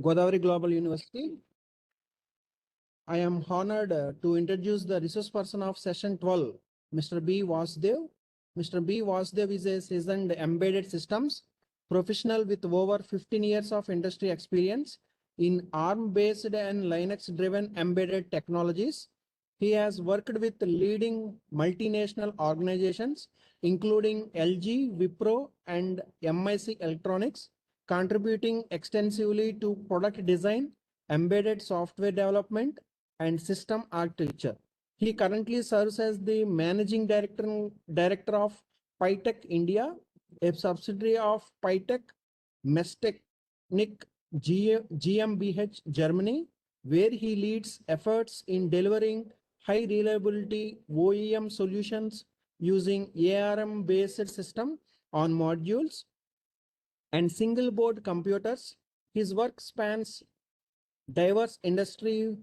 Godavari Global University. I am honored to introduce the resource person of session 12, Mr. B. Vasudev. Mr. B. Vasudev is a seasoned embedded systems professional with over 15 years of industry experience in ARM-based and Linux-driven embedded technologies. He has worked with leading multinational organizations, including LG, Wipro, and MIC Electronics, contributing extensively to product design, embedded software development, and system architecture. He currently serves as the managing director of Phytec India, a subsidiary of Phytec Messtechnik GmbH Germany, where he leads efforts in delivering high reliability OEM solutions using ARM based system on modules and single board computers. His work spans diverse industry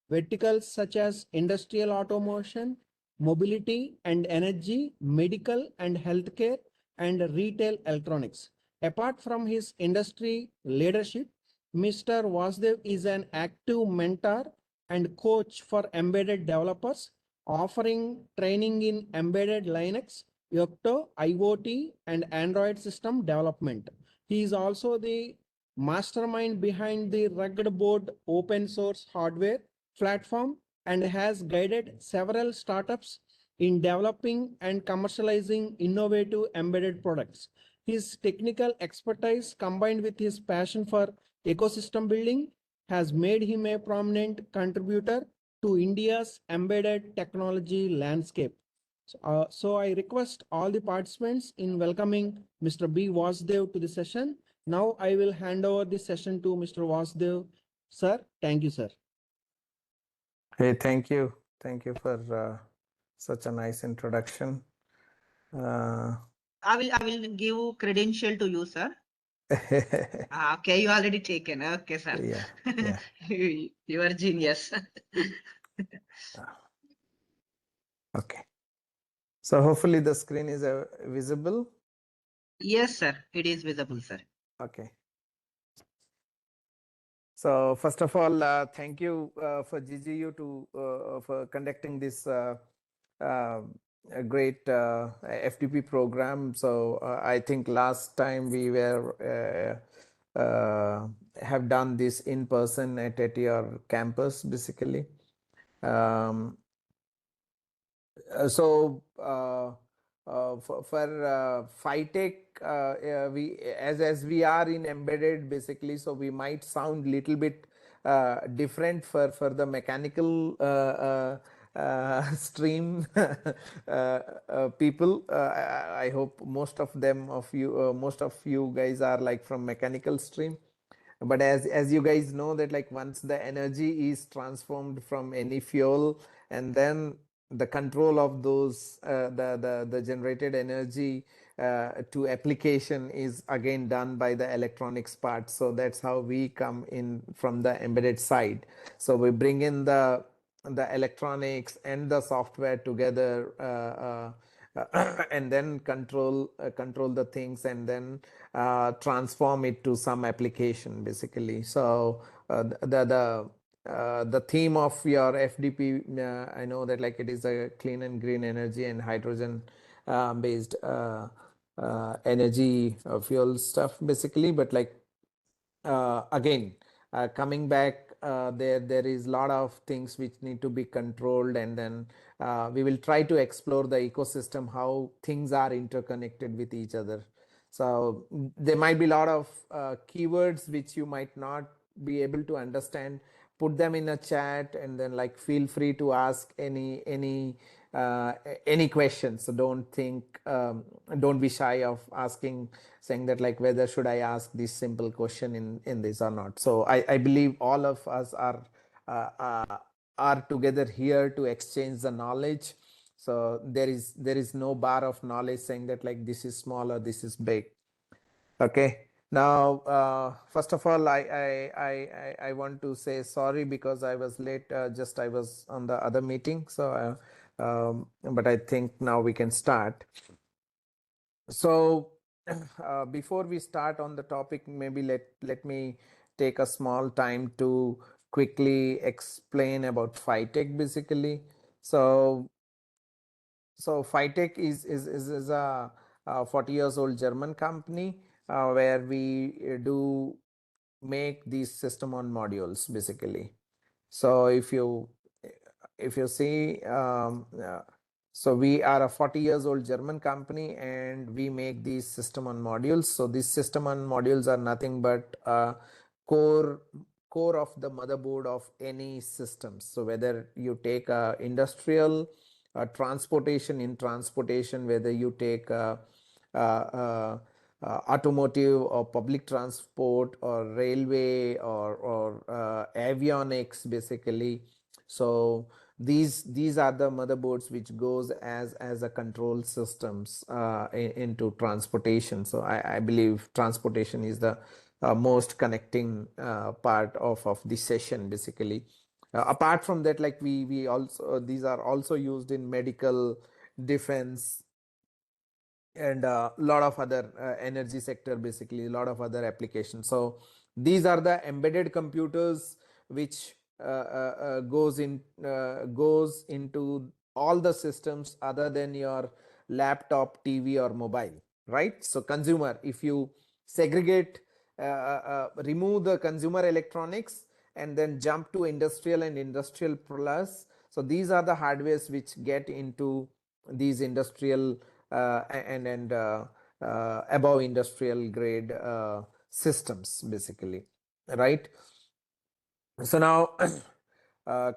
verticals such as industrial automation, mobility and energy, medical and healthcare, and retail electronics. Apart from his industry leadership, Mr. Vasudev is an active mentor and coach for embedded developers, offering training in embedded Linux, Yocto, IoT, and Android system development. He is also the mastermind behind the rugged board open source hardware platform and has guided several startups in developing and commercializing innovative embedded products. His technical expertise combined with his passion for ecosystem building has made him a prominent contributor to India's embedded technology landscape. So I request all the participants in welcoming Mr. B. Vasudev to the session. Now I will hand over the session to Mr. Vasudev. Sir, thank you, sir. Hey, thank you. Thank you for such a nice introduction. I will give credential to you, sir. Okay, you already taken. Okay, sir. Yeah. You are genius. Okay. So hopefully the screen is visible. Yes, sir. It is visible, sir. Okay. So first of all, thank you for GGU for conducting this a great FDP program. So I think last time we were have done this in person at your campus, basically. For Phytec, we as we are in embedded, basically, so we might sound little bit different for the mechanical stream people. I hope most of you guys are like from mechanical stream. But as you guys know that like once the energy is transformed from any fuel, and then the control of those the generated energy to application is again done by the electronics part. So that's how we come in from the embedded side. So we bring in the electronics and the software together and then control the things, and then transform it to some application, basically. So the theme of your FDP, I know that like it is a clean and green energy and hydrogen based energy fuel stuff, basically. But like again, coming back, there is a lot of things which need to be controlled, and then we will try to explore the ecosystem, how things are interconnected with each other. So there might be a lot of keywords which you might not be able to understand. Put them in a chat, and then like feel free to ask any questions. So don't be shy of asking, saying that like whether should I ask this simple question in this or not. So I believe all of us are together here to exchange the knowledge. So there is no bar of knowledge saying that like this is small or this is big. Okay. Now, first of all, I want to say sorry because I was late. Just I was on the other meeting. So, but I think now we can start. So, before we start on the topic, maybe let me take a small time to quickly explain about Phytec basically. So Phytec is a 40 years old German company where we do make these system on modules basically. So if you see, so we are a 40 years old German company and we make these system on modules. So these system on modules are nothing but core of the motherboard of any systems. So whether you take industrial, transportation, in transportation, whether you take automotive or public transport or railway or avionics basically. So these are the motherboards which goes as a control systems into transportation. So I believe transportation is the most connecting part of this session basically. Apart from that, like we also these are also used in medical, defense, and a lot of other energy sector basically, a lot of other applications. So these are the embedded computers which goes into all the systems other than your laptop, TV or mobile, right? So consumer, if you segregate, remove the consumer electronics and then jump to industrial and industrial plus, so these are the hardwares which get into these industrial and above industrial grade systems basically, right? So now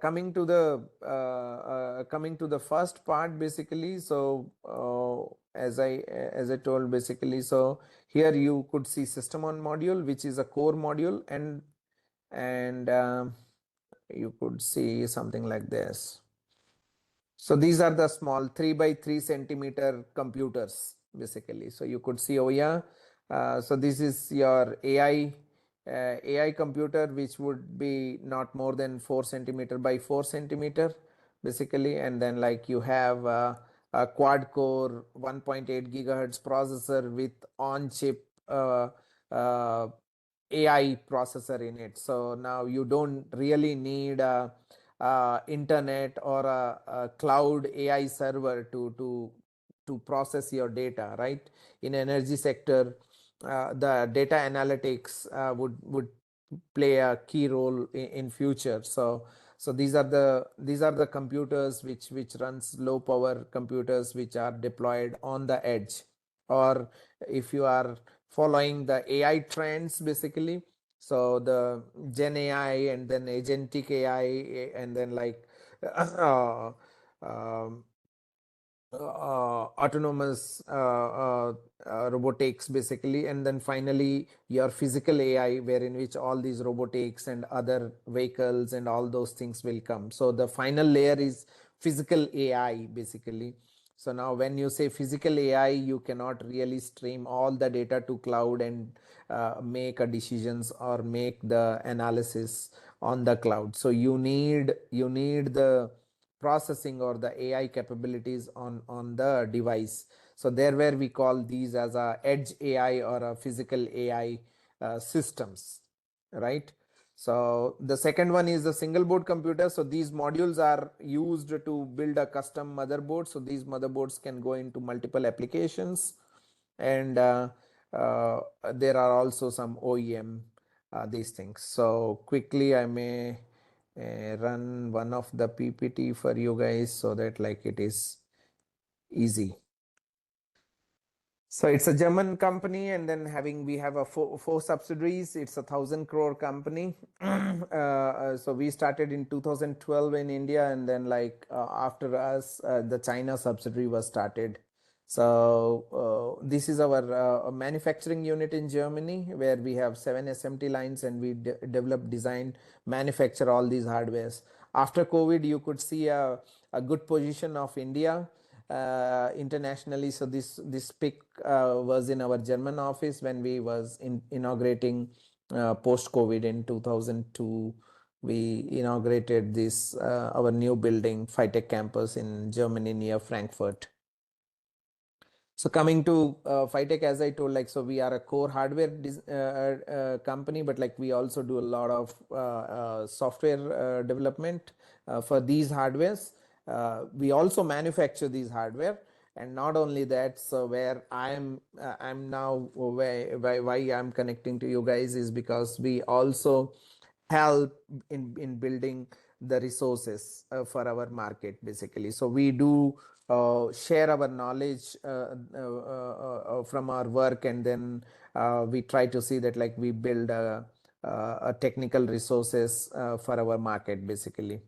coming to the first part basically. So as I told basically, so here you could see system on module, which is a core module, and you could see something like this. So these are the small 3 by 3 centimeter computers basically. So you could see over here. So this is your AI computer, which would be not more than 4 centimeter by 4 centimeter basically. And then like you have a quad core 1.8 gigahertz processor with on chip AI processor in it. So now you don't really need a internet or a cloud AI server to process your data, right? In energy sector, the data analytics would play a key role in future. So these are the computers which runs low power computers which are deployed on the edge, or if you are following the AI trends basically. So the Gen AI and then agentic AI and then like um, autonomous robotics basically, and then finally your physical AI, wherein which all these robotics and other vehicles and all those things will come. So the final layer is physical AI basically. So now when you say physical AI, you cannot really stream all the data to cloud and make a decisions or make the analysis on the cloud. So you need the processing or the AI capabilities on the device. So there where we call these as a edge AI or a physical AI systems, right? So the second one is the single board computer. So these modules are used to build a custom motherboard. So these motherboards can go into multiple applications, and there are also some OEM these things. So quickly I may run one of the PPT for you guys so that like it is easy. So it's a German company, and then we have a four subsidiaries. It's 1,000 crore company. So we started in 2012 in India, and then like after us, the China subsidiary was started. So this is our manufacturing unit in Germany, where we have 7 SMT lines, and we develop, design, manufacture all these hardwares. After COVID, you could see a good position of India internationally. So this pic was in our German office when we was inaugurating post COVID in 2002. We inaugurated this our new building, Phytec campus in Germany near Frankfurt. So coming to Phytec, as I told, like, so we are a core hardware company, but like we also do a lot of software development for these hardwares. We also manufacture these hardware, and not only that, so where I'm now, why I'm connecting to you guys is because we also help in building the resources for our market, basically. So we do share our knowledge from our work, and then we try to see that like we build a technical resources for our market, basically.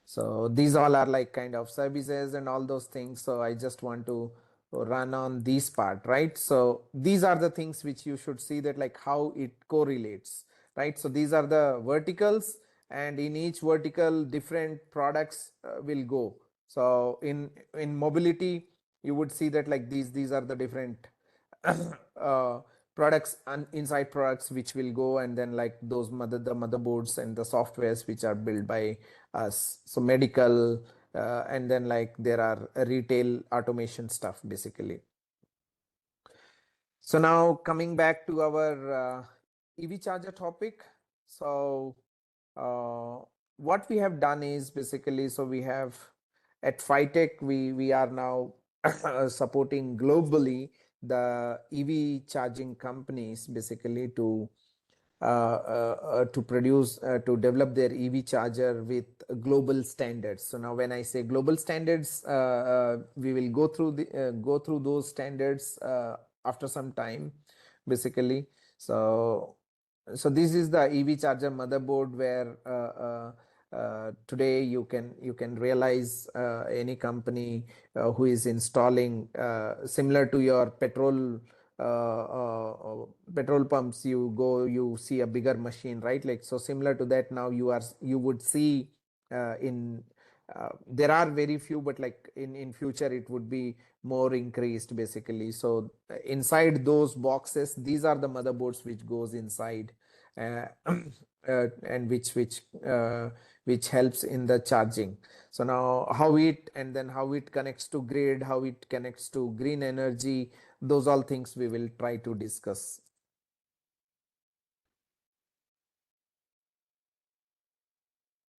So these all are like kind of services and all those things. So I just want to run on this part, right? So these are the things which you should see that like how it correlates, right? So these are the verticals, and in each vertical different products will go. So in mobility, you would see that like these are the different uh, products and inside products which will go, and then like those the motherboards and the softwares which are built by us. So medical, and then like there are retail automation stuff, basically. So now coming back to our EV charger topic. So what we have done is basically, so we have at Phytec, we are now supporting globally the EV charging companies, basically to produce to develop their EV charger with global standards. So now when I say global standards, we will go through those standards after some time, basically. So this is the EV charger motherboard where today you can realize any company who is installing similar to your petrol pumps. You see a bigger machine, right? Like, so similar to that, now you would see in there are very few, but like in future it would be more increased, basically. So inside those boxes, these are the motherboards which goes inside, and which helps in the charging. So now how it connects to grid, how it connects to green energy, those all things we will try to discuss.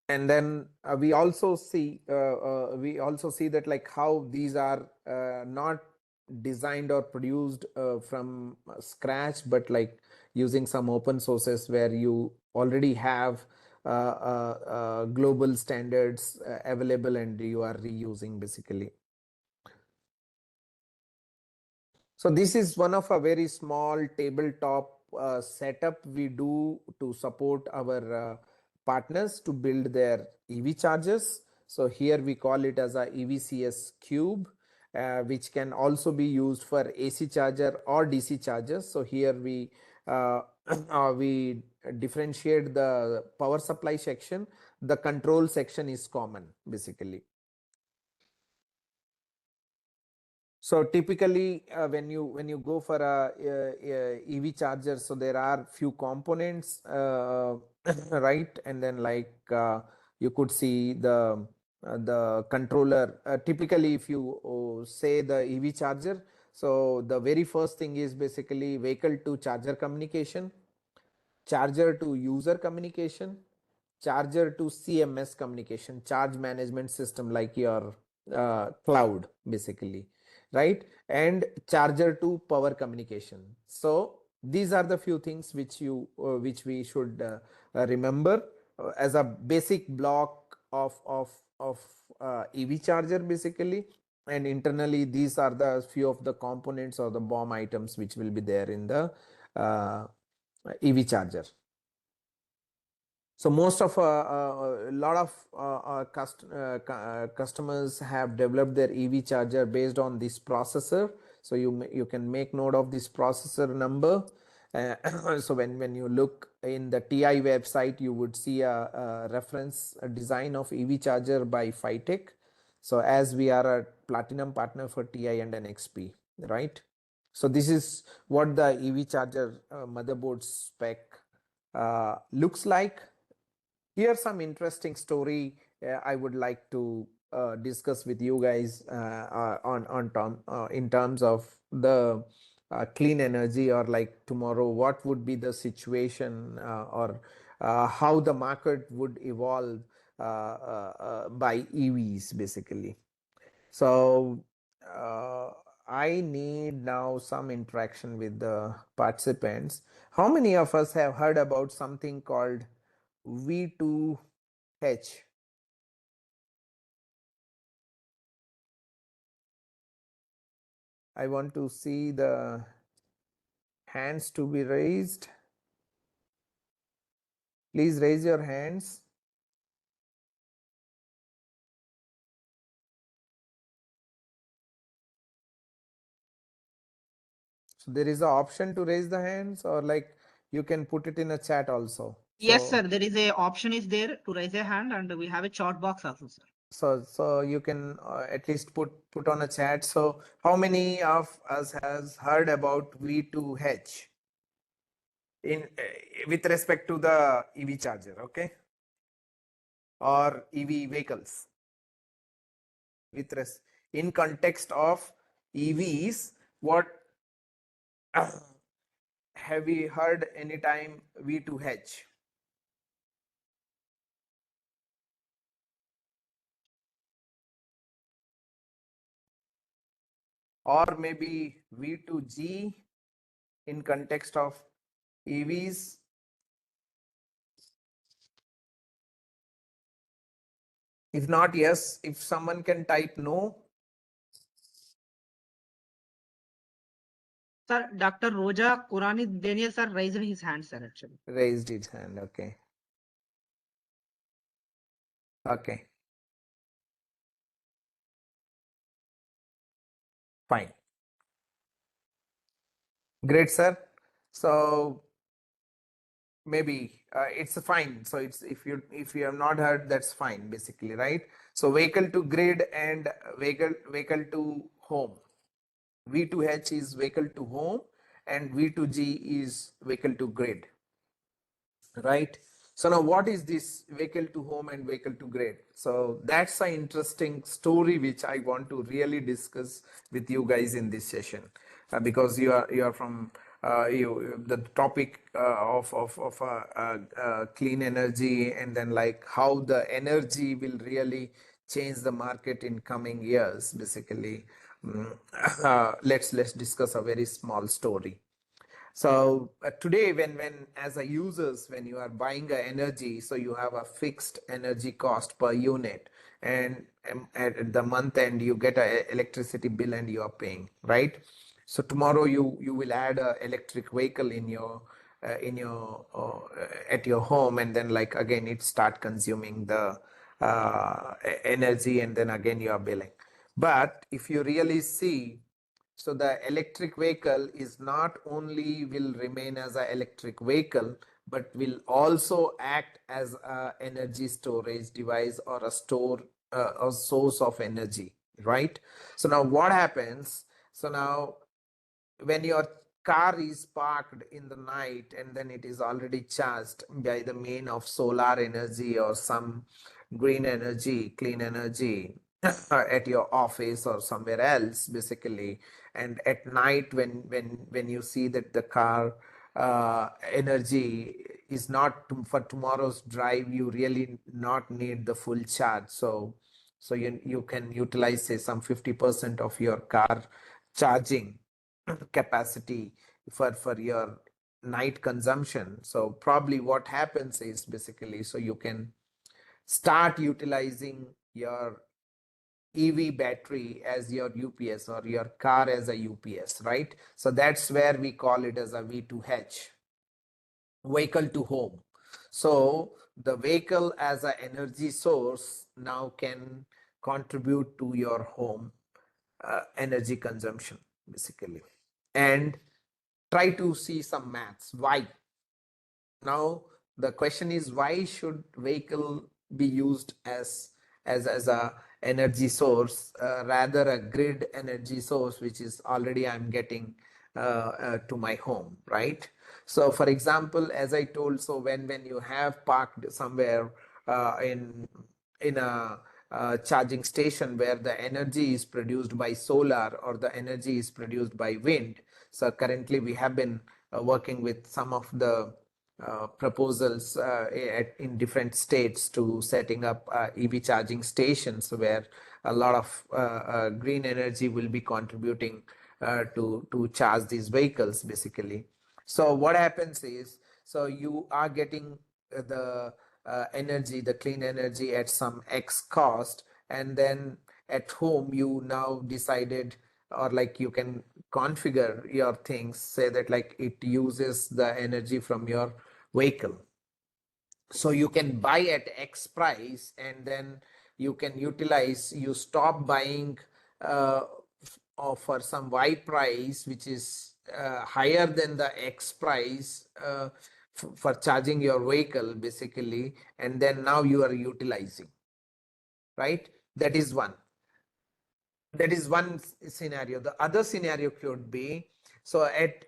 And then we also see that like how these are not designed or produced from scratch, but like using some open sources where you already have global standards available, and you are reusing, basically. So this is one of a very small tabletop setup we do to support our partners to build their EV chargers. So here we call it as a EVCS cube, which can also be used for AC charger or DC chargers. So here we we differentiate the power supply section. The control section is common, basically. So typically, when you go for a EV charger, so there are few components, right? And then like you could see the controller. Typically, if you say the EV charger, so the very first thing is basically vehicle to charger communication, charger to user communication, charger to CMS communication, charge management system, like your cloud, basically, right? And charger to power communication. So these are the few things which we should remember as a basic block of EV charger, basically. And internally, these are the few of the components or the BOM items which will be there in the EV charger. So most of a lot of customers have developed their EV charger based on this processor. So you can make note of this processor number. So when you look in the TI website, you would see a reference, a design of EV charger by Phytec. So as we are a platinum partner for TI and NXP, right? So this is what the EV charger motherboard spec looks like. Here's some interesting story I would like to discuss with you guys in terms of the clean energy, or like tomorrow what would be the situation, or how the market would evolve by EVs basically. So I need now some interaction with the participants. How many of us have heard about something called V2H? I want to see the hands to be raised. Please raise your hands. So there is an option to raise the hands, or like you can put it in a chat also. Yes, So, sir. There is a option is there to raise a hand, and we have a chat box also, sir. so you can at least put on a chat. So how many of us has heard about V2H in with respect to the EV charger, okay, or EV vehicles? With in context of EVs, what have we heard anytime V2H? Or maybe V2G in context of EVs? If not, yes. If someone can type no. Sir, Dr. Roja Kurani Daniel sir raised his hand, sir, actually. Raised his hand. Okay. Okay. Fine. Great, sir. So maybe it's fine. So it's if you have not heard, that's fine basically, right? So vehicle to grid and vehicle to home. V2H is vehicle to home and V2G is vehicle to grid, right? So now what is this vehicle to home and vehicle to grid? So that's an interesting story which I want to really discuss with you guys in this session, because you are from the topic of clean energy, and then like how the energy will really change the market in coming years basically. Let's discuss a very small story. So today, when as a users, when you are buying a energy, so you have a fixed energy cost per unit, and at the month end you get a electricity bill and you are paying, right? So tomorrow you will add a electric vehicle in your at your home, and then like again it start consuming the energy, and then again you are billing. But if you really see, so the electric vehicle is not only will remain as an electric vehicle, but will also act as a energy storage device or a source of energy, right? So now what happens? So now when your car is parked in the night and then it is already charged by the main of solar energy or some green energy, clean energy at your office or somewhere else basically, and at night when you see that the car energy is not for tomorrow's drive, you really not need the full charge. So you can utilize say some 50% of your car charging capacity for your night consumption. So probably what happens is basically, so you can start utilizing your EV battery as your UPS or your car as a UPS, right? So that's where we call it as a V2H, vehicle to home. So the vehicle as an energy source now can contribute to your home energy consumption basically. And try to see some maths. Why? Now the question is, why should vehicle be used as a energy source rather a grid energy source, which is already I'm getting to my home, right? So for example, as I told, so when you have parked somewhere in a charging station where the energy is produced by solar or the energy is produced by wind. So currently we have been working with some of the proposals in different states to setting up EV charging stations where a lot of green energy will be contributing to charge these vehicles basically. So what happens is, so you are getting the energy, the clean energy at some X cost, and then at home you now decided, or like you can configure your things, say that like it uses the energy from your vehicle. So you can buy at X price and then you can utilize, you stop buying for some Y price, which is higher than the X price for charging your vehicle basically, and then now you are utilizing, right? That is one. That is one scenario. The other scenario could be, so at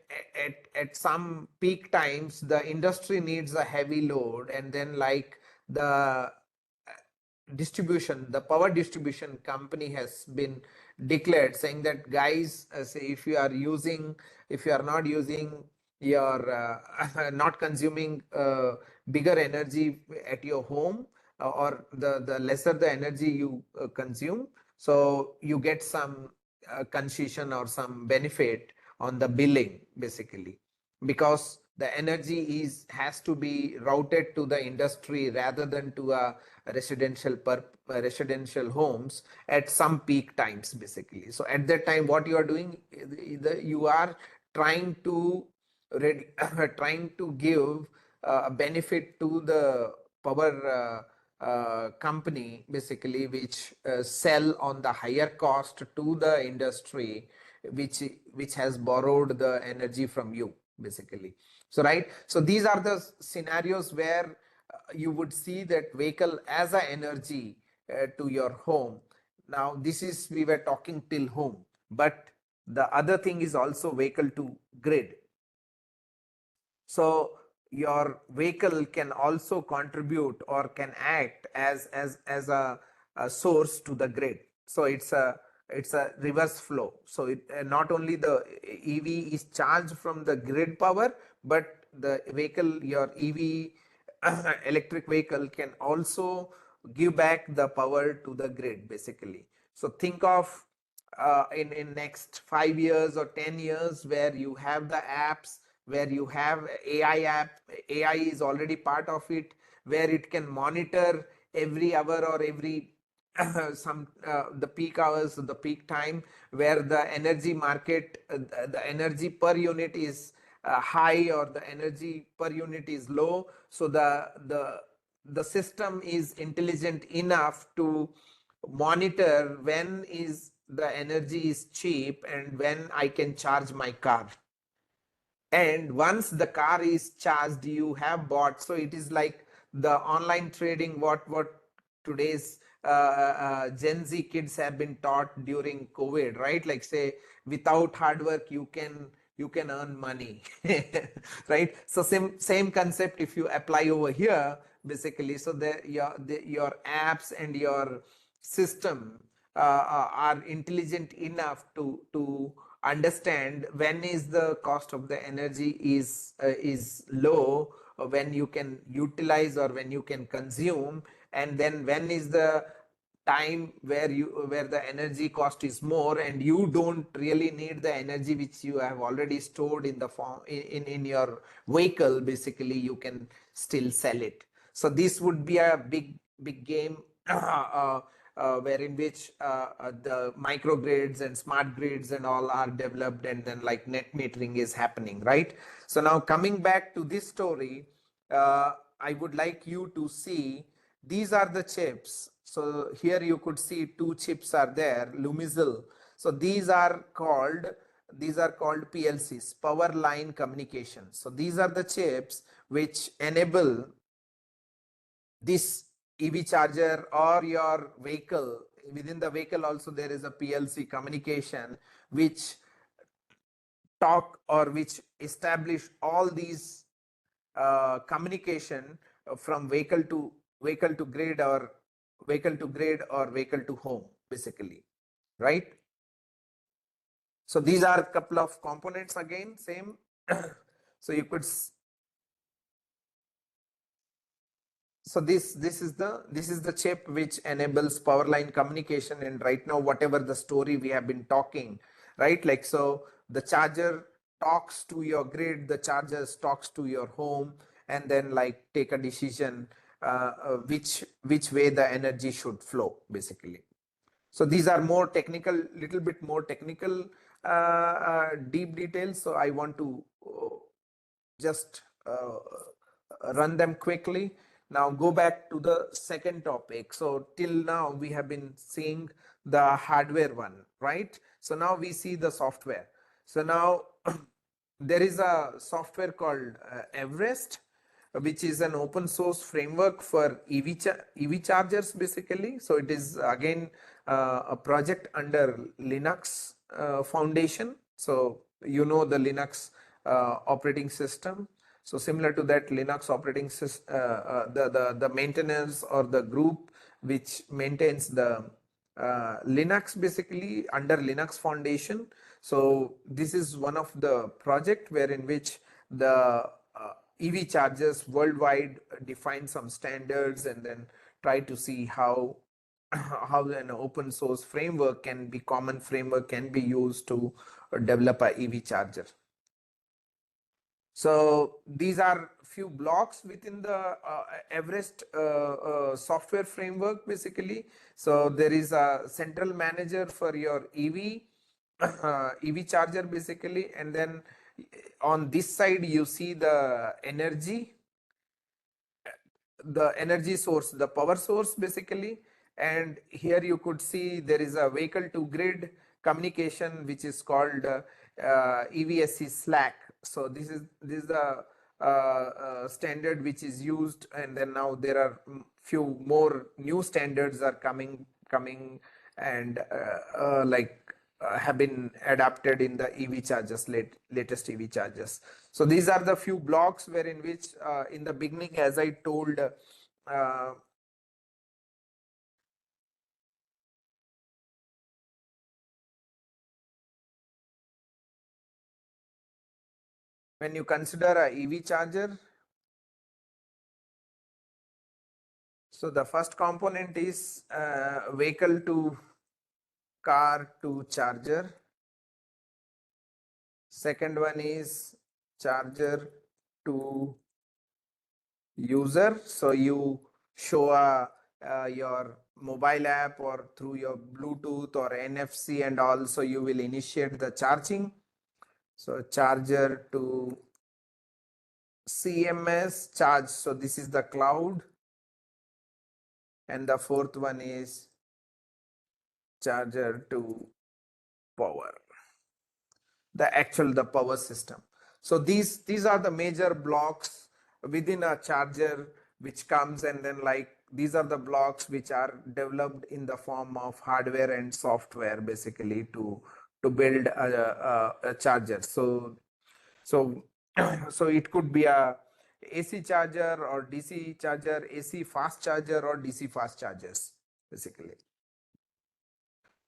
some peak times the industry needs a heavy load, and then like the distribution, the power distribution company has been declared saying that guys, say if you are using, if you are not using your not consuming bigger energy at your home, or the lesser the energy you consume, so you get some concession or some benefit on the billing basically, because the energy has to be routed to the industry rather than to a residential homes at some peak times basically. So at that time what you are doing, you are trying to trying to give a benefit to the power company basically, which sell on the higher cost to the industry which has borrowed the energy from you basically. So right, so these are the scenarios where you would see that vehicle as a energy to your home. Now this is, we were talking till home, but the other thing is also vehicle to grid. So your vehicle can also contribute or can act as a source to the grid. So it's a reverse flow. So it not only the EV is charged from the grid power, but the vehicle, your EV electric vehicle, can also give back the power to the grid basically. So think of in next 5 years or 10 years where you have the apps, where you have AI app, AI is already part of it, where it can monitor every hour or every some the peak hours, the peak time, where the energy market, the energy per unit is high or the energy per unit is low. So the system is intelligent enough to monitor when is the energy is cheap and when I can charge my car. And once the car is charged, you have bought, so it is like the online trading, what today's Gen Z kids have been taught during COVID, right? Like say without hard work you can earn money. Right? So same concept if you apply over here basically. So your apps and your system are intelligent enough to understand when is the cost of the energy is low, or when you can utilize or when you can consume, and then when is the time where the energy cost is more and you don't really need the energy which you have already stored in the form in your vehicle basically, you can still sell it. So this would be a big game where in which the microgrids and smart grids and all are developed, and then like net metering is happening, right? So now coming back to this story, I would like you to see, these are the chips. So here you could see two chips are there, Lumizil. So these are called PLCs, power line communication. So these are the chips which enable this EV charger or your vehicle. Within the vehicle also there is a PLC communication which talk or which establish all these communication from vehicle to grid or vehicle to grid or vehicle to home, basically, right? So these are a couple of components again, same. So you could so this is the chip which enables power line communication. And right now, whatever the story we have been talking, right, like, so the charger talks to your grid, the charger talks to your home, and then like take a decision which way the energy should flow, basically. So these are more technical, little bit more technical, deep details. So I want to just run them quickly. Now go back to the second topic. So till now we have been seeing the hardware one, right? So now we see the software. So now there is a software called EVREST, which is an open source framework for EV chargers, basically. So it is again a project under Linux Foundation. So you know the Linux operating system. So similar to that Linux operating system, the maintenance or the group which maintains the Linux, basically under Linux Foundation. So this is one of the project wherein which the EV chargers worldwide define some standards and then try to see how an open source framework can be common framework can be used to develop a EV charger. So these are few blocks within the EVREST software framework, basically. So there is a central manager for your EV EV charger, basically, and then on this side you see the energy source, the power source, basically. And here you could see there is a vehicle to grid communication which is called EVSE Slack. So this is the standard which is used, and then now there are few more new standards are coming and have been adapted in the EV chargers, latest EV chargers. So these are the few blocks wherein which in the beginning, as I told, when you consider a EV charger, so the first component is vehicle to car to charger. Second one is charger to user. So you show your mobile app or through your Bluetooth or NFC, and also you will initiate the charging. So charger to CMS charge. So this is the cloud. And the fourth one is charger to power, the power system. So these are the major blocks within a charger which comes, and then like these are the blocks which are developed in the form of hardware and software, basically, to build a charger. So so it could be a AC charger or DC charger, AC fast charger or DC fast chargers, basically.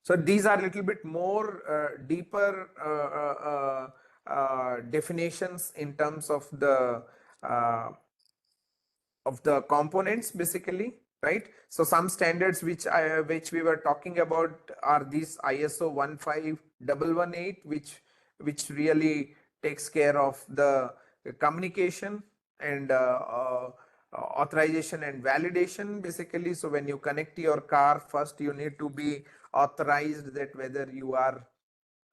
So these are a little bit more deeper definitions in terms of the components, basically, right? So some standards which we were talking about are these ISO 15118, which really takes care of the communication and authorization and validation, basically. So when you connect your car, first you need to be authorized that whether you are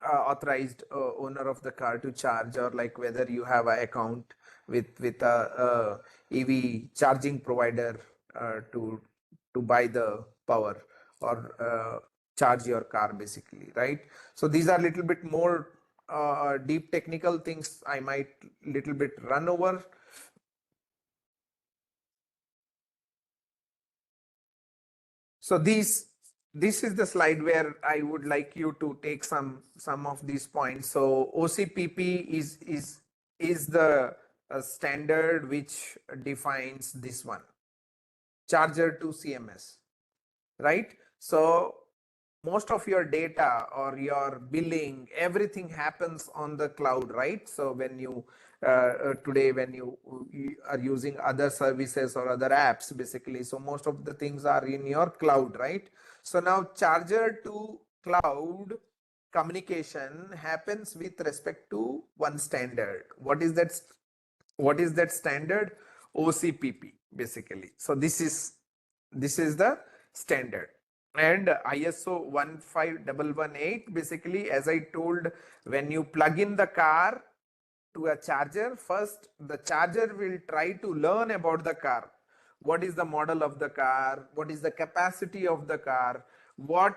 authorized owner of the car to charge, or like whether you have an account with a EV charging provider to buy the power or charge your car, basically, right? So these are little bit more deep technical things I might little bit run over. So this is the slide where I would like you to take some of these points. So OCPP is the standard which defines this one, charger to CMS. right? So most of your data or your billing, everything happens on the cloud, right? So when you today when you are using other services or other apps, basically, so most of the things are in your cloud, right? So now charger to cloud communication happens with respect to one standard. What is that? What is that standard? OCPP, basically. So this is the standard. And ISO 15118, basically, as I told, when you plug in the car to a charger, first the charger will try to learn about the car. What is the model of the car? What is the capacity of the car? What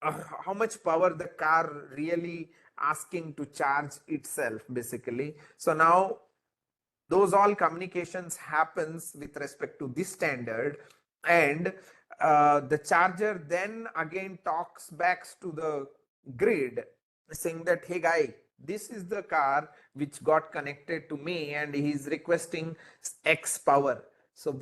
how much power the car really asking to charge itself, basically. So now those all communications happens with respect to this standard, and the charger then again talks back to the grid saying that, hey guy, this is the car which got connected to me and he's requesting X power. So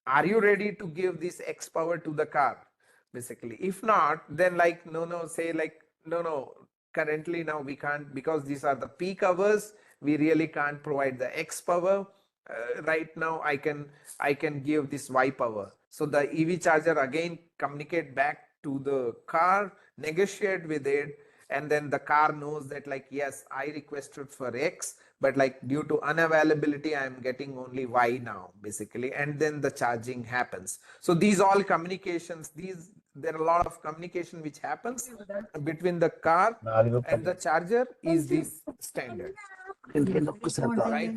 are you ready to give this X power to the car, basically? If not, then like no, say like no, currently now we can't, because these are the peak hours, we really can't provide the X power. Right now I can give this Y power. So the EV charger again communicate back to the car, negotiate with it, and then the car knows that like, yes, I requested for X, but like due to unavailability I am getting only Y now, basically, and then the charging happens. So these all communications, there are a lot of communication which happens between the car and the charger is this standard, right?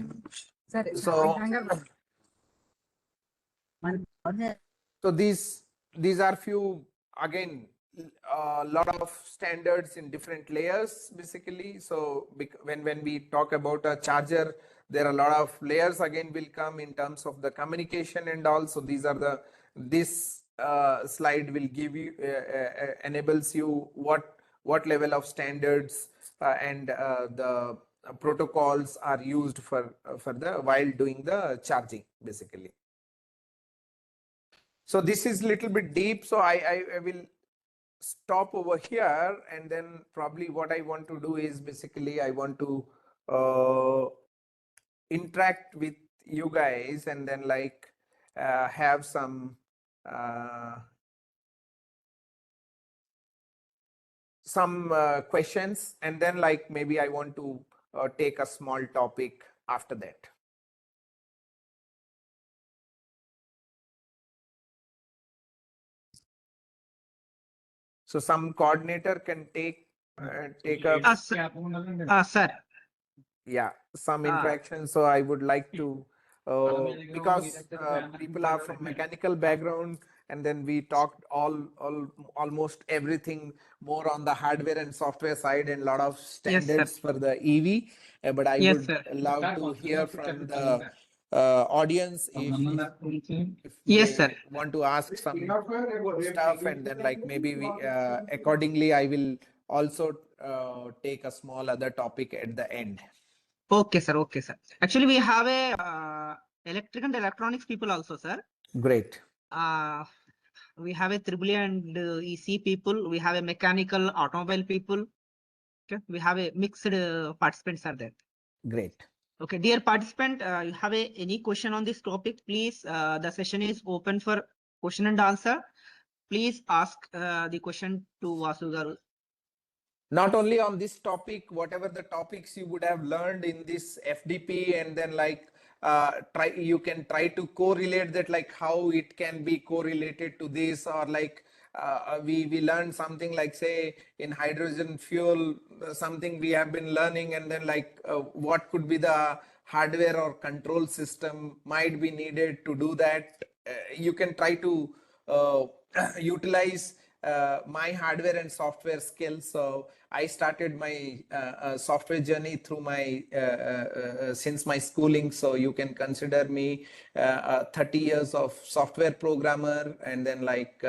So these are few, again, a lot of standards in different layers, basically. So when we talk about a charger, there are a lot of layers again will come in terms of the communication and all. So these are this slide will give you enables you what level of standards and the protocols are used for the while doing the charging, basically. So this is little bit deep, so I will stop over here, and then probably what I want to do is basically I want to interact with you guys, and then like have some questions, and then like maybe I want to take a small topic after that. So some coordinator can take a Sir. yeah, some interaction. So I would like to because people are from mechanical background, and then we talked almost everything more on the hardware and software side, and a lot of standards for the EV. But I would love to hear from the audience if Yes, they sir. want to ask some stuff, and then like maybe we accordingly I will also take a small other topic at the end. Okay, sir. Okay, sir. Actually, we have a electric and electronics people also, sir. Great. We have a AAA and EC people. We have a mechanical automobile people. Okay. We have a mixed participants are there. Great. Okay, dear participant, you have any question on this topic, please. The session is open for question and answer. Please ask the question to Vasu Garu. Not only on this topic, whatever the topics you would have learned in this FDP, and then like you can try to correlate that, like how it can be correlated to this, or like we learned something like, say, in hydrogen fuel, something we have been learning, and then like what could be the hardware or control system might be needed to do that. You can try to utilize my hardware and software skills. So I started my software journey through my since my schooling. So you can consider me 30 years of software programmer, and then like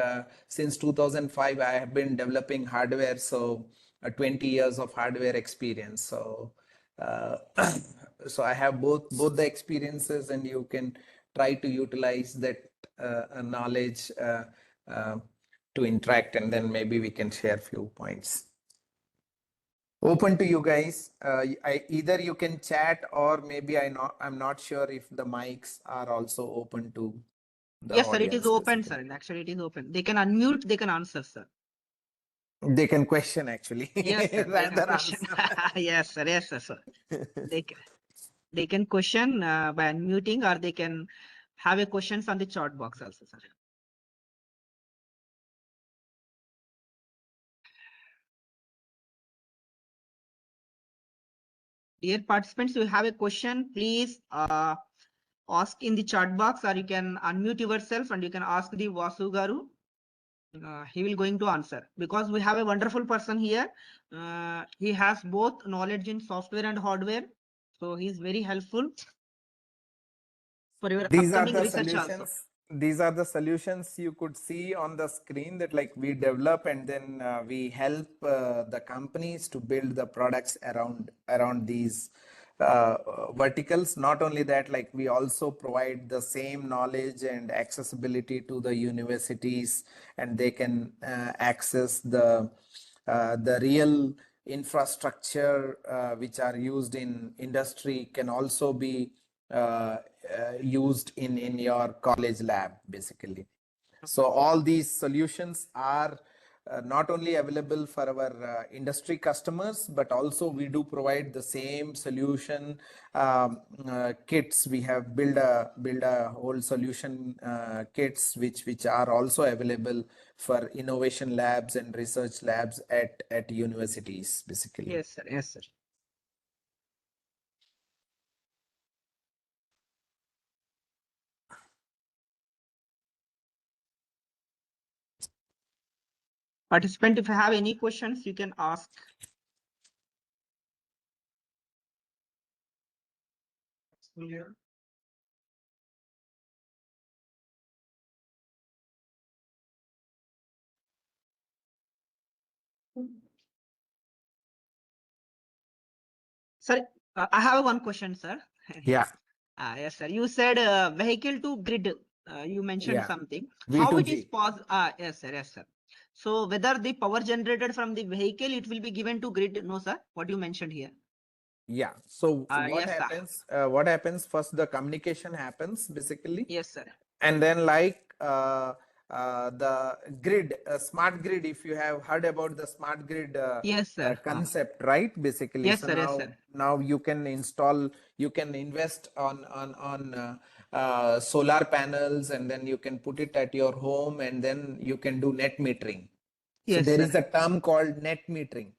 since 2005 I have been developing hardware. So 20 years of hardware experience. So so I have both the experiences, and you can try to utilize that knowledge to interact, and then maybe we can share few points. Open to you guys. Either you can chat, or maybe I'm not sure if the mics are also open to the Yes, sir, it is audience, open, basically. sir. Actually, it is open. They can unmute, they can answer, sir. They can question actually. Yes, sir. They can rather question. answer. Yes, sir. Yes, sir. They can question by unmuting, or they can have a questions on the chat box also, sir. Dear participants, you have a question, please ask in the chat box, or you can unmute yourself and you can ask the Vasu Garu. He will going to answer, because we have a wonderful person here. He has both knowledge in software and hardware, so he's very helpful for your These are upcoming the research also. solutions. These are the solutions you could see on the screen that like we develop, and then we help the companies to build the products around these verticals. Not only that, like we also provide the same knowledge and accessibility to the universities, and they can access the real infrastructure which are used in industry can also be used in your college lab, basically. So all these solutions are not only available for our industry customers, but also we do provide the same solution kits. We have built a whole solution kits which are also available for innovation labs and research labs at universities, basically. Yes, sir. Yes, sir. Participant, if you have any questions, you can ask. Sir, I have one question, sir. Yeah. Yes, sir. You said vehicle to grid. You mentioned Yeah. something. How it is V2G. possible? Yes, sir. Yes, sir. So whether the power generated from the vehicle, it will be given to grid? No, sir. What you mentioned here. Yeah. So what Yes, sir. happens? What happens first? The communication happens, basically. Yes, sir. And then like the grid, smart grid. If you have heard about the smart grid Yes, sir. concept, right? Basically. Yes, So sir. now Yes, sir. now you can install, you can invest on solar panels, and then you can put it at your home, and then you can do net metering. So Yes, there sir. is a term called net metering.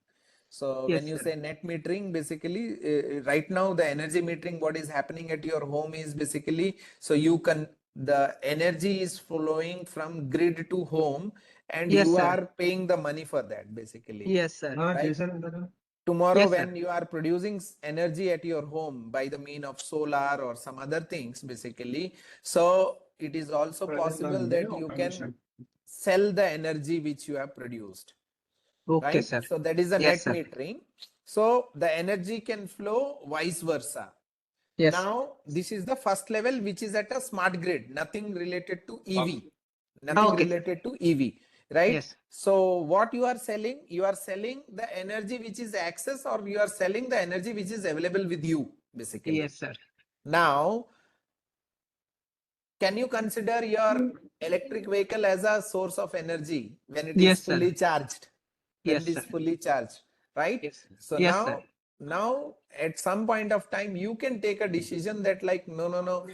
So Yes, when you sir. say net metering, basically right now the energy metering, what is happening at your home is basically, so you can, the energy is flowing from grid to home, and Yes, you sir. are paying the money for that, basically. Yes, sir. Right? Tomorrow Yes, sir. when you are producing energy at your home by the mean of solar or some other things, basically, so it is also possible that you can sell the energy which you have produced. Okay, Right? sir. So that is a Yes, net sir. metering. So the energy can flow vice versa. Yes. Now, this is the first level, which is at a smart grid, nothing related to EV, nothing Okay. related to EV, right? Yes. So what you are selling the energy which is access, or you are selling the energy which is available with you, basically. Yes, sir. Now, can you consider your electric vehicle as a source of energy when it Yes, is sir. fully charged? When Yes, it is sir. fully charged, right? Yes. So Yes, now, sir. now at some point of time, you can take a decision that like, no,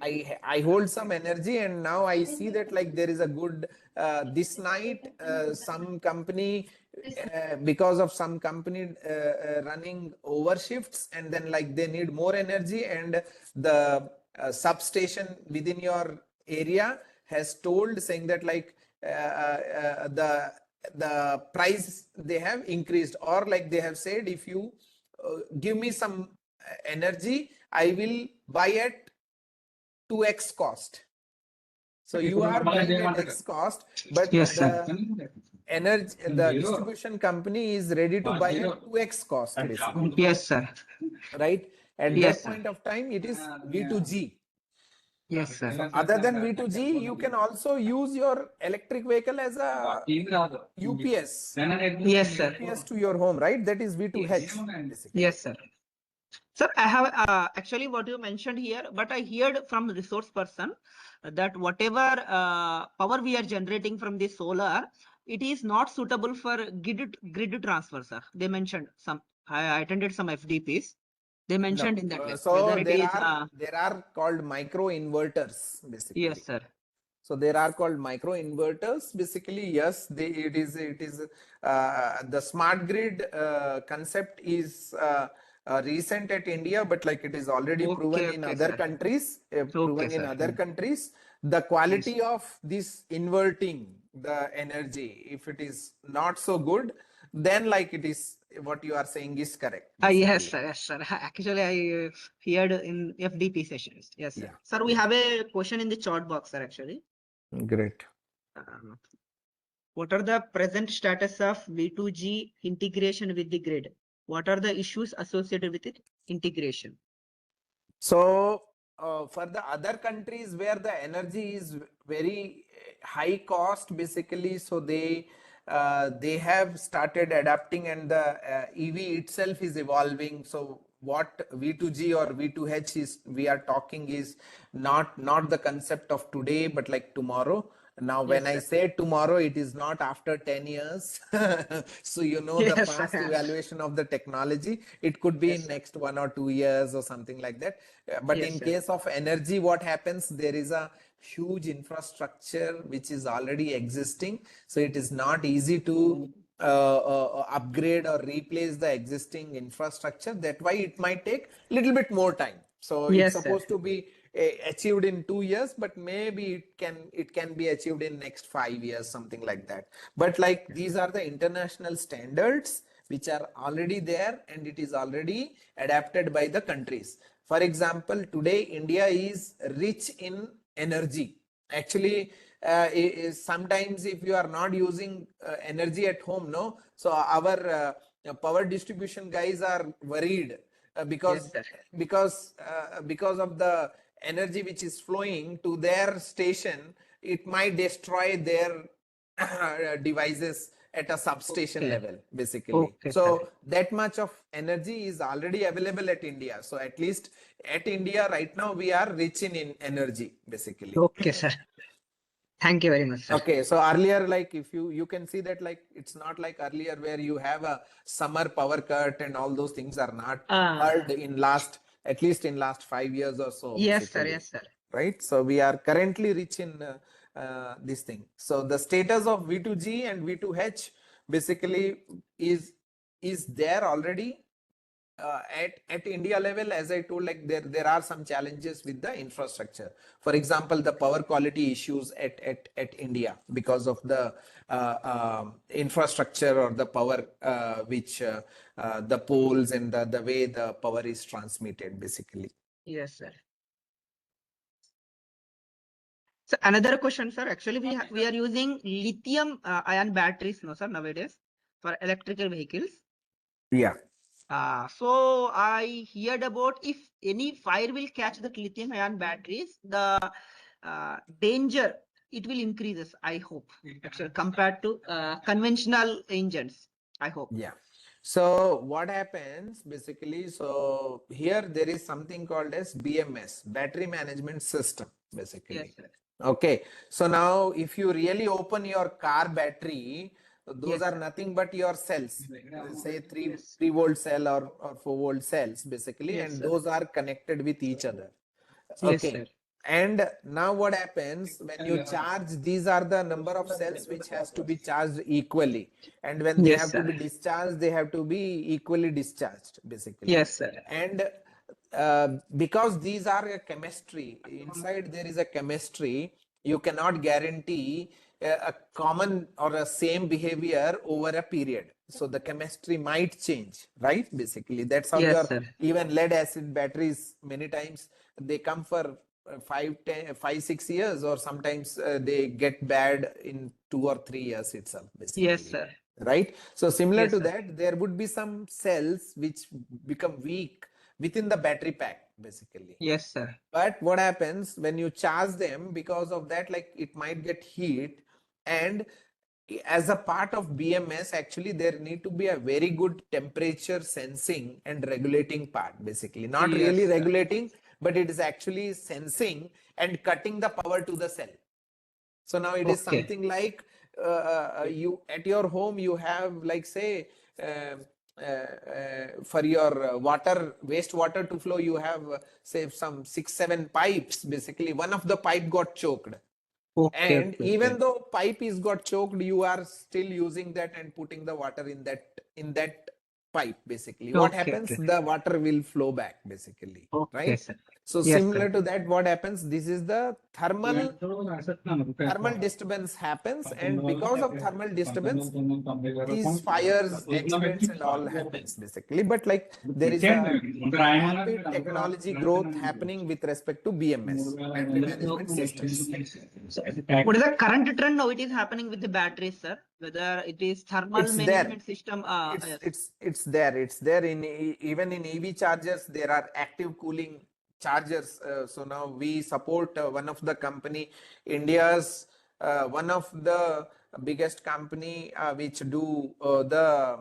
I hold some energy, and now I see that like there is a good, this night, some company, because of some company running over shifts, and then like they need more energy, and the substation within your area has told, saying that like the price they have increased, or like they have said, if you give me some energy, I will buy at 2x cost. So you are buying at X cost, but Yes, the sir. energy, the distribution company is ready to buy at 2x cost, basically. Yes, sir. Right? At Yes, that sir. point of time, it is V2G. Yes, sir. So other than V2G, you can also use your electric vehicle as a UPS. Yes, sir. UPS to your home, right? That is V2H, basically. Yes, sir. Sir, I have actually what you mentioned here, but I heard from the resource person that whatever power we are generating from the solar, it is not suitable for grid transfer, sir. They mentioned some. I attended some FDPs. They mentioned in that way. So Whether it is, there are called micro inverters, basically. yes, sir. So there are called micro inverters. Basically, yes, it is the smart grid concept is recent at India, but like it is already proven in Okay, other sir. countries. Okay, sir. The quality of this inverting the energy, if it is not so good, then like it is what you are saying is correct. Yes, basically. sir. Yes, sir. Actually, I heard in FDP sessions. Yes, sir. Yeah. Sir, we have a question in the chat box, sir, actually. Great. What are the present status of V2G integration with the grid? What are the issues associated with it? Integration. So for the other countries where the energy is very high cost, basically, so they have started adapting, and the EV itself is evolving. So what V2G or V2H is we are talking is not the concept of today, but like tomorrow. Now, when I say tomorrow, it is not after 10 years. So, you know, the fast evaluation of the technology, it could be in next 1 or 2 years or something like that. But in case of energy, what happens? There is a huge infrastructure which is already existing. So it is not easy to upgrade or replace the existing infrastructure. That why it might take a little bit more time. So it's supposed to be achieved in 2 years, but maybe it can be achieved in next 5 years, something like that. But like these are the international standards which are already there, and it is already adapted by the countries. For example, today India is rich in energy. Actually, sometimes if you are not using energy at home, no, so our power distribution guys are worried because of the energy which is flowing to their station, it might destroy their devices at a substation level, basically. So that much of energy is already available at India. So at least at India right now, we are rich in energy, basically. Okay, sir. Thank you very much, sir. Okay, so earlier, like if you can see that like it's not like earlier where you have a summer power cut and all those things are not heard in at least in last 5 years or so. Yes, sir. basically. Yes, sir. Right. So we are currently rich in this thing. So the status of V2G and V2H basically is there already. At India level, as I told, like there are some challenges with the infrastructure. For example, the power quality issues at India because of the infrastructure or the power which the poles and the way the power is transmitted, basically. Yes, sir. So another question, sir. Actually, we are using lithium ion batteries, no, sir, nowadays for electrical vehicles. Yeah. So I heard about if any fire will catch the lithium ion batteries, the danger it will increases. I hope actually compared to conventional engines. I hope. Yeah. So what happens basically? So here there is something called as BMS, Battery Management System, basically. Yes, sir. Okay. So now if you really open your car battery, those are nothing but your cells, say 3 volt cell or 4 volt cells, basically, and those are connected with each other. Okay. Yes, sir. And now what happens when you charge, these are the number of cells which has to be charged equally. And when they have to be discharged, they have to be equally discharged, basically. Yes, sir. And because these are a chemistry, inside there is a chemistry, you cannot guarantee a common or a same behavior over a period. So the chemistry might change, right? Basically, that's how your even lead acid batteries, many times they come for 5-6 years, or sometimes they get bad in 2 or 3 years itself, basically. Yes, sir. Right? So similar to that, there would be some cells which become weak within the battery pack, basically. Yes, sir. But what happens when you charge them, because of that, like it might get heat, and as a part of BMS, actually there need to be a very good temperature sensing and regulating part, basically. Not Yes, really sir. regulating, but it is actually sensing and cutting the power to the cell. So now it is Okay. something like you at your home, you have like say for your water, wastewater to flow, you have say some 6-7 pipes. Basically, one of the pipe got choked. Okay. And even though pipe is got choked, you are still using that and putting the water in that pipe. Basically, what happens? The water will flow back. Basically, Okay, right? sir. So Yes, similar sir. to that, what happens? This is the thermal disturbance happens, and because of thermal disturbance, these fires, accidents, and all happens basically. But like there is a rapid technology growth happening with respect to BMS, battery management systems. What is the current trend now? It is happening with the batteries, sir. Whether it is thermal It's there. management system. It's there. It's there in even in EV chargers. There are active cooling chargers. So now we support one of the company, India's one of the biggest company which do the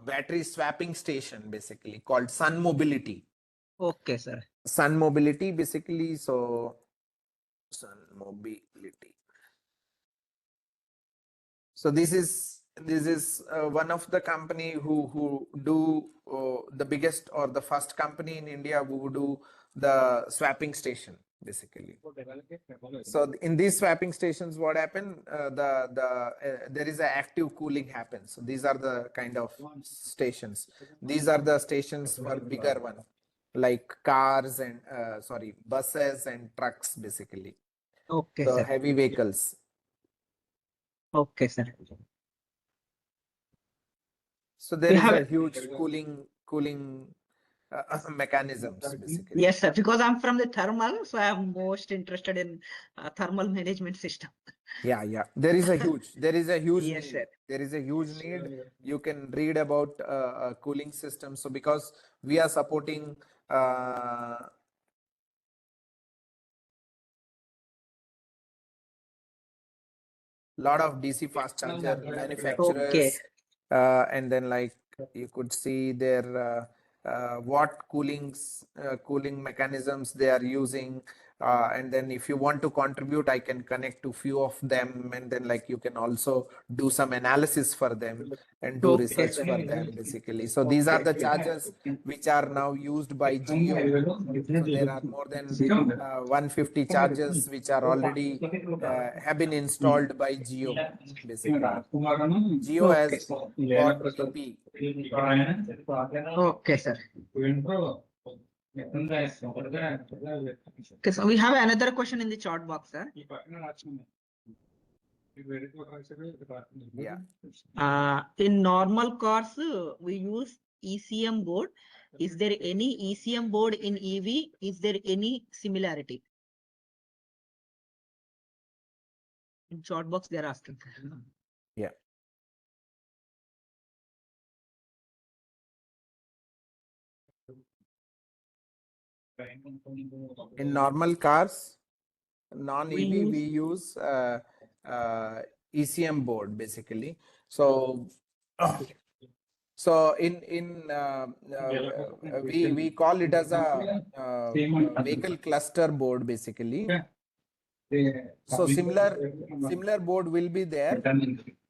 battery swapping station, basically called Sun Mobility. Okay, sir. Sun Mobility, basically. So Sun Mobility. So this is one of the company who do the biggest or the first company in India who do the swapping station, basically. So in these swapping stations, what happened? There is an active cooling happens. So these are the kind of stations. These are the stations for bigger one, like cars and buses and trucks, basically. Okay, So sir. heavy vehicles. Okay, sir. So there is a huge cooling mechanisms, basically. Yes, sir. Because I'm from the thermal, so I'm most interested in thermal management system. Yeah. There is a huge Yes, need. sir. There is a huge need. You can read about cooling systems. So because we are supporting lot of DC fast charger manufacturers, and then like you could see their what cooling mechanisms they are using, and then if you want to contribute, I can connect to few of them, and then like you can also do some analysis for them and do research for them, basically. So these are the chargers which are now used by Jio. So there are more than 150 chargers which are already have been installed by Jio, basically. Jio has got DP. Okay, sir. Okay, so we have another question in the chat box, sir. Yeah. In normal cars, we use ECM board. Is there any ECM board in EV? Is there any similarity? In chat box, they are asking. Yeah. In normal cars, non-EV, we use ECM board, basically. So so we call it as a vehicle cluster board, basically. So similar board will be there,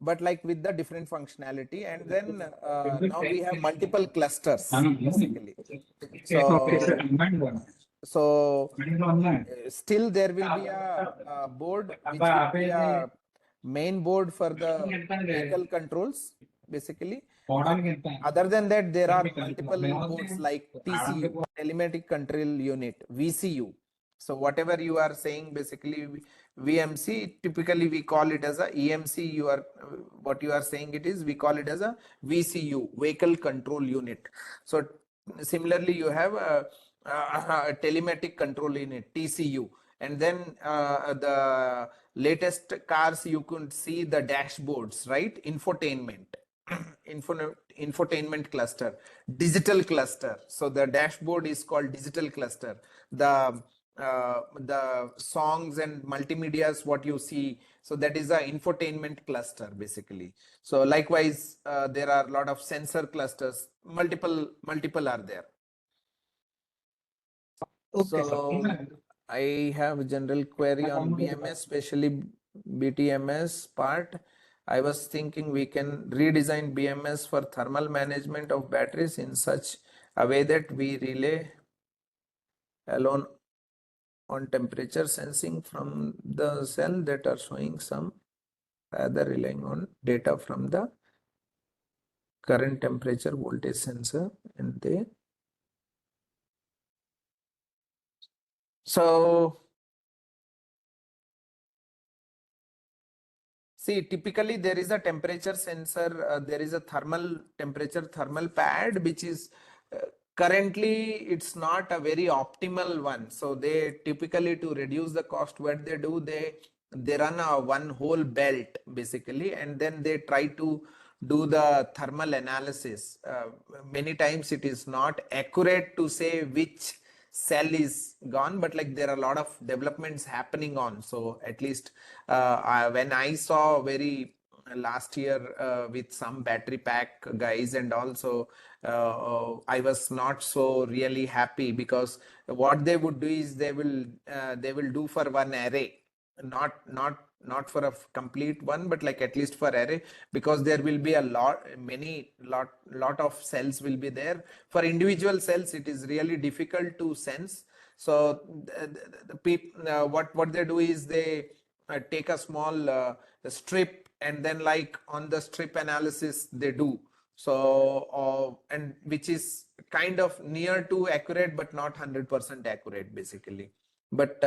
but like with the different functionality, and then now we have multiple clusters, basically. So still there will be a board which will be a main board for the vehicle controls, basically. Other than that, there are multiple boards like TCU, telematic control unit, VCU. So whatever you are saying, basically VMC, typically we call it as a EMC. What you are saying it is, we call it as a VCU, vehicle control unit. So similarly, you have a telematic control unit, TCU, and then the latest cars you could see the dashboards, right? Infotainment. infotainment cluster, digital cluster. So the dashboard is called digital cluster. The songs and multimedias what you see, so that is a infotainment cluster basically. So likewise, there are a lot of sensor clusters, multiple are there. Okay, So I have a general query on BMS, especially BTMS part. I was thinking we can redesign BMS for thermal management of batteries in such a way that we rely alone on temperature sensing from the cell that are showing some, rather relying on data from the current temperature voltage sensor. And they, so see, typically there is a temperature sensor, there is a thermal pad, which is currently it's not a very optimal one. So they typically, to reduce the cost, what they do, they run a one whole belt basically, and then they try to do the thermal analysis. Many times it is not accurate to say which cell is gone, but like there are a lot of developments happening on. So at least when I saw very last year with some battery pack guys, and also I was not so really happy, because what they would do is they will do for one array, not for a complete one, but like at least for array, because there will be a lot of cells will be there. For individual cells it is really difficult to sense. So the people, what they do is they take a small strip, and then like on the strip analysis they do. So and which is kind of near to accurate, but not 100% accurate basically. But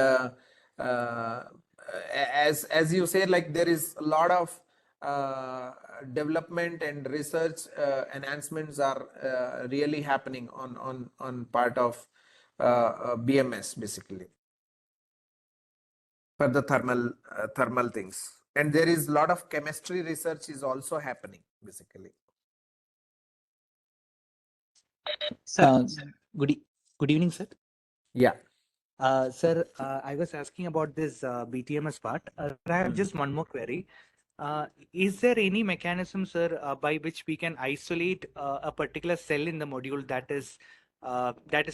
as you say, like there is a lot of development and research enhancements are really happening on part of BMS basically, for the thermal things. And there is a lot of chemistry research is also happening basically. Sir, good evening, sir. Yeah. Sir, I was asking about this BTMS part. I have just one more query. Is there any mechanism, sir, by which we can isolate a particular cell in the module that is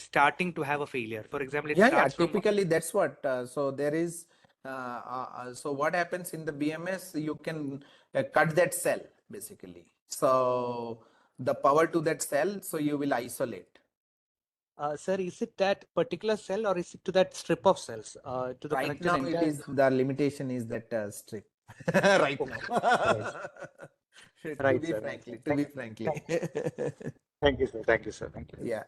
starting to have a failure? For example, it starts from typically that's what. So there is. So what happens in the BMS? You can cut that cell basically. So the power to that cell. So you will isolate. Sir, is it that particular cell, or is it to that strip of cells? To the Right connected now, entire... it is the limitation is that strip. Right now. Right, To be sir. frankly. Thank you, sir. Thank you, sir. Thank you. Yeah.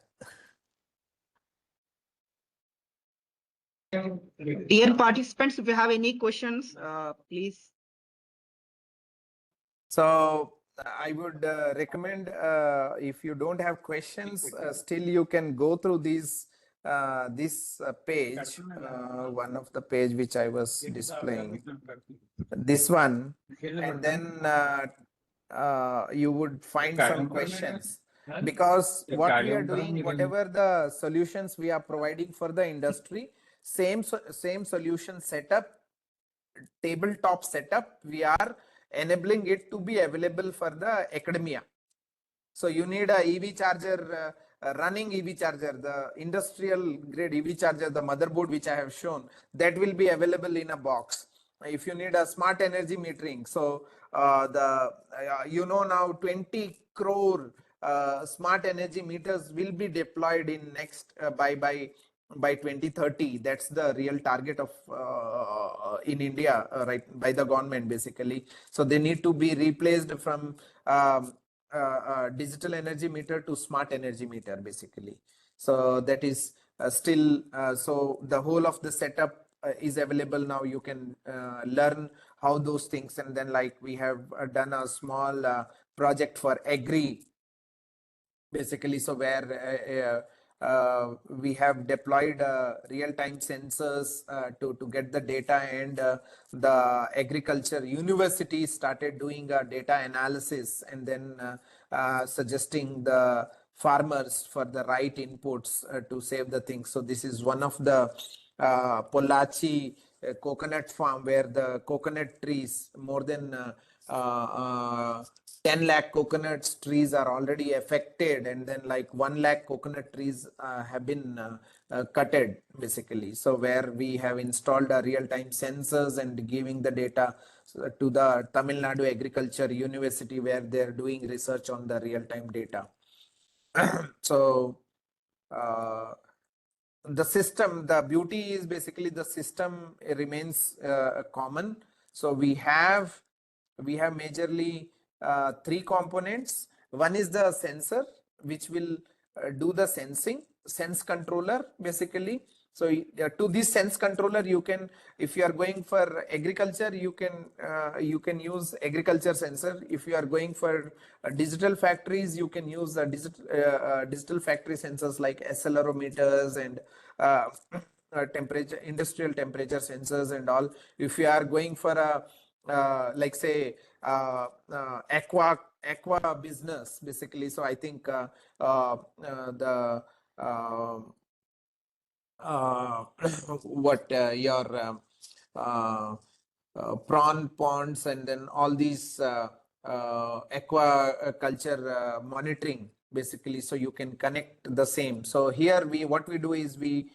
Dear participants, if you have any questions, please. So I would recommend, if you don't have questions, still you can go through these this page, one of the page which I was displaying, this one, and then you would find some questions, because what we are doing, whatever the solutions we are providing for the industry, same solution setup, tabletop setup, we are enabling it to be available for the academia. So you need a EV charger, running EV charger, the industrial grade EV charger, the motherboard which I have shown, that will be available in a box. If you need a smart energy metering, so now 20 crore smart energy meters will be deployed in next by 2030. That's the real target of in India, right, by the government basically. So they need to be replaced from digital energy meter to smart energy meter basically. So that is still so the whole of the setup is available now. You can learn how those things, and then like we have done a small project for agri basically, so where we have deployed real-time sensors to get the data, and the agriculture university started doing data analysis and then suggesting the farmers for the right inputs to save the things. So this is one of the Pollachi coconut farm where the coconut trees, more than 10 lakh coconuts trees are already affected, and then like 1 lakh coconut trees have been cutted basically. So where we have installed real-time sensors and giving the data to the Tamil Nadu Agriculture University where they're doing research on the real-time data. So the system, the beauty is basically the system remains common. So we have majorly three components. One is the sensor, which will do the sensing, sense controller basically. So to this sense controller, you can, if you are going for agriculture, you can use agriculture sensor. If you are going for digital factories, you can use the digital factory sensors like accelerometers and temperature, industrial temperature sensors and all. If you are going for a like say aqua business basically, so I think the what your prawn ponds and then all these aquaculture monitoring basically, so you can connect the same. So here what we do is we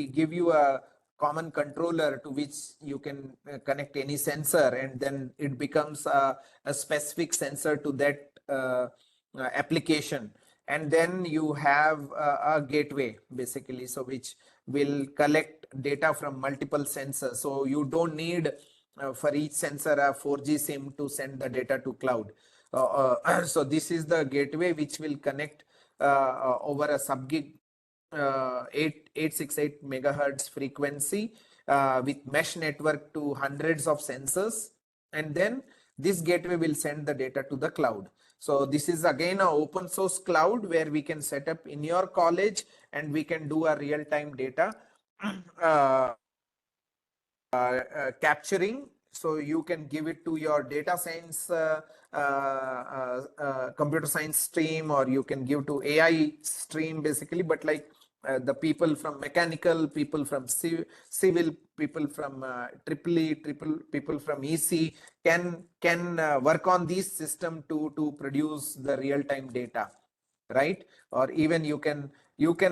give you a common controller to which you can connect any sensor, and then it becomes a specific sensor to that application. And then you have a gateway basically, so which will collect data from multiple sensors. So you don't need for each sensor a 4G SIM to send the data to cloud. So this is the gateway which will connect over a sub-gig 868 megahertz frequency with mesh network to hundreds of sensors, and then this gateway will send the data to the cloud. So this is again an open source cloud where we can set up in your college and we can do a real-time data capturing. So you can give it to your data science computer science stream, or you can give to AI stream basically. But like the people from mechanical, people from civil, people from people from EC can work on this system to produce the real-time data, right? Or even you can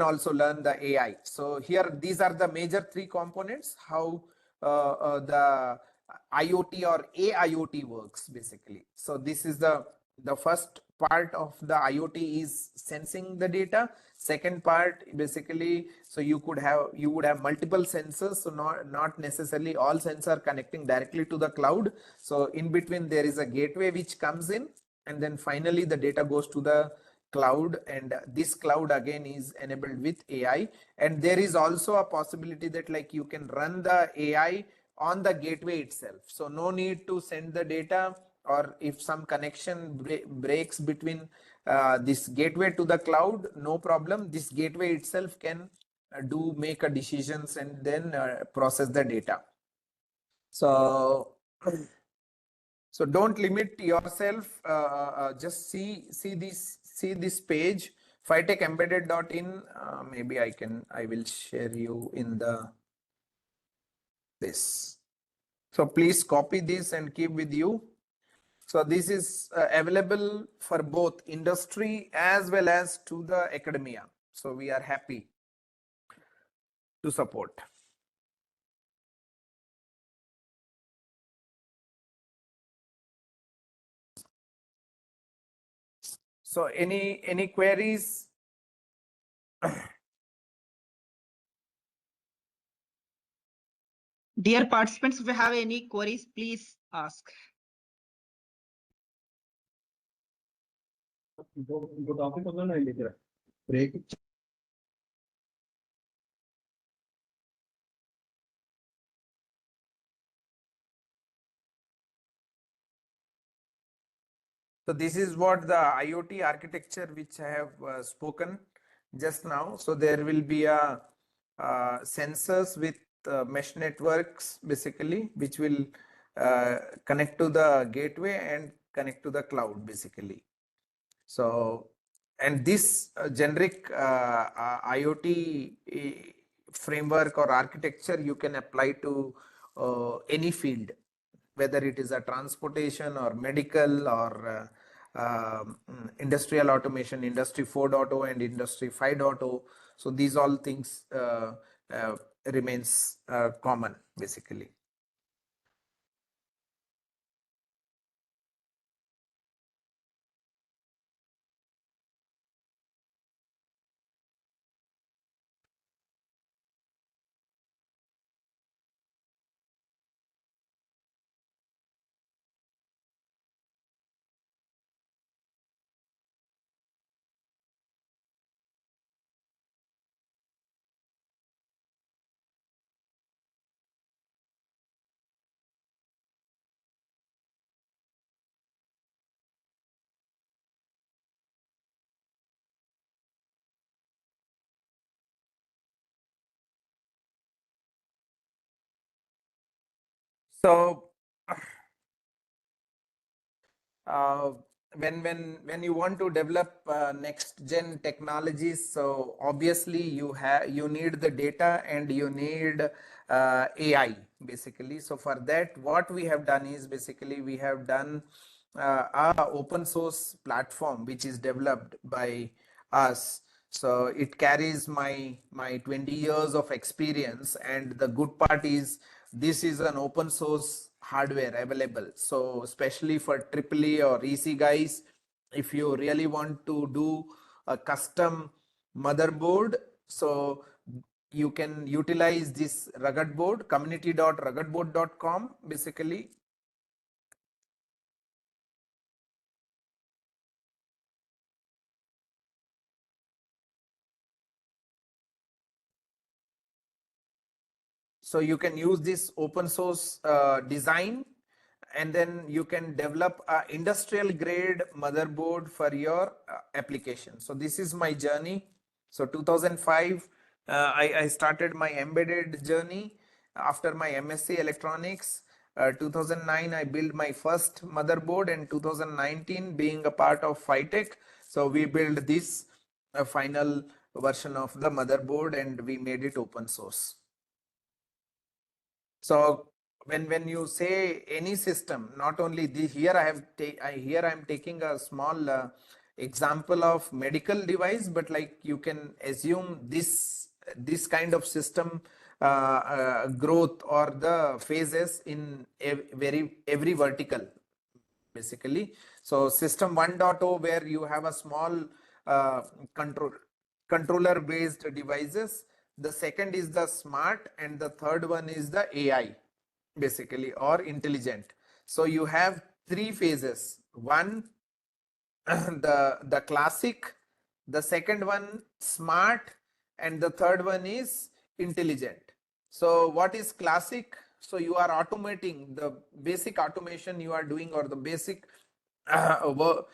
also learn the AI. So here these are the major three components how the IoT or AIoT works basically. So this is the first part of the IoT is sensing the data. Second part basically, so you would have multiple sensors, so not necessarily all sensors connecting directly to the cloud. So in between there is a gateway which comes in, and then finally the data goes to the cloud, and this cloud again is enabled with AI. And there is also a possibility that like you can run the AI on the gateway itself, so no need to send the data, or if some connection breaks between this gateway to the cloud, no problem, this gateway itself can make a decisions and then process the data. So don't limit yourself, just see this page, phytecembedded.in. Maybe I will share you in this. So please copy this and keep with you. So this is available for both industry as well as to the academia. So we are happy to support. So any queries? Dear participants, if you have any queries, please ask. So this is what the IoT architecture which I have spoken just now. So there will be a sensors with mesh networks basically, which will connect to the gateway and connect to the cloud basically. So, and this generic IoT framework or architecture you can apply to any field, whether it is a transportation or medical or industrial automation, industry 4.0 and industry 5.0. So these all things remains common basically. So uh, when you want to develop next gen technologies, so obviously you need the data and you need AI basically. So for that, what we have done is basically we have done a open source platform which is developed by us. So it carries my 20 years of experience, and the good part is this is an open source hardware available. So especially for EEE or EC guys, if you really want to do a custom motherboard, so you can utilize this rugged board, community.ruggedboard.com basically. So you can use this open source design, and then you can develop a industrial grade motherboard for your application. So this is my journey. So 2005, I started my embedded journey after my MSc electronics. 2009, I built my first motherboard, and 2019 being a part of Phytec. So we built this final version of the motherboard and we made it open source. So when you say any system, not only the here I am taking a small example of medical device, but like you can assume this kind of system growth or the phases in every vertical basically. So system 1.0, where you have a small uh, controller based devices. The second is the smart, and the third one is the AI basically, or intelligent. So you have three phases. One, the classic, the second one smart, and the third one is intelligent. So what is classic? So you are automating the basic automation you are doing, or the basic the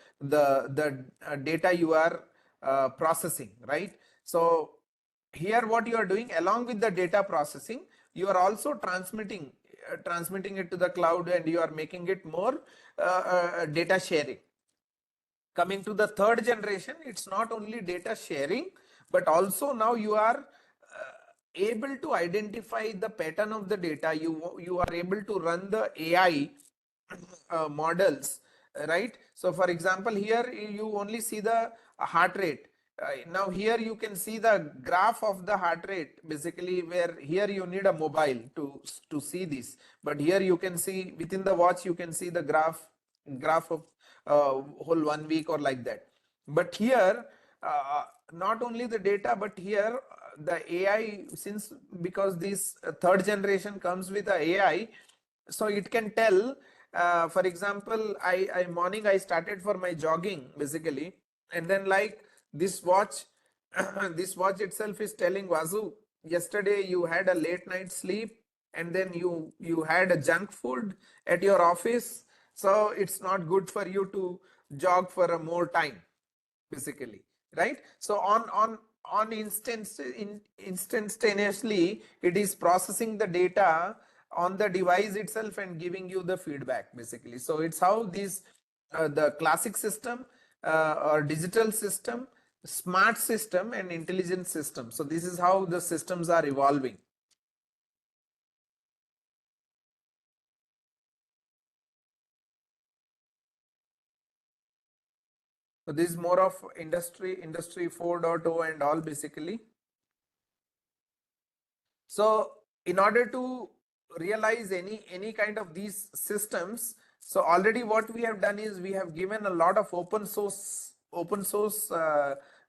data you are processing, right? So here what you are doing, along with the data processing, you are also transmitting it to the cloud, and you are making it more data sharing. Coming to the third generation, it's not only data sharing, but also now you are able to identify the pattern of the data. You are able to run the AI models, right? So for example, here you only see the heart rate. Now here you can see the graph of the heart rate basically, where here you need a mobile to see this, but here you can see within the watch, you can see the graph of whole 1 week or like that. But here not only the data, but here the AI, since because this third generation comes with the AI, so it can tell for example, I morning I started for my jogging basically, and then like this watch this watch itself is telling Vasu, yesterday you had a late night sleep, and then you had a junk food at your office, so it's not good for you to jog for a more time basically, right? So on on instantaneously, it is processing the data on the device itself and giving you the feedback basically. So it's how these the classic system or digital system, smart system and intelligent system. So this is how the systems are evolving. So this is more of industry 4.0 and all basically. So in order to realize any kind of these systems, so already what we have done is we have given a lot of open source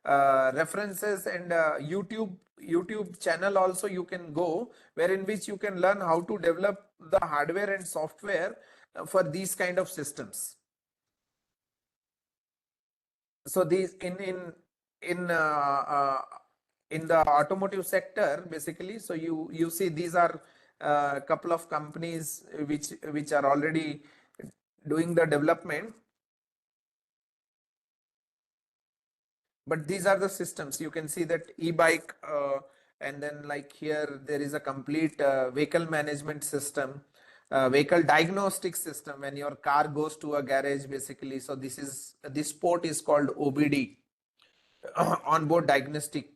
references and YouTube channel also you can go, where in which you can learn how to develop the hardware and software for these kind of systems. So these in the automotive sector basically, so you see these are a couple of companies which are already doing the development, but these are the systems. You can see that e-bike and then like here there is a complete vehicle management system, vehicle diagnostic system when your car goes to a garage basically. So this port is called OBD, onboard diagnostic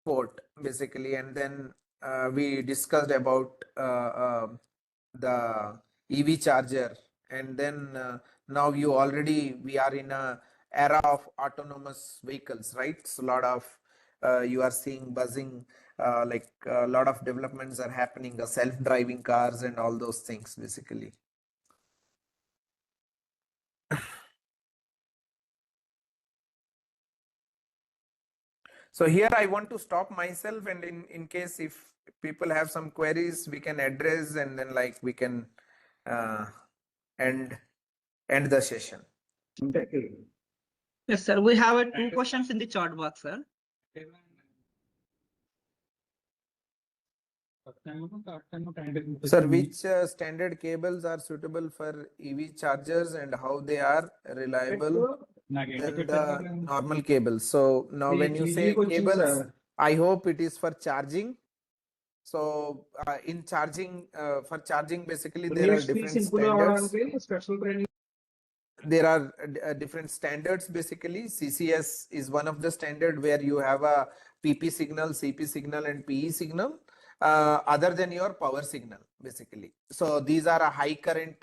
port basically. And then we discussed about the EV charger, and then now we are in a era of autonomous vehicles, right? So a lot of you are seeing buzzing, like a lot of developments are happening, self-driving cars and all those things basically. So here I want to stop myself, and in case if people have some queries we can address, and then like we can end the session. Yes, sir. We have 2 questions in the chat box, sir. Sir, which standard cables are suitable for EV chargers and how they are reliable than the normal cables? So now when you say cables, I hope it is for charging. So in charging, for charging basically there are different standards. There are different standards basically. CCS is one of the standard where you have a PP signal, CP signal and PE signal other than your power signal basically. So these are a high current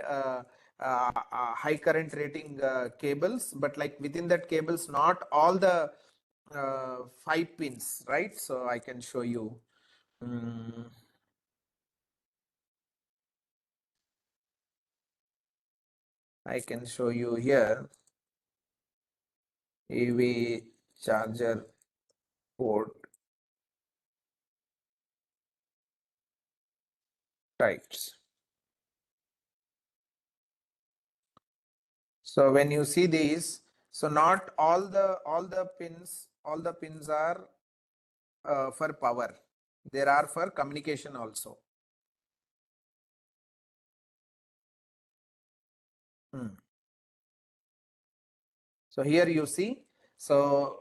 rating cables, but like within that cables not all the 5 pins, right? So I can show you. I can show you here EV charger port types. So when you see these, so not all the pins are for power. There are for communication also. So here you see, so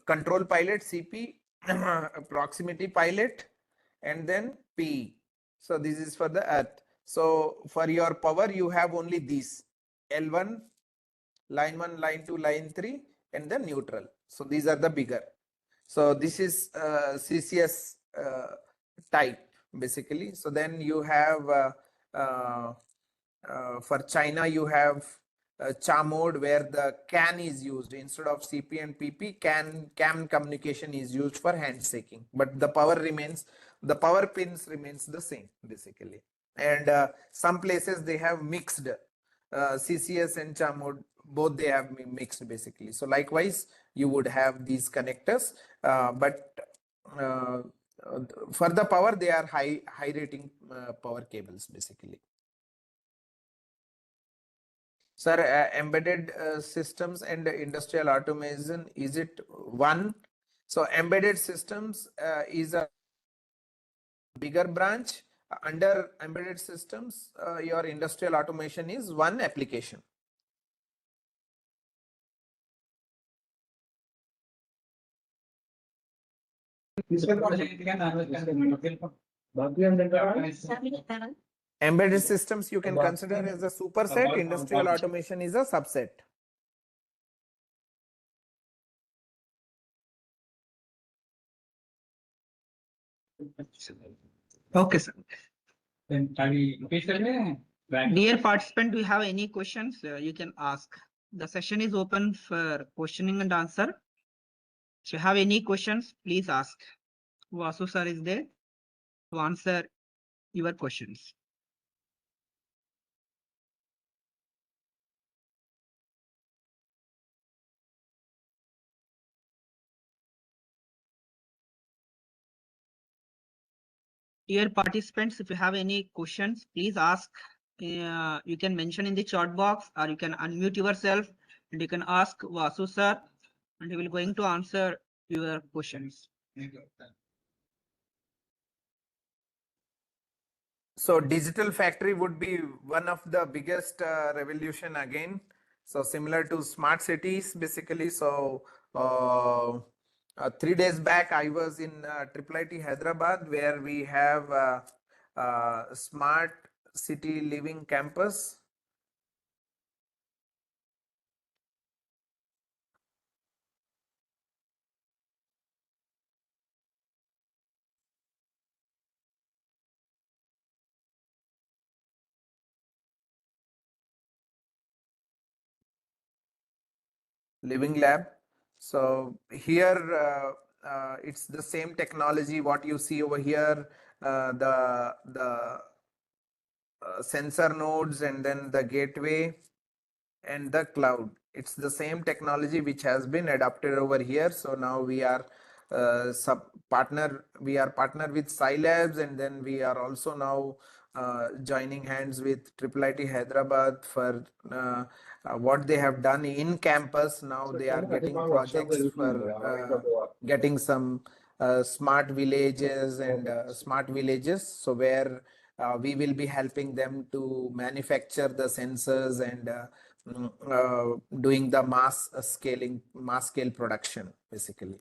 control pilot CP, proximity pilot, and then P. So this is for the earth. So for your power you have only these L1, line 1, line 2, line 3 and then neutral. So these are the bigger. So this is CCS type basically. So then you have for China you have CHA mode where the CAN is used instead of CP and PP. CAN communication is used for handshaking, but the power pins remains the same basically. And some places they have mixed CCS and CHA mode, both they have mixed basically. So likewise you would have these connectors, but for the power they are high rating power cables basically. Sir, embedded systems and industrial automation, is it one? So embedded systems is a bigger branch. Under embedded systems, your industrial automation is one application. Embedded systems you can consider as a superset, industrial automation is a subset. Okay, sir. Dear participant, do you have any questions? You can ask. The session is open for questioning and answer. If you have any questions, please ask. Vasu sir is there to answer your questions. Dear participants, if you have any questions, please ask. You can mention in the chat box, or you can unmute yourself and you can ask Vasu sir, and he will going to answer your questions. So digital factory would be one of the biggest revolution again. So similar to smart cities, basically. So 3 days back, I was in IIIT Hyderabad, where we have smart city living campus. Living lab. So here it's the same technology what you see over here, the sensor nodes, and then the gateway and the cloud. It's the same technology which has been adopted over here. So now we are partner with Scilabs, and then we are also now joining hands with IIIT Hyderabad for what they have done in campus. Now they are getting projects for getting some smart villages and smart villages. So where we will be helping them to manufacture the sensors and doing the mass scale production, basically.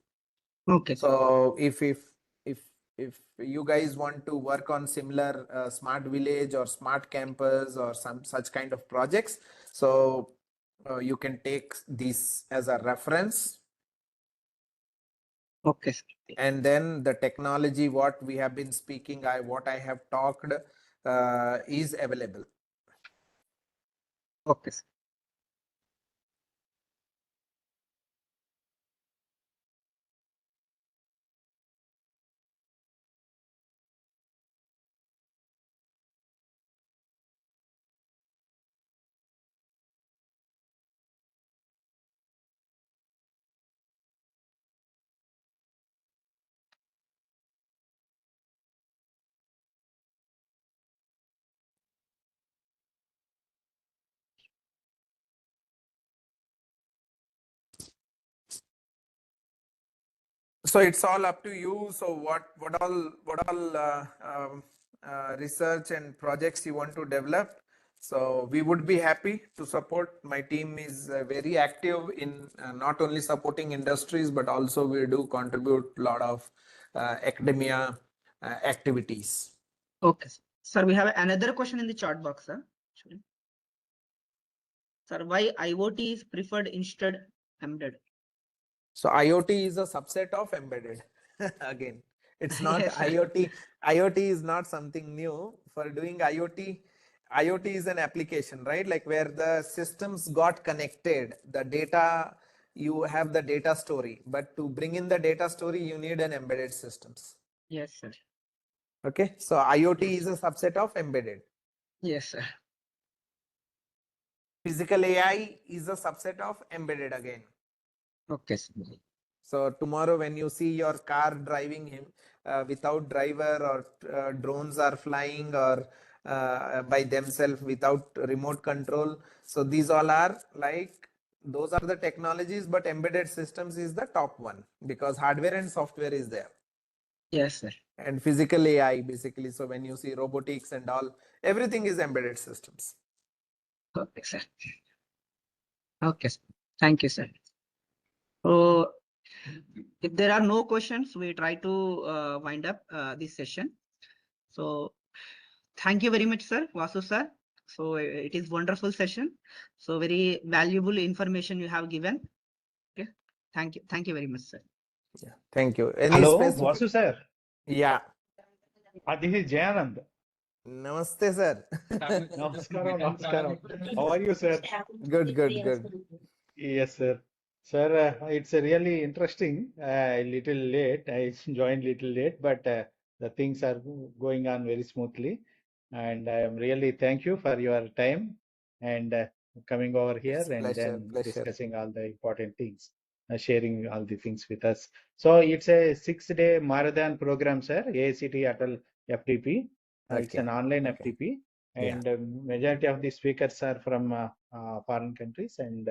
Okay. So if you guys want to work on similar smart village or smart campus or some such kind of projects, so you can take this as a reference. Okay. And then the technology what we have been speaking, what I have talked is available. Okay. So it's all up to you. So what all research and projects you want to develop. So we would be happy to support. My team is very active in not only supporting industries, but also we do contribute a lot of academia activities. Okay. Sir, we have another question in the chat box, sir. Sir, why IoT is preferred instead embedded? So IoT is a subset of embedded. Again, it's not Yes, sir. IoT. IoT is not something new. For doing IoT, IoT is an application, right? Like where the systems got connected, the data, you have the data story, but to bring in the data story, you need an embedded systems. Yes, sir. Okay, so IoT is a subset of embedded. Yes, sir. Physical AI is a subset of embedded again. Okay, sir. So tomorrow when you see your car driving him without driver, or drones are flying or by themselves without remote control. So these all are like, those are the technologies, but embedded systems is the top one because hardware and software is there. Yes, sir. And physical AI basically. So when you see robotics and all, everything is embedded systems. Okay, sir. Okay, sir. Thank you, sir. So If there are no questions, we try to wind up this session. So thank you very much, sir, Vasu sir. So it is wonderful session. So very valuable information you have given. Okay. Thank you. Thank you very much, sir. Yeah, thank you. Any Hello, specific? Vasu sir. Yeah. This is Jayanand. Namaste, sir. Namaskaram, namaskaram. How are you, sir? Good. Yes, sir. Sir, it's really interesting. Little late. I joined little late, but the things are going on very smoothly. And I am really thank you for your time and coming over here It's and pleasure. then discussing all the important things, sharing all the things with us. So it's a 6-day marathon program, sir. AICTE ATAL FDP. It's Okay. an online Okay. FDP, Yeah. and majority of the speakers are from foreign countries and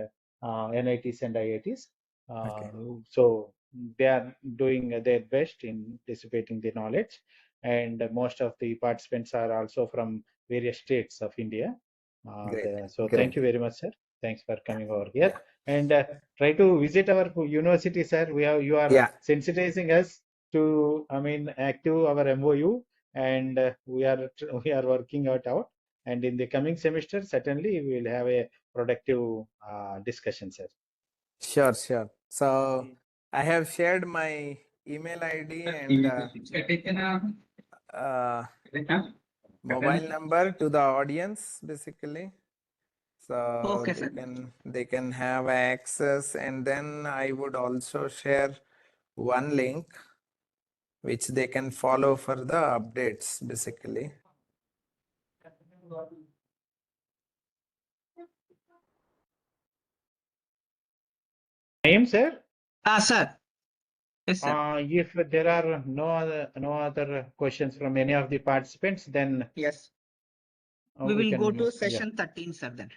NITs and IITs. Okay. So they are doing their best in dissipating the knowledge, and most of the participants are also from various states of India. Great. So Great. thank you very much, sir. Thanks for coming over here. Yeah. And try to visit our university, sir. You are Yeah. sensitizing us to, active our MOU, and we are working it out. And in the coming semester, certainly we will have a productive discussion, sir. Sure. So I have shared my email ID and mobile number to the audience, basically. So Okay, they sir. can have access, and then I would also share one link which they can follow for the updates, basically. Name, sir? Sir. Yes, sir. If there are no other questions from any of the participants, then Yes. We will can go to move. session 13, sir, then.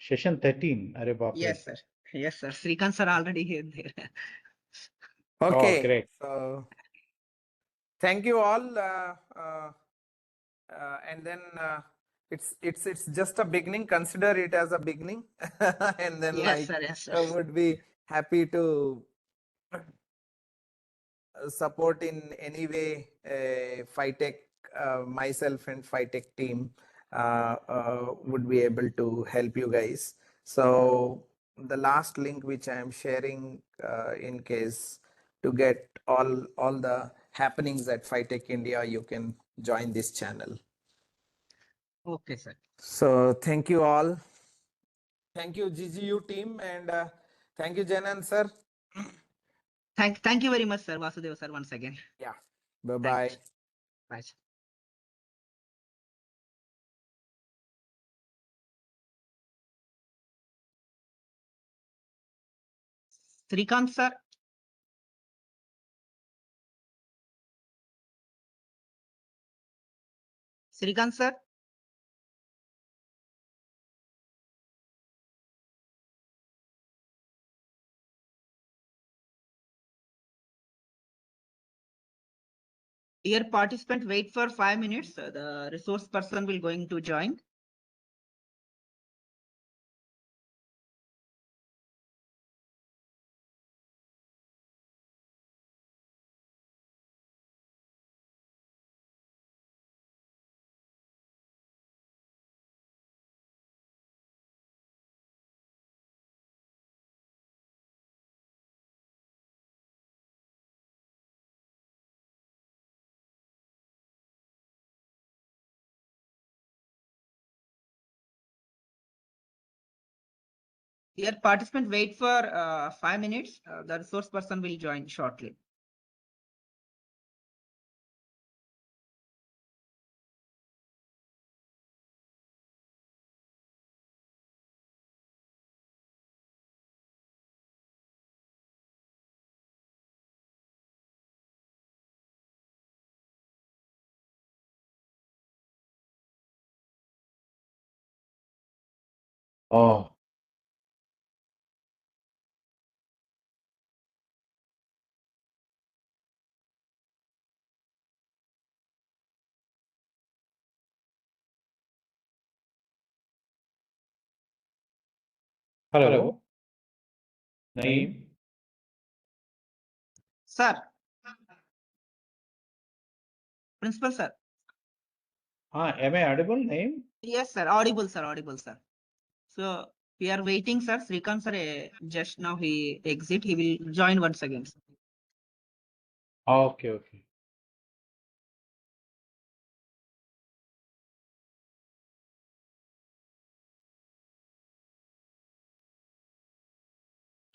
Session 13. Arre baap re. Yes, sir. Yes, sir. Srikanth sir already here there. Okay. Great. So thank you all. And then it's just a beginning. Consider it as a beginning, and then Yes, sir. Yes, I sir. would be happy to support in any way Phytec, myself and Phytec team would be able to help you guys. So the last link which I am sharing in case to get all the happenings at Phytec India, you can join this channel. Okay, sir. So thank you all. Thank you GGU team, and thank you Janan sir. Thank you very much, sir. Vasudeva sir, once again. Yeah. Bye-bye. Thanks. Bye. Sir. Srikanth sir. Srikanth sir. Dear participant, wait for 5 minutes. The resource person will going to join. Dear participant, wait for 5 minutes. The resource person will join shortly. Oh. Hello. Naeem. Sir. Principal, sir. Am I audible, Naeem? Yes, sir. Audible, sir. Audible, sir. So we are waiting, sir. Srikanth, sir, just now he exit. He will join once again. Sir. Okay, okay.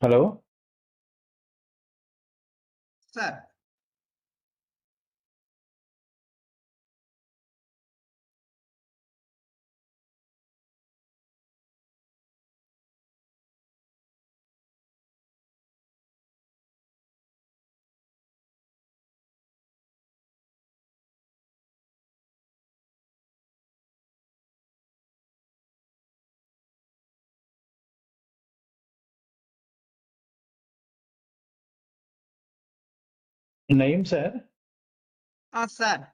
Hello? Sir. Naeem, sir? Sir.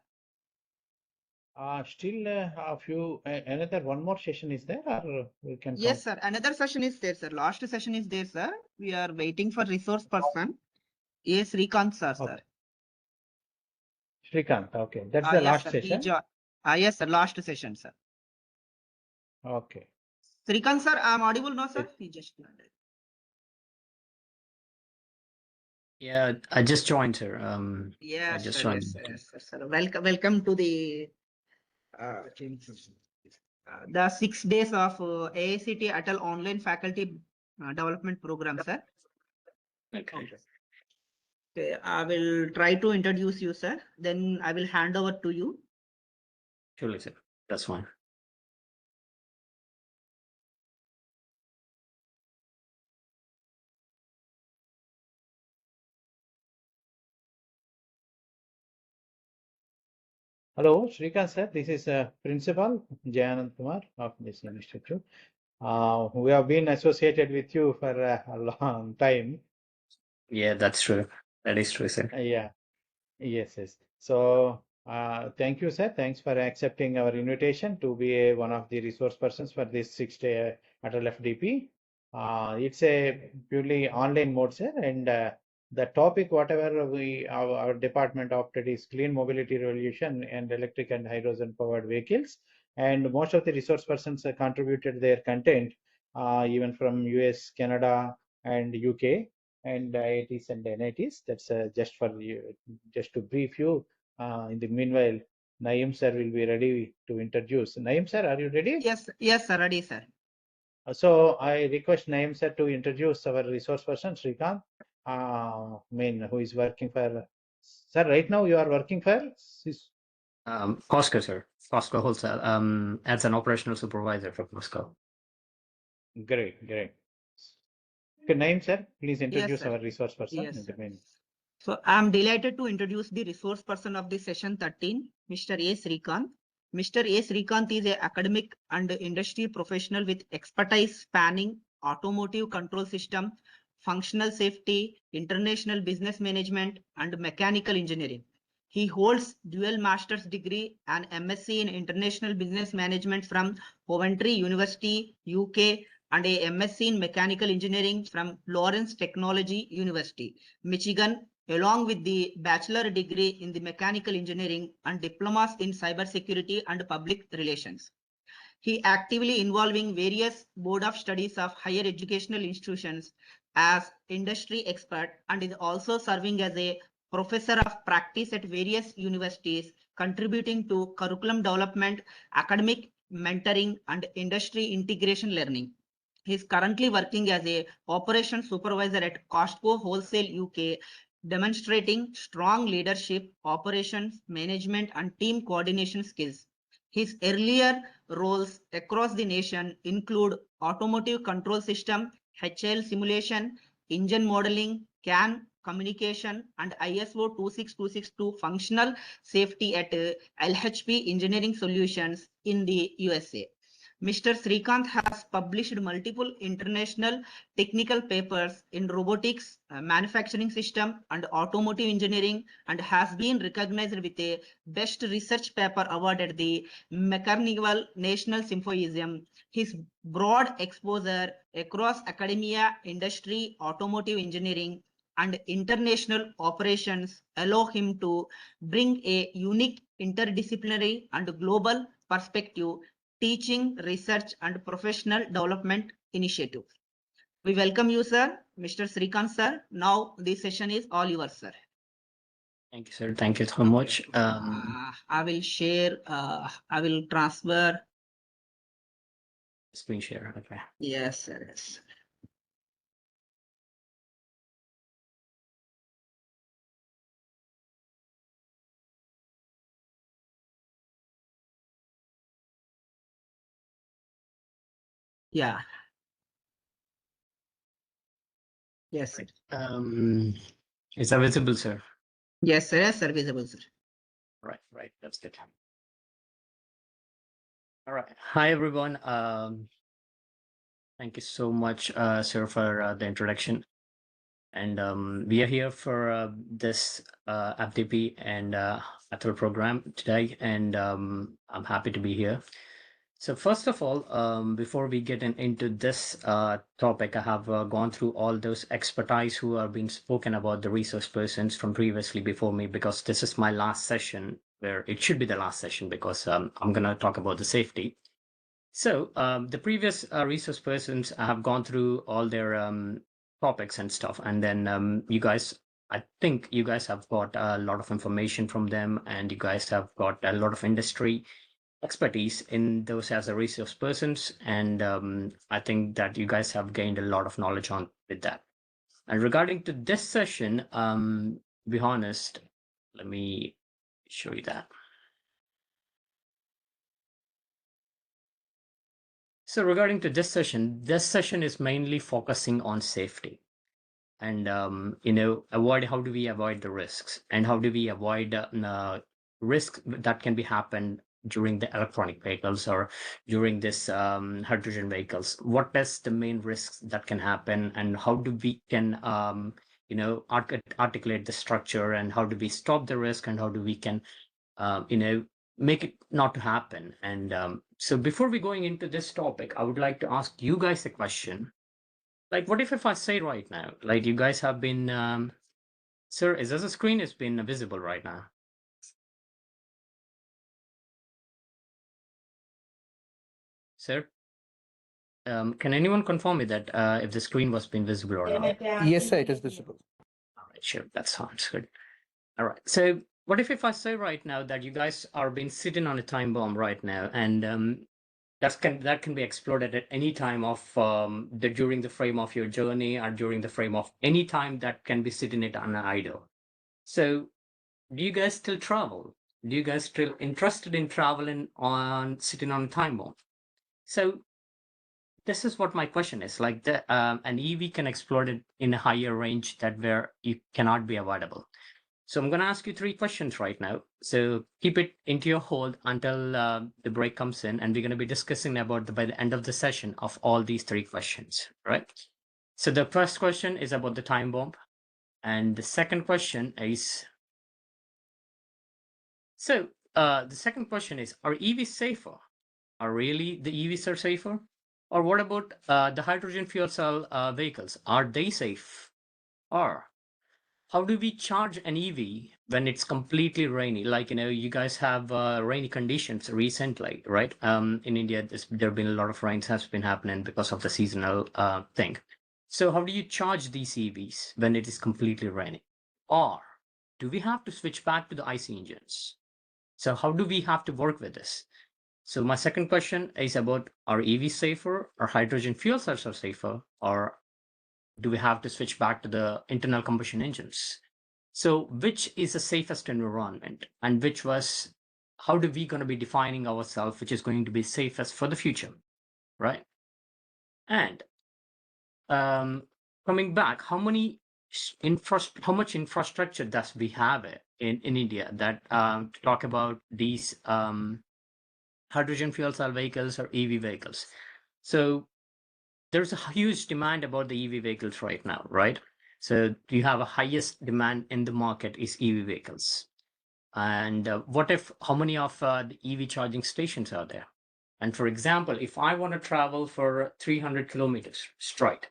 Still a few, another one more session is there, or we can Yes, sir. Another session is there, sir. Last session is there, sir. We are waiting for resource person. Yes, Srikanth, sir, sir. Okay. Srikanth, okay. That's the Yes, last sir. session. Yes, sir. Last session, sir. Okay. Srikanth, sir, I'm audible now, sir. He just landed. Yeah, I just joined, sir. I Yes, just sir. joined. Yes, sir. Yes, sir. Welcome to the 6 days of AICTE ATAL Online Faculty Development Program, sir. Okay. Okay, I will try to introduce you, sir. Then I will hand over to you. Surely, sir. That's fine. Hello, Srikanth, sir. This is Principal Jayanand Kumar of this institute. We have been associated with you for a long time. Yeah, that's true. That is true, sir. Yeah. Yes, yes. So, thank you, sir. Thanks for accepting our invitation to be one of the resource persons for this 6-day ATAL FDP. It's a purely online mode, sir, and the topic, whatever our department opted is clean mobility revolution and electric and hydrogen powered vehicles. And most of the resource persons contributed their content, even from US, Canada, and UK, and IITs and NITs. That's just for you, just to brief you. In the meanwhile, Naeem sir will be ready to introduce. Naeem sir, are you ready? Yes, sir. Ready, sir. So I request Naeem sir to introduce our resource person, Srikanth, who is working for, sir, right now you are working for? Costco, sir. Costco Wholesale. As an operational supervisor for Costco. Great, great. Okay, Naeem sir, please introduce sir. our resource person. Yes, in the sir. main. So I'm delighted to introduce the resource person of the session 13, Mr. A. Srikanth. Mr. A. Srikanth is an academic and industry professional with expertise spanning automotive control system, functional safety, international business management, and mechanical engineering. He holds dual master's degree and MSc in international business management from Coventry University, UK, and a MSc in mechanical engineering from Lawrence Technology University, Michigan, along with the bachelor degree in the mechanical engineering and diplomas in cybersecurity and public relations. He actively involving various board of studies of higher educational institutions as industry expert and is also serving as a professor of practice at various universities, contributing to curriculum development, academic mentoring, and industry integration learning. He is currently working as a operations supervisor at Costco Wholesale UK, demonstrating strong leadership, operations, management, and team coordination skills. His earlier roles across the nation include automotive control system, HL simulation, engine modeling, CAN communication, and ISO 26262 functional safety at LHP Engineering Solutions in the USA. Mr. Srikanth has published multiple international technical papers in robotics, manufacturing system, and automotive engineering, and has been recognized with a Best Research Paper Award at the Mechanical National Symposium. His broad exposure across academia, industry, automotive engineering, and international operations allow him to bring a unique interdisciplinary and global perspective, teaching, research, and professional development initiative. We welcome you, sir, Mr. Srikanth, sir. Now this session is all yours, sir. Thank you, sir. Thank you so much. I will share, I will transfer. Screen share. Okay. Yes, sir. Yes. Yeah. Yes, sir. Is that visible, sir? Yes, sir. Yes, sir. Visible, sir. Right. That's good. All right. Hi, everyone. Thank you so much, sir, for the introduction. And we are here for this FDP and ATAL program today, and I'm happy to be here. So first of all, before we get into this topic, I have gone through all those expertise who are being spoken about, the resource persons from previously before me, because this is my last session, where it should be the last session, because I'm going to talk about the safety. So the previous resource persons have gone through all their topics and stuff, and then you guys, I think you guys have got a lot of information from them, and you guys have got a lot of industry expertise in those as a resource persons, and I think that you guys have gained a lot of knowledge on with that. And regarding to this session, to be honest, let me show you that. So regarding to this session is mainly focusing on safety, and how do we avoid the risks, and how do we avoid risks that can be happen during the electronic vehicles or during this hydrogen vehicles. What is the main risks that can happen, and how do we can articulate the structure, and how do we stop the risk, and how do we can make it not to happen. And so before we going into this topic, I would like to ask you guys a question. Like, what if I say right now, like, you guys have been sir, is this a screen has been visible right now? Sir, can anyone confirm me that if the screen was being visible or not? Yes, sir, it is visible. All right, sure, that sounds good. All right, so what if I say right now that you guys are been sitting on a time bomb right now, and that can be exploded at any time of during the frame of your journey, or during the frame of any time that can be sitting it on an idle. So do you guys still travel? Do you guys still interested in traveling on sitting on a time bomb? So this is what my question is. Like, an EV can explode it in a higher range that where you cannot be avoidable. So I'm going to ask you 3 questions right now. So keep it into your hold until the break comes in, and we're going to be discussing about by the end of the session of all these 3 questions, right? So the first question is about the time bomb, and the second question is, so the second question is, are EVs safer? Are really the EVs are safer? Or what about the hydrogen fuel cell vehicles? Are they safe? Or how do we charge an EV when it's completely rainy? Like, you guys have rainy conditions recently, right? In India, there have been a lot of rains has been happening because of the seasonal thing. So how do you charge these EVs when it is completely raining? Or do we have to switch back to the IC engines? So how do we have to work with this? So my second question is about, are EVs safer, or hydrogen fuel cells are safer, or do we have to switch back to the internal combustion engines? So which is the safest environment, and how do we going to be defining ourselves, which is going to be safest for the future, right? And coming back, how much infrastructure does we have in India that to talk about these hydrogen fuel cell vehicles or EV vehicles? So there's a huge demand about the EV vehicles right now, right? So you have a highest demand in the market is EV vehicles. And how many of the EV charging stations are there? And for example, if I want to travel for 300 kilometers straight,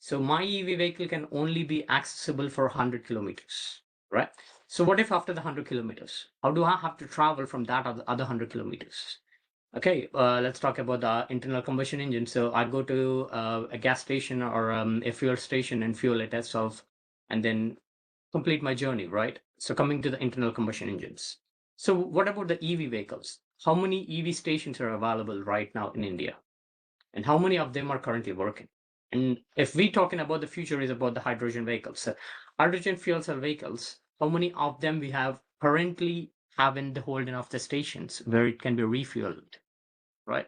So my EV vehicle can only be accessible for 100 kilometers, right? So what if after the 100 kilometers, how do I have to travel from that other 100 kilometers? Okay, let's talk about the internal combustion engine. So I go to a gas station or a fuel station and fuel it itself, and then complete my journey, right? So coming to the internal combustion engines. So what about the EV vehicles? How many EV stations are available right now in India? And how many of them are currently working? And if we talking about the future is about the hydrogen vehicles, so hydrogen fuel cell vehicles, how many of them we have currently having the holding of the stations where it can be refueled, right?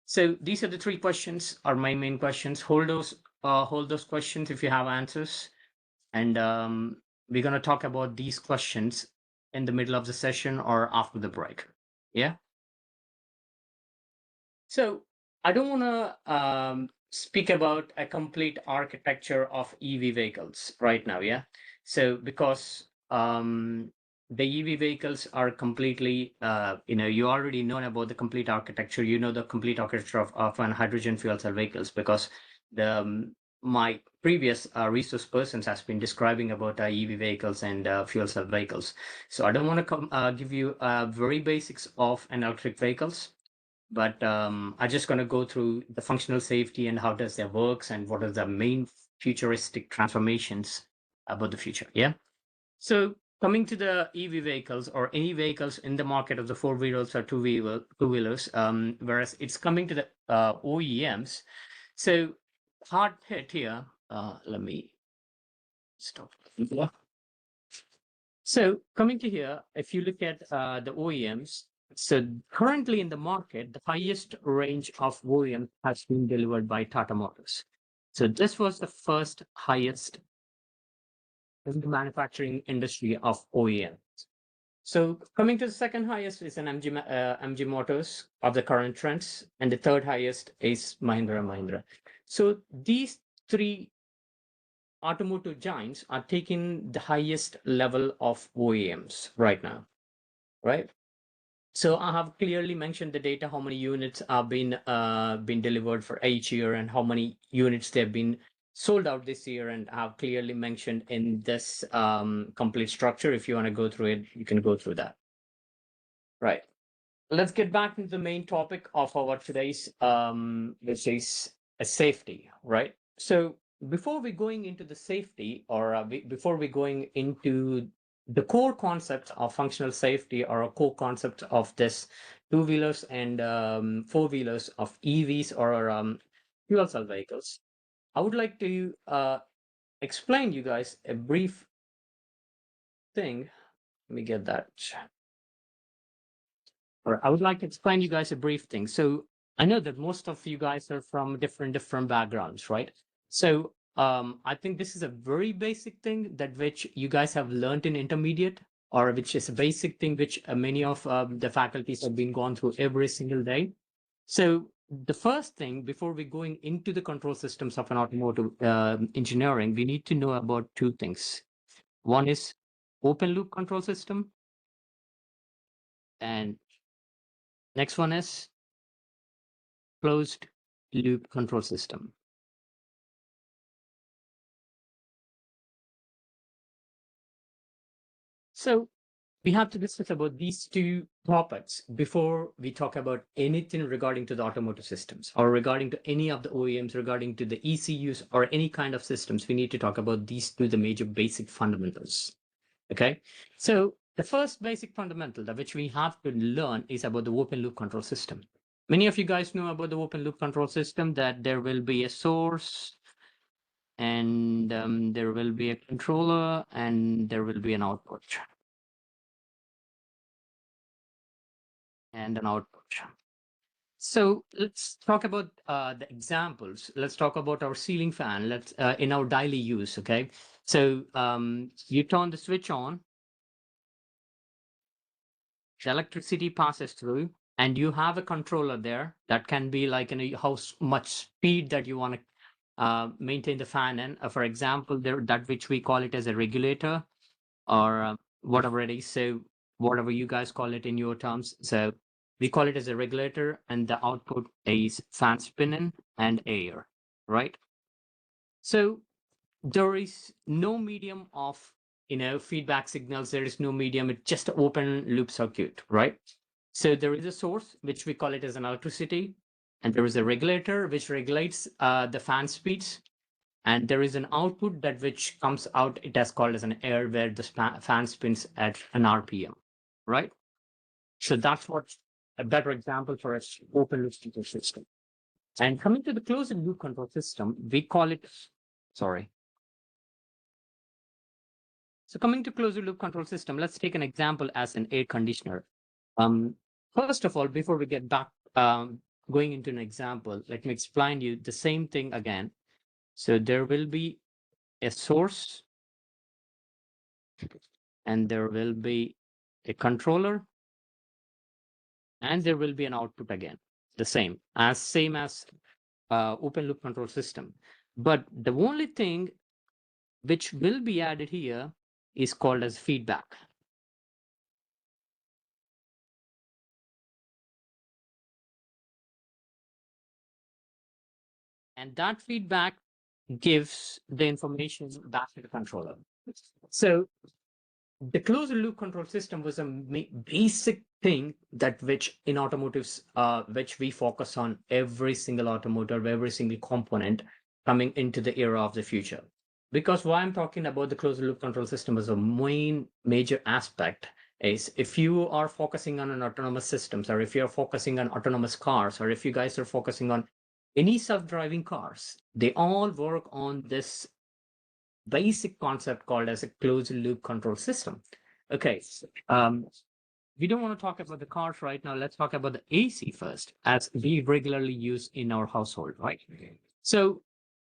So these are the three questions, are my main questions. Hold those questions if you have answers. And we're going to talk about these questions in the middle of the session or after the break. Yeah. So I don't want to speak about a complete architecture of EV vehicles right now. Yeah. So because the EV vehicles are completely, you already know about the complete architecture. You know the complete architecture of an hydrogen fuel cell vehicles because the my previous resource persons has been describing about EV vehicles and fuel cell vehicles. So I don't want to give you very basics of an electric vehicles, but I'm just going to go through the functional safety and how does that works and what are the main futuristic transformations about the future. Yeah. So coming to the EV vehicles or any vehicles in the market of the four-wheelers or two-wheelers, whereas it's coming to the OEMs. So hard hit here. Let me stop. Yeah. So coming to here, if you look at the OEMs, so currently in the market, the highest range of OEM has been delivered by Tata Motors. So this was the first highest in the manufacturing industry of OEM. So coming to the second highest is an MG Motors of the current trends, and the third highest is Mahindra & Mahindra. So these three automotive giants are taking the highest level of OEMs right now, right? So I have clearly mentioned the data, how many units have been delivered for each year and how many units they've been sold out this year, and I have clearly mentioned in this complete structure. If you want to go through it, you can go through that. Right. Let's get back into the main topic of our today's, which is safety, right? So before we going into the safety, or before we going into the core concept of functional safety, or a core concept of this two-wheelers and four-wheelers of EVs or fuel cell vehicles, I would like to explain you guys a brief thing. Let me get that. Or I would like to explain you guys a brief thing. So I know that most of you guys are from different backgrounds, right? So I think this is a very basic thing that which you guys have learned in intermediate, or which is a basic thing which many of the faculties have been gone through every single day. So the first thing before we going into the control systems of an automotive engineering, we need to know about two things. One is open loop control system, and next one is closed loop control system. So we have to discuss about these two topics before we talk about anything regarding to the automotive systems or regarding to any of the OEMs, regarding to the ECUs or any kind of systems. We need to talk about these two, the major basic fundamentals. Okay, so the first basic fundamental that which we have to learn is about the open loop control system. Many of you guys know about the open loop control system, that there will be a source and there will be a controller and there will be an output and an output. So let's talk about the examples. Let's talk about our ceiling fan. Let's in our daily use. Okay, so you turn the switch on, the electricity passes through, and you have a controller there that can be like how much speed that you want to maintain the fan in. For example, there that which we call it as a regulator or whatever it is. So whatever you guys call it in your terms. So we call it as a regulator, and the output is fan spinning and air, right? So there is no medium of, feedback signals. There is no medium. It's just an open loop circuit, right? So there is a source, which we call it as an electricity, and there is a regulator which regulates the fan speeds, and there is an output that which comes out. It is called as an air, where the fan spins at an RPM, right? So that's what a better example for an open loop control system. And coming to the closed loop control system, we call it, sorry. So coming to closed loop control system, let's take an example as an air conditioner. First of all, before we get back going into an example, let me explain you the same thing again. So there will be a source, and there will be a controller, and there will be an output again, the same as open loop control system. But the only thing which will be added here is called as feedback. And that feedback gives the information back to the controller. So the closed loop control system was a basic thing that which in automotives, which we focus on every single automotive, every single component coming into the era of the future. Because why I'm talking about the closed loop control system as a major aspect is if you are focusing on an autonomous systems, or if you're focusing on autonomous cars, or if you guys are focusing on any self-driving cars, they all work on this basic concept called as a closed loop control system. Okay, we don't want to talk about the cars right now. Let's talk about the AC first, as we regularly use in our household, right? So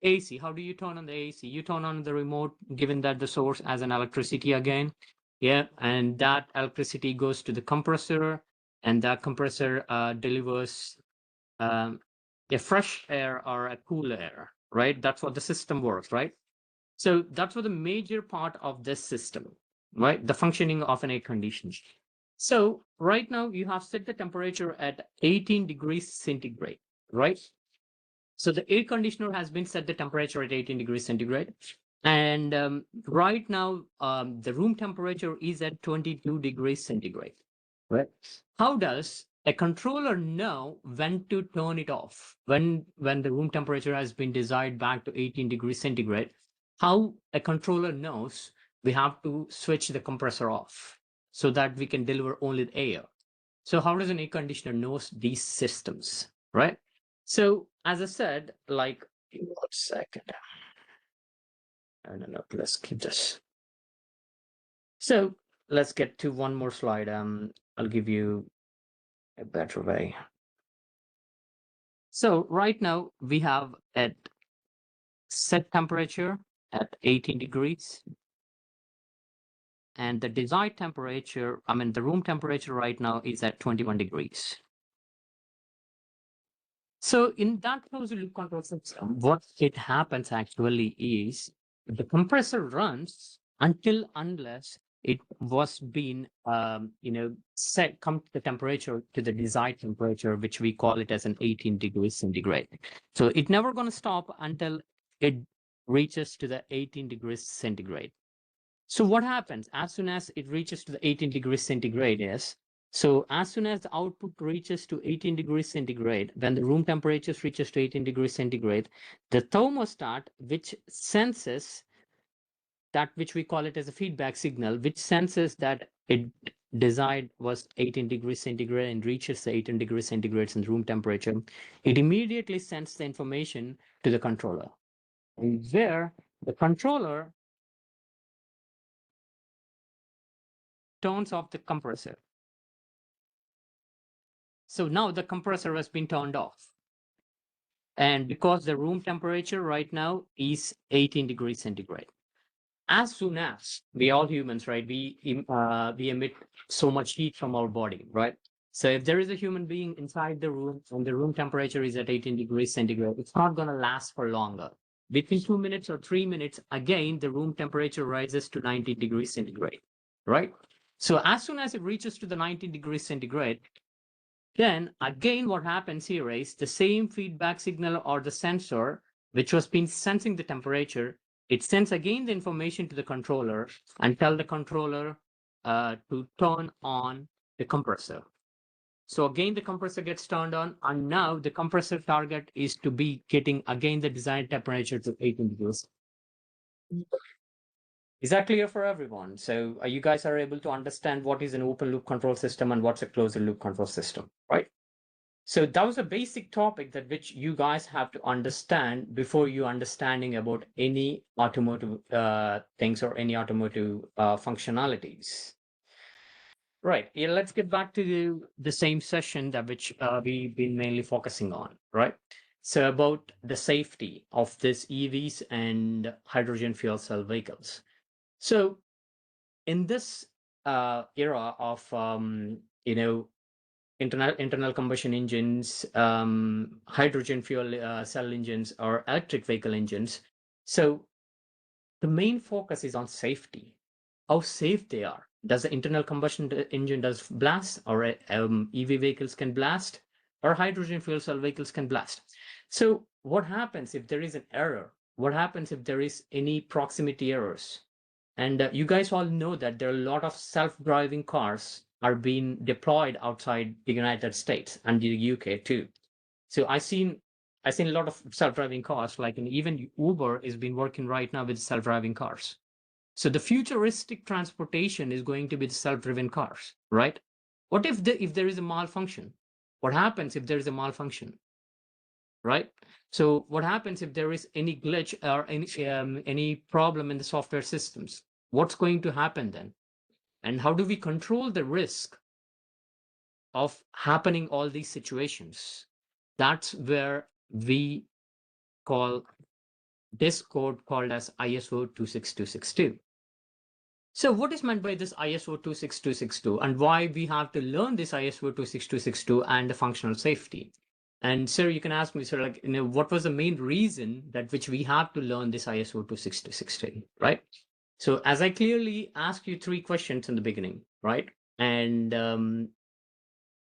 AC, how do you turn on the AC? You turn on the remote, given that the source has an electricity again. Yeah, and that electricity goes to the compressor, and that compressor delivers a fresh air or a cool air, right? That's what the system works, right? So that's what the major part of this system, right? The functioning of an air conditioner. So right now you have set the temperature at 18 degrees centigrade, right? So the air conditioner has been set the temperature at 18 degrees centigrade. And right now, the room temperature is at 22 degrees centigrade, right? How does a controller know when to turn it off? When the room temperature has been desired back to 18 degrees centigrade, how a controller knows we have to switch the compressor off so that we can deliver only the air? So how does an air conditioner knows these systems, right? So as I said, like, 1 second. No, let's keep this. So let's get to one more slide. I'll give you a better way. So right now we have a set temperature at 18 degrees. And the desired temperature, the room temperature right now is at 21 degrees. So in that closed loop control system, what it happens actually is the compressor runs unless it was been, set, come to the temperature, to the desired temperature, which we call it as an 18 degrees centigrade. So it's never going to stop until it reaches to the 18 degrees centigrade. So what happens as soon as it reaches to the 18 degrees centigrade is, so as soon as the output reaches to 18 degrees centigrade, when the room temperature reaches to 18 degrees centigrade, the thermostat, which senses that, which we call it as a feedback signal, which senses that it desired was 18 degrees centigrade and reaches the 18 degrees centigrade in room temperature, it immediately sends the information to the controller. And where the controller turns off the compressor. So now the compressor has been turned off. And because the room temperature right now is 18 degrees centigrade. As soon as we all humans, right, we emit so much heat from our body, right? So if there is a human being inside the room and the room temperature is at 18 degrees centigrade, it's not going to last for longer. Between 2 minutes or 3 minutes, again, the room temperature rises to 19 degrees centigrade, right? So as soon as it reaches to the 19 degrees centigrade, then again, what happens here is the same feedback signal or the sensor which was been sensing the temperature, it sends again the information to the controller and tell the controller to turn on the compressor. So again, the compressor gets turned on, and now the compressor target is to be getting again the desired temperature to 18 degrees. Is that clear for everyone? So you guys are able to understand what is an open loop control system and what's a closed loop control system, right? So that was a basic topic that which you guys have to understand before you understanding about any automotive things or any automotive functionalities. Right. Yeah, let's get back to the same session that which we've been mainly focusing on, right? So about the safety of this EVs and hydrogen fuel cell vehicles. So in this era of internal combustion engines, hydrogen fuel cell engines, or electric vehicle engines, so the main focus is on safety, how safe they are. Does the internal combustion engine does blast, or EV vehicles can blast, or hydrogen fuel cell vehicles can blast? So what happens if there is an error? What happens if there is any proximity errors? And you guys all know that there are a lot of self-driving cars are being deployed outside the United States and the UK too. So I've seen a lot of self-driving cars, like even Uber is been working right now with self-driving cars. So the futuristic transportation is going to be the self-driven cars, right? What if there is a malfunction? What happens if there is a malfunction? Right? So what happens if there is any glitch or any problem in the software systems? What's going to happen then? And how do we control the risk of happening all these situations? That's where we call this code called as ISO 26262. So what is meant by this ISO 26262 and why we have to learn this ISO 26262 and the functional safety? And sir, you can ask me, sir, like, what was the main reason that which we have to learn this ISO 26262, right? So as I clearly asked you 3 questions in the beginning, right? And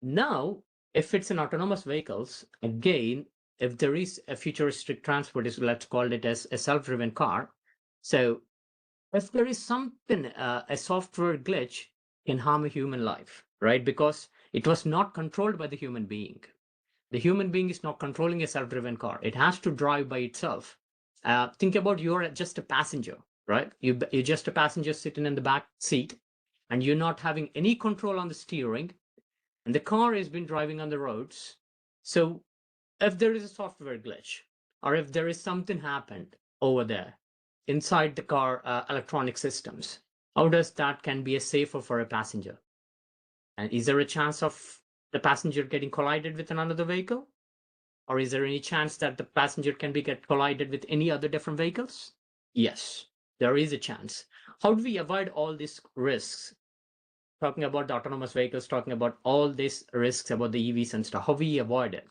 now, if it's an autonomous vehicles, again, if there is a futuristic transport, is let's call it as a self-driven car. So if there is something, a software glitch can harm a human life, right? Because it was not controlled by the human being. The human being is not controlling a self-driven car. It has to drive by itself. Think about you're just a passenger, right? You're just a passenger sitting in the back seat, and you're not having any control on the steering, and the car has been driving on the roads. So if there is a software glitch, or if there is something happened over there inside the car electronic systems, how does that can be a safer for a passenger? And is there a chance of the passenger getting collided with another vehicle? Or is there any chance that the passenger can get collided with any other different vehicles? Yes, there is a chance. How do we avoid all these risks? Talking about the autonomous vehicles, talking about all these risks about the EVs and stuff, how we avoid it?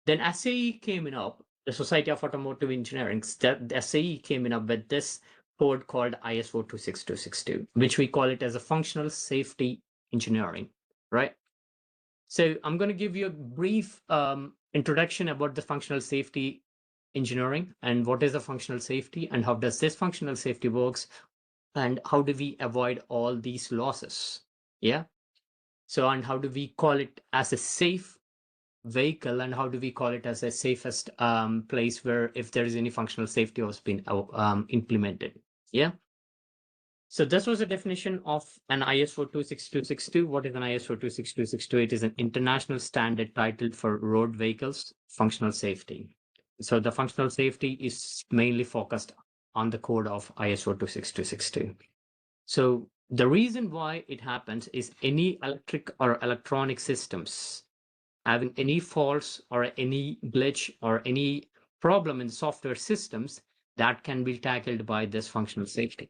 Then SAE came in up, the Society of Automotive Engineering, the SAE came in up with this code called ISO 26262, which we call it as a functional safety engineering, right? So I'm going to give you a brief introduction about the functional safety engineering and what is the functional safety and how does this functional safety works and how do we avoid all these losses. Yeah. So, and how do we call it as a safe vehicle and how do we call it as a safest place where if there is any functional safety has been implemented. Yeah. So this was a definition of an ISO 26262. What is an ISO 26262? It is an international standard titled for road vehicles functional safety. So the functional safety is mainly focused on the code of ISO 26262. So the reason why it happens is any electric or electronic systems having any faults or any glitch or any problem in software systems that can be tackled by this functional safety.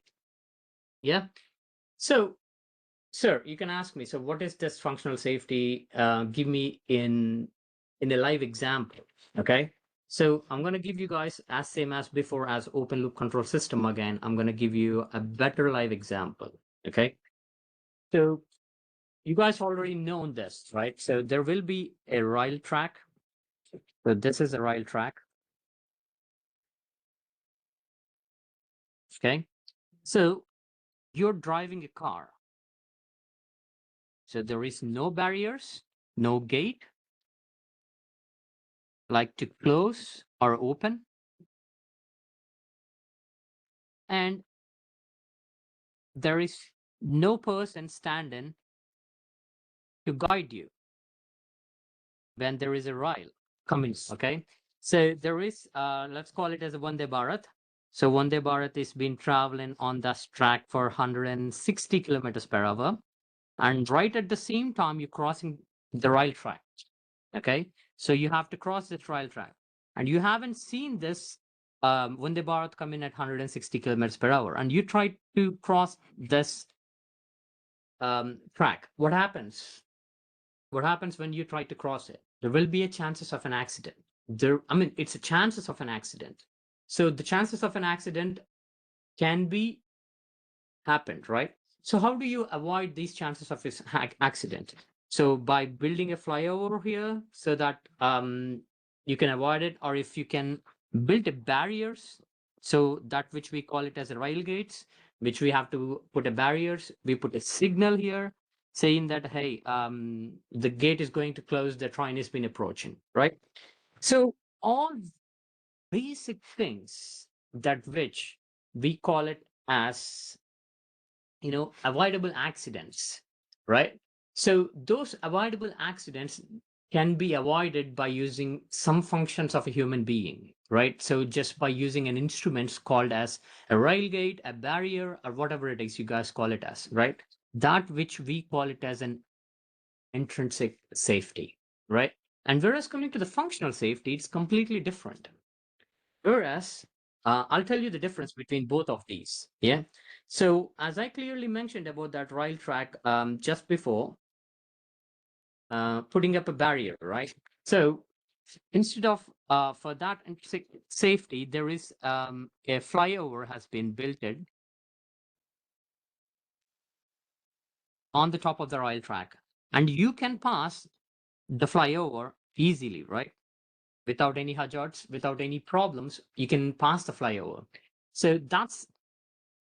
Yeah. So, sir, you can ask me, so what is this functional safety? Give me in a live example. Okay. So I'm going to give you guys as same as before as open loop control system. Again, I'm going to give you a better live example. Okay. So you guys already know this, right? So there will be a rail track. So this is a rail track. Okay. So you're driving a car. So there is no barriers, no gate, like to close or open. And there is no person standing to guide you when there is a rail coming. Okay. So there is, let's call it as a Vande Bharat. So Vande Bharat is been traveling on this track for 160 kilometers per hour. And right at the same time, you're crossing the rail track. Okay. So you have to cross this rail track. And you haven't seen this Vande Bharat come in at 160 kilometers per hour. And you try to cross this track. What happens? What happens when you try to cross it? There will be a chances of an accident. It's a chances of an accident. So the chances of an accident can be happened, right? So how do you avoid these chances of this accident? So by building a flyover here so that you can avoid it, or if you can build a barriers, so that which we call it as a rail gates, which we have to put a barriers, we put a signal here saying that, hey, the gate is going to close, the train has been approaching, right? So all basic things that which we call it as avoidable accidents, right? So those avoidable accidents can be avoided by using some functions of a human being, right? So just by using an instrument called as a railgate, a barrier, or whatever it is you guys call it as, right? That which we call it as an intrinsic safety, right? And whereas coming to the functional safety, it's completely different. Whereas, I'll tell you the difference between both of these. Yeah. So as I clearly mentioned about that rail track just before, putting up a barrier, right? So instead of for that safety, there is a flyover has been built on the top of the rail track, and you can pass the flyover easily, right? Without any hazards, without any problems, you can pass the flyover. So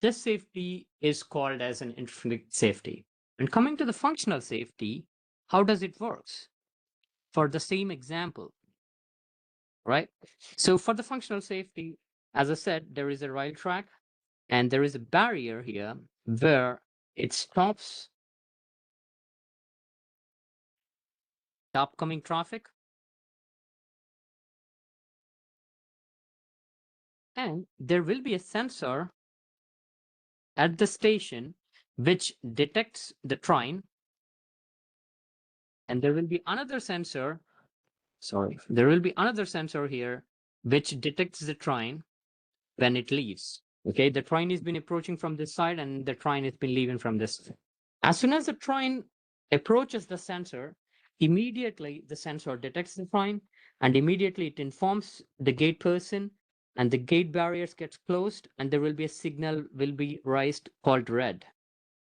this safety is called as an intrinsic safety. And coming to the functional safety, how does it works? For the same example, right? So for the functional safety, as I said, there is a rail track and there is a barrier here where it stops the upcoming traffic. And there will be a sensor at the station which detects the train. And there will be another sensor, there will be another sensor here which detects the train when it leaves. Okay, the train has been approaching from this side and the train has been leaving from this side. As soon as the train approaches the sensor, immediately the sensor detects the train and immediately it informs the gate person and the gate barriers gets closed and there will be a signal will be raised called red,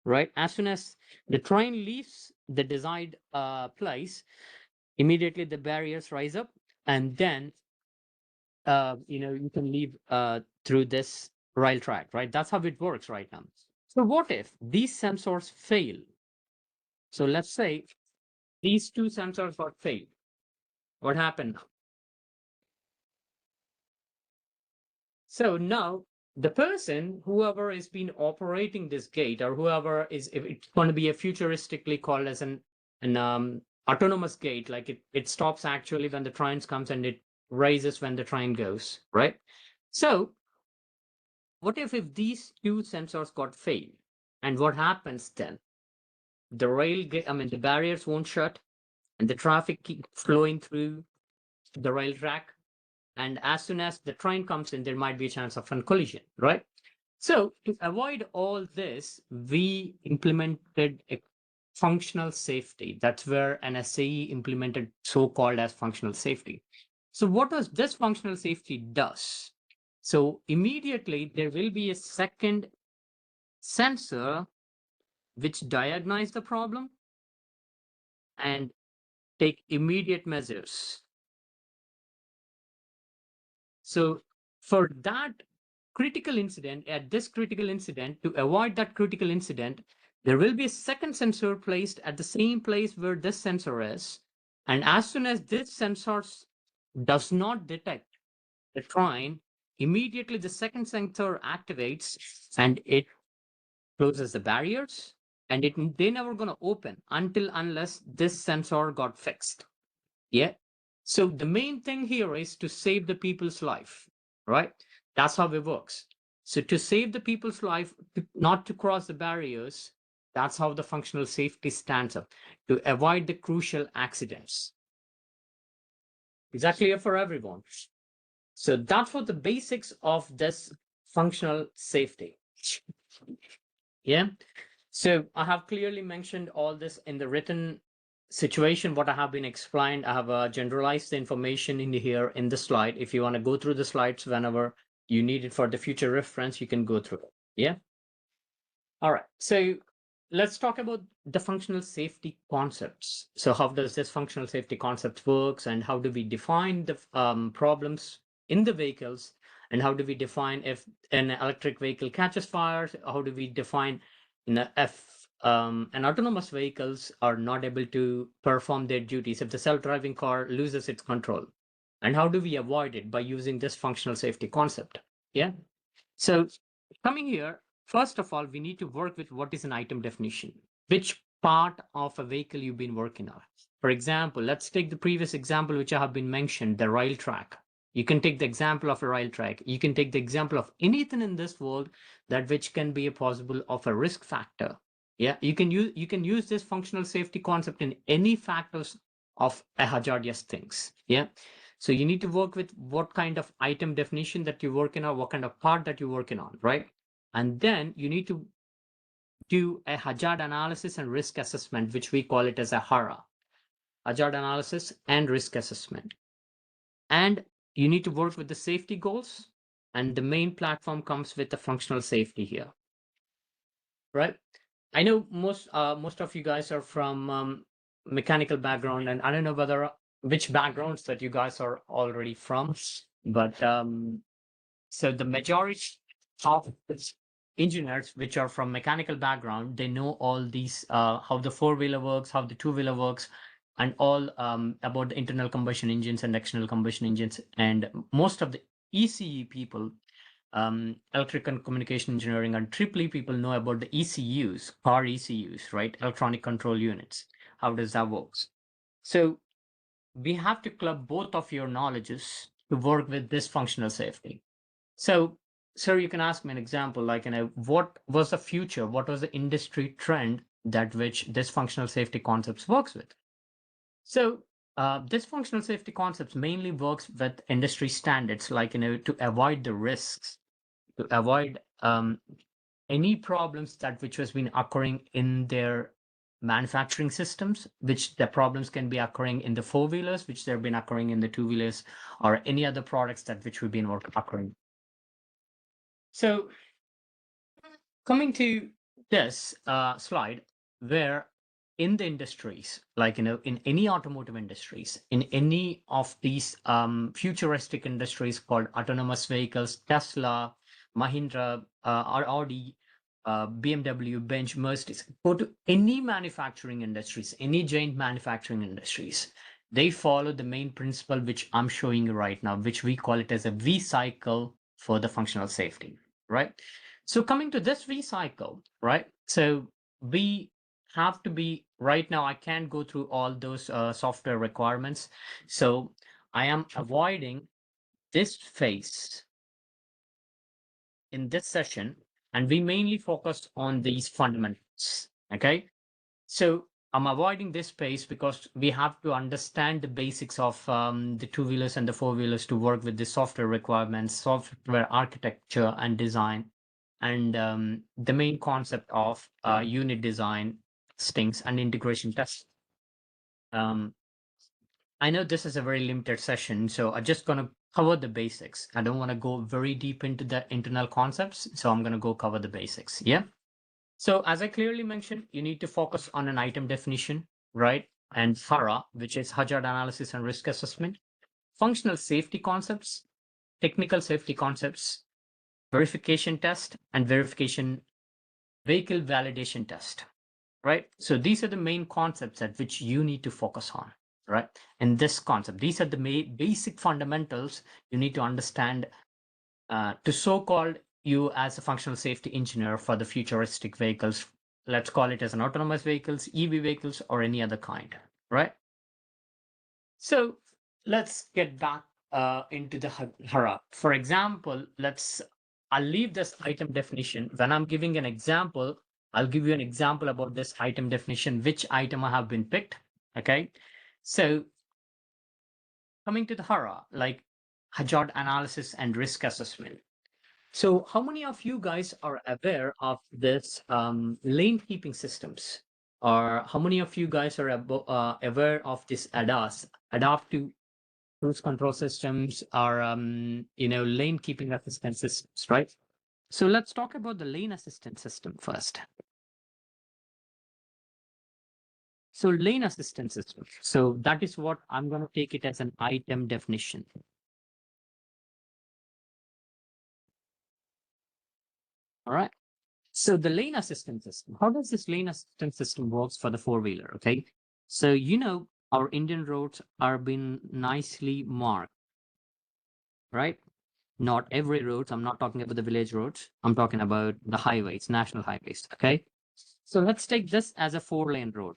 right? As soon as the train leaves the desired place, immediately the barriers rise up and then you can leave through this rail track, right? That's how it works right now. So what if these sensors fail? So let's say these two sensors got failed. What happened? So now the person, whoever has been operating this gate or whoever is, if it's going to be a futuristically called as an autonomous gate, like it stops actually when the train comes and it raises when the train goes, right? So what if these two sensors got failed? And what happens then? The the barriers won't shut and the traffic keep flowing through the rail track. And as soon as the train comes in, there might be a chance of a collision, right? So to avoid all this, we implemented a functional safety. That's where an SAE implemented so-called as functional safety. So what does this functional safety does? So immediately there will be a second sensor which diagnose the problem and take immediate measures. So for that critical incident, at this critical incident, to avoid that critical incident, there will be a second sensor placed at the same place where this sensor is. And as soon as this sensor does not detect the train, immediately the second sensor activates and it closes the barriers, and they're never going to open unless this sensor got fixed. Yeah. So the main thing here is to save the people's life, right? That's how it works. So to save the people's life, not to cross the barriers, that's how the functional safety stands up, to avoid the crucial accidents. Is that clear for everyone? So that's what the basics of this functional safety. Yeah. So I have clearly mentioned all this in the written situation, what I have been explained. I have generalized the information in here in the slide. If you want to go through the slides whenever you need it for the future reference, you can go through it. Yeah. All right. So let's talk about the functional safety concepts. So how does this functional safety concept works, and how do we define the problems in the vehicles, and how do we define if an electric vehicle catches fire? How do we define if an autonomous vehicles are not able to perform their duties, if the self-driving car loses its control, and how do we avoid it by using this functional safety concept? Yeah. So coming here, first of all, we need to work with what is an item definition. Which part of a vehicle you've been working on? For example, let's take the previous example which I have been mentioned, the rail track. You can take the example of a rail track. You can take the example of anything in this world that which can be a possible of a risk factor. Yeah, you can use this functional safety concept in any factors of a hazardous things. Yeah. So you need to work with what kind of item definition that you're working on, what kind of part that you're working on, right? And then you need to do a hazard analysis and risk assessment, which we call it as a HARA, hazard analysis and risk assessment. And you need to work with the safety goals, and the main platform comes with the functional safety here, right? I know most of you guys are from mechanical background, and I don't know whether which backgrounds that you guys are already from, but so the majority of engineers which are from mechanical background, they know all these how the four-wheeler works, how the two-wheeler works, and all about the internal combustion engines and external combustion engines. And most of the ECE people, electrical and communication engineering and triple E people know about the ECUs, car ECUs, right? Electronic control units. How does that work? So we have to club both of your knowledges to work with this functional safety. So, sir, you can ask me an example, like, what was the future? What was the industry trend that which this functional safety concepts works with? So, this functional safety concepts mainly works with industry standards, like, to avoid the risks, to avoid any problems that which has been occurring in their manufacturing systems, which the problems can be occurring in the four-wheelers, which they've been occurring in the two-wheelers, or any other products that which we've been occurring. So coming to this slide, where in the industries, like, in any automotive industries, in any of these futuristic industries called autonomous vehicles, Tesla, Mahindra, or Audi, BMW, Benz, Mercedes, go to any manufacturing industries, any giant manufacturing industries, they follow the main principle which I'm showing you right now, which we call it as a V cycle for the functional safety, right? So coming to this V cycle, right? So we have to be, right now, I can't go through all those software requirements. So I am avoiding this phase in this session, and we mainly focus on these fundamentals, okay? So I'm avoiding this space because we have to understand the basics of the two-wheelers and the four-wheelers to work with the software requirements, software architecture and design, and the main concept of unit design, stings, and integration tests. I know this is a very limited session, so I'm just going to cover the basics. I don't want to go very deep into the internal concepts, so I'm going to go cover the basics. Yeah. So as I clearly mentioned, you need to focus on an item definition, right? And HARA, which is hazard analysis and risk assessment, functional safety concepts, technical safety concepts, verification test, and vehicle validation test, right? So these are the main concepts at which you need to focus on, right? In this concept, these are the basic fundamentals you need to understand to so-called you as a functional safety engineer for the futuristic vehicles. Let's call it as an autonomous vehicles, EV vehicles, or any other kind, right? So let's get back into the HARA. For example, I'll leave this item definition. When I'm giving an example, I'll give you an example about this item definition, which item I have been picked. Okay. So coming to the HARA, like hazard analysis and risk assessment. So how many of you guys are aware of this lane keeping systems? Or how many of you guys are aware of this ADAS, adaptive cruise control systems, or lane keeping assistance systems, right? So let's talk about the lane assistance system first. So lane assistance system. So that is what I'm going to take it as an item definition. All right. So the lane assistance system, how does this lane assistance system works for the four-wheeler? Okay. So, our Indian roads are being nicely marked, right? Not every roads. I'm not talking about the village roads. I'm talking about the highways, national highways. Okay. So let's take this as a 4-lane road.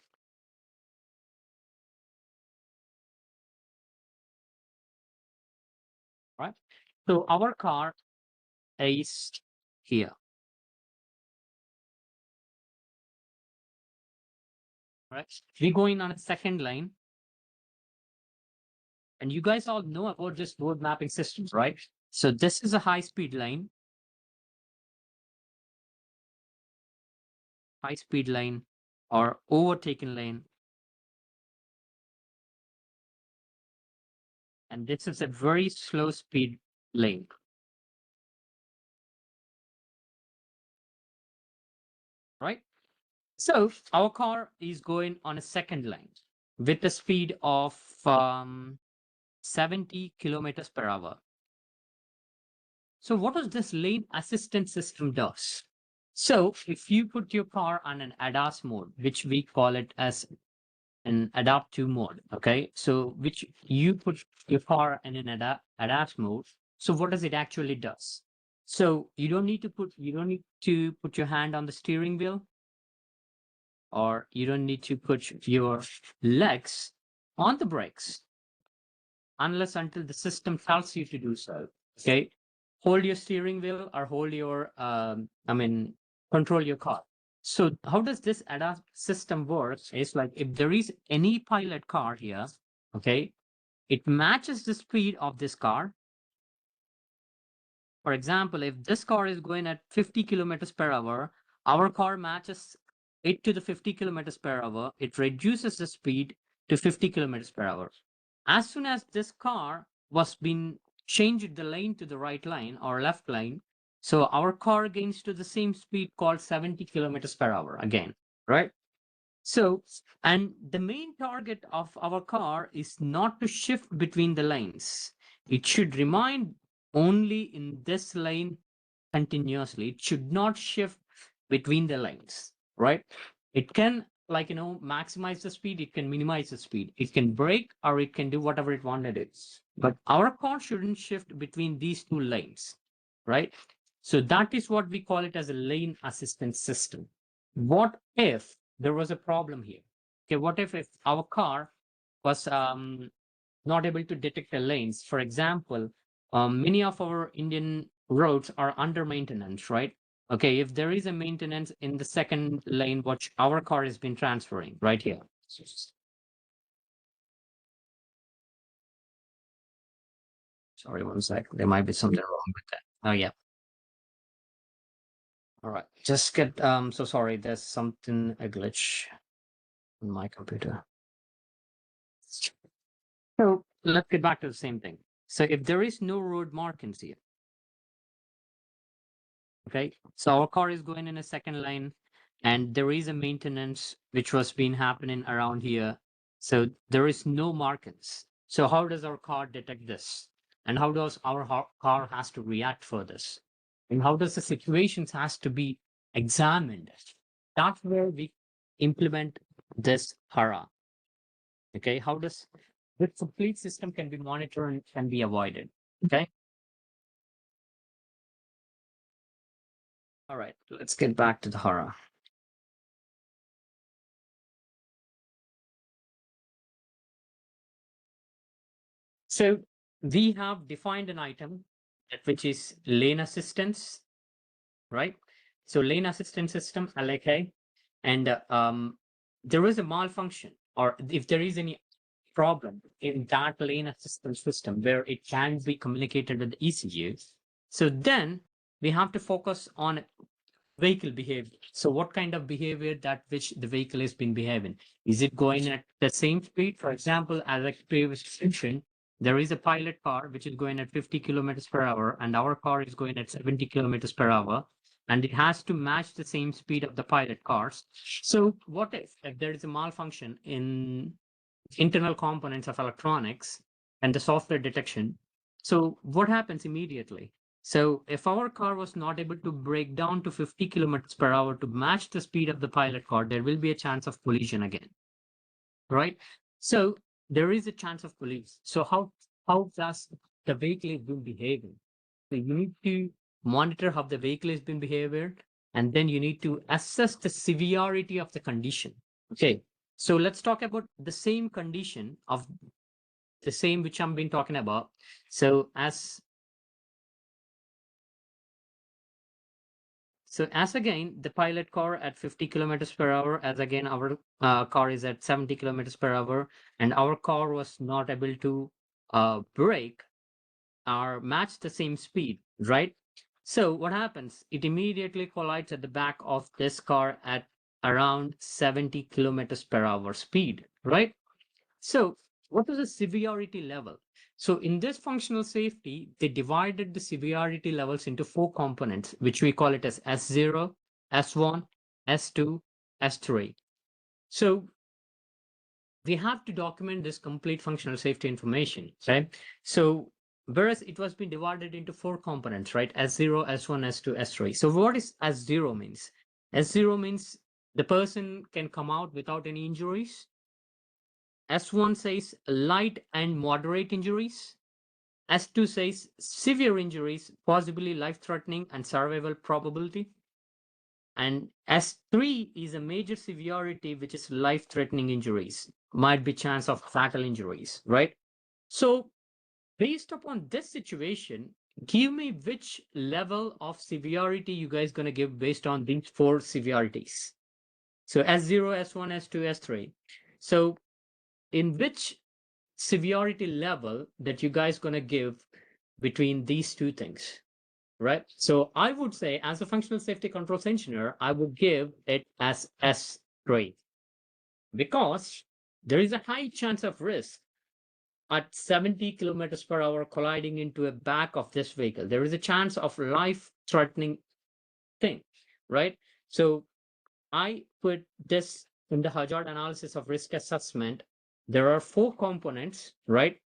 Right. So our car is here. Right. We're going on a second lane. And you guys all know about this road mapping systems, right? So this is a high-speed lane. High-speed lane or overtaken lane. And this is a very slow speed lane. Right? So our car is going on a second lane with a speed of 70 kilometers per hour. So what does this lane assistance system does? So if you put your car on an ADAS mode, which we call it as an adaptive mode, okay? So which you put your car in an ADAS mode. So what does it actually does? So you don't need to put your hand on the steering wheel, or you don't need to put your legs on the brakes unless until the system tells you to do so. Okay. Hold your steering wheel or hold your control your car. So how does this ADAS system work? It's like if there is any pilot car here, okay, it matches the speed of this car. For example, if this car is going at 50 kilometers per hour, our car matches it to the 50 kilometers per hour. It reduces the speed to 50 kilometers per hour. As soon as this car was being changed the lane to the right lane or left lane, so our car gains to the same speed called 70 kilometers per hour again, right? So, and the main target of our car is not to shift between the lanes. It should remain only in this lane continuously. It should not shift between the lanes, right? It can maximize the speed, it can minimize the speed, it can brake, or it can do whatever it wanted it. But our car shouldn't shift between these two lanes, right? So that is what we call it as a lane assistance system. What if there was a problem here? Okay, what if our car was not able to detect the lanes? For example, many of our Indian roads are under maintenance, right? Okay, if there is a maintenance in the second lane, which our car has been transferring right here. Sorry, one sec. There might be something wrong with that. Oh, yeah. All right, just get, so sorry, there's a glitch on my computer. So let's get back to the same thing. So if there is no road markings here, okay, so our car is going in a second lane and there is a maintenance which was been happening around here. So there is no markings. So how does our car detect this? And how does our car has to react for this? and how does the situations has to be examined. That's where we implement this HARA. Okay, how does this complete system can be monitored and can be avoided. Okay. All right, let's get back to the HARA. So we have defined an item which is lane assistance, right? So lane assistance system, LAK, and there is a malfunction, or if there is any problem in that lane assistance system where it can be communicated with the ECU, so then we have to focus on vehicle behavior. So what kind of behavior that which the vehicle has been behaving? Is it going at the same speed? For example, as I previously mentioned, there is a pilot car which is going at 50 kilometers per hour, and our car is going at 70 kilometers per hour, and it has to match the same speed of the pilot cars. So what if there is a malfunction in internal components of electronics and the software detection? So what happens immediately? So if our car was not able to break down to 50 kilometers per hour to match the speed of the pilot car, there will be a chance of collision again, right? So there is a chance of collision. So how does the vehicle has been behaving? So you need to monitor how the vehicle has been behaving, and then you need to assess the severity of the condition. Okay, so let's talk about the same condition of the same which I've been talking about. So as again, the pilot car at 50 kilometers per hour, as again, our car is at 70 kilometers per hour, and our car was not able to brake or match the same speed, right? So what happens? It immediately collides at the back of this car at around 70 kilometers per hour speed, right? So what is the severity level? So in this functional safety, they divided the severity levels into 4 components, which we call it as S0, S1, S2, S3. So we have to document this complete functional safety information, right? So whereas it was being divided into 4 components, right? S0, S1, S2, S3. So what is S0 means? S0 means the person can come out without any injuries. S1 says light and moderate injuries. S2 says severe injuries, possibly life-threatening and survival probability. And S3 is a major severity, which is life-threatening injuries, might be chance of fatal injuries, right? So based upon this situation, give me which level of severity you guys gonna give based on these 4 severities. So S0, S1, S2, S3. So in which severity level that you guys gonna give between these 2 things, right? So I would say, as a functional safety controls engineer, I would give it as S3, because there is a high chance of risk at 70 kilometers per hour colliding into a back of this vehicle. There is a chance of life-threatening thing, right? So I put this in the hazard analysis of risk assessment. There are 4 components, right?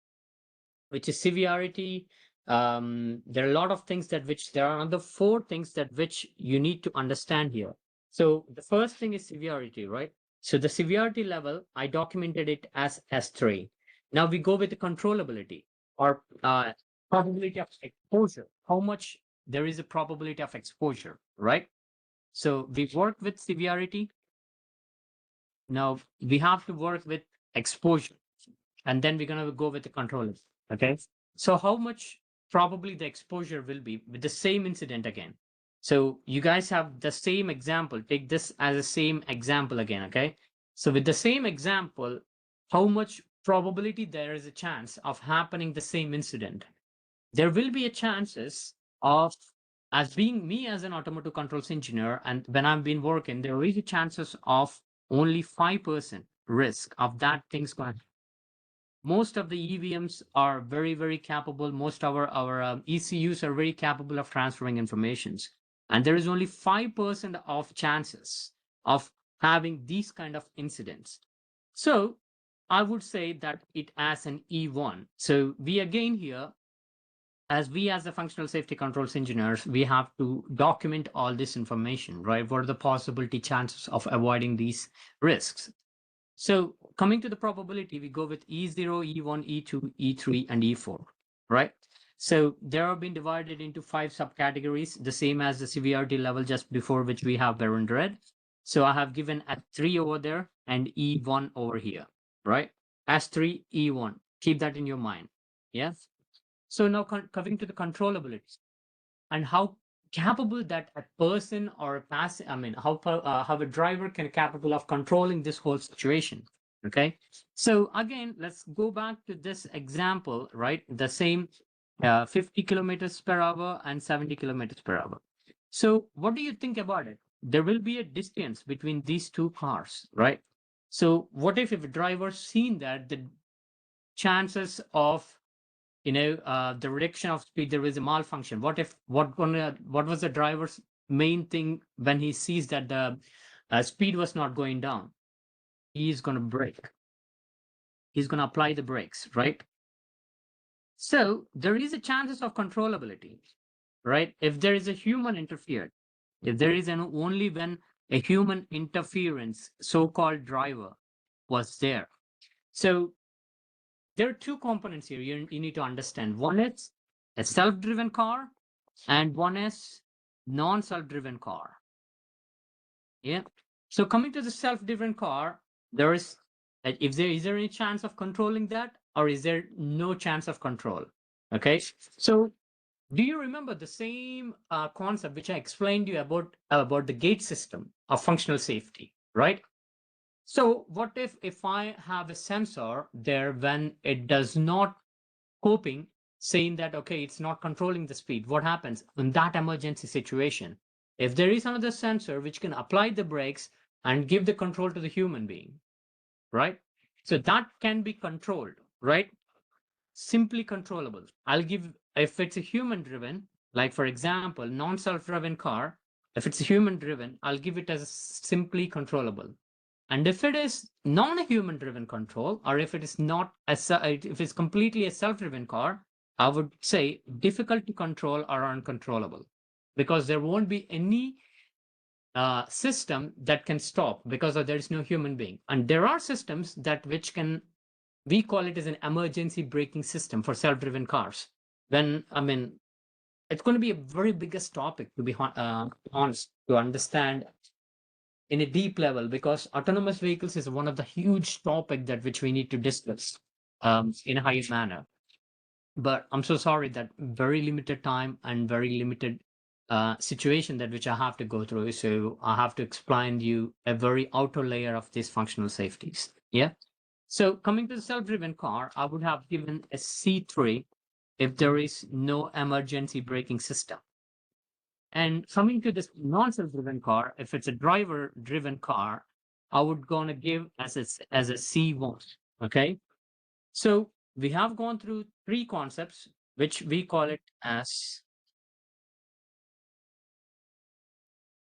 Which is severity. There are a lot of things that which there are other 4 things that which you need to understand here. So the first thing is severity, right? So the severity level, I documented it as S3. Now we go with the controllability, or probability of exposure. How much there is a probability of exposure, right? So we work with severity. Now we have to work with exposure, and then we're going to go with the control. Okay. So how much probably the exposure will be with the same incident again? So you guys have the same example. Take this as a same example again. Okay. So with the same example, how much probability there is a chance of happening the same incident? There will be a chances of, as being me as an automotive controls engineer, and when I've been working, there will be chances of only 5% risk of that things going. Most of the EVMs are very, very capable. Most of our ECUs are very capable of transferring informations. And there is only 5% of chances of having these kind of incidents. So I would say that it as an E1. So we again here as the functional safety controls engineers, we have to document all this information, right? What are the possibility chances of avoiding these risks? So coming to the probability, we go with E0, E1, E2, E3, and E4, right? So they have been divided into 5 subcategories, the same as the severity level just before, which we have there in red. So I have given at 3 over there and E1 over here, right? As 3, E1. Keep that in your mind. Yes. So now coming to the controllability and how capable that a person or a how a driver can capable of controlling this whole situation. Okay. So again, let's go back to this example, right? The same 50 kilometers per hour and 70 kilometers per hour. So what do you think about it? There will be a distance between these two cars, right? So what if a driver seen that the chances of the reduction of speed, there is a malfunction. What was the driver's main thing when he sees that the speed was not going down? He's going to brake. He's going to apply the brakes, right? So there is a chances of controllability, right? If there is a human interfered, if there is only when a human interference, so-called driver was there. So there are 2 components here you need to understand. One is a self-driven car and one is non-self-driven car. Yeah. So coming to the self-driven car, there is, is there any chance of controlling that, or is there no chance of control? Okay. So do you remember the same concept which I explained you about the gate system of functional safety, right? So what if I have a sensor there when it does not coping, saying that, okay, it's not controlling the speed? What happens in that emergency situation? If there is another sensor which can apply the brakes and give the control to the human being, right? So that can be controlled, right? Simply controllable. I'll give, if it's a human driven, like for example, non-self-driven car, if it's a human driven, I'll give it as simply controllable. And if it is non-human driven control, or if it is not if it's completely a self-driven car, I would say difficult to control or uncontrollable, because there won't be any system that can stop because there is no human being. And there are systems that which can, we call it as an emergency braking system for self-driven cars. Then, it's going to be a very biggest topic, to be honest, to understand in a deep level, because autonomous vehicles is one of the huge topic that which we need to discuss in a high manner. But I'm so sorry that very limited time and very limited situation that which I have to go through. So I have to explain you a very outer layer of these functional safeties. Yeah. So coming to the self-driven car, I would have given a C3 if there is no emergency braking system. And coming to this non-self-driven car, if it's a driver-driven car, I would gonna give as a C1. Okay. So we have gone through 3 concepts, which we call it as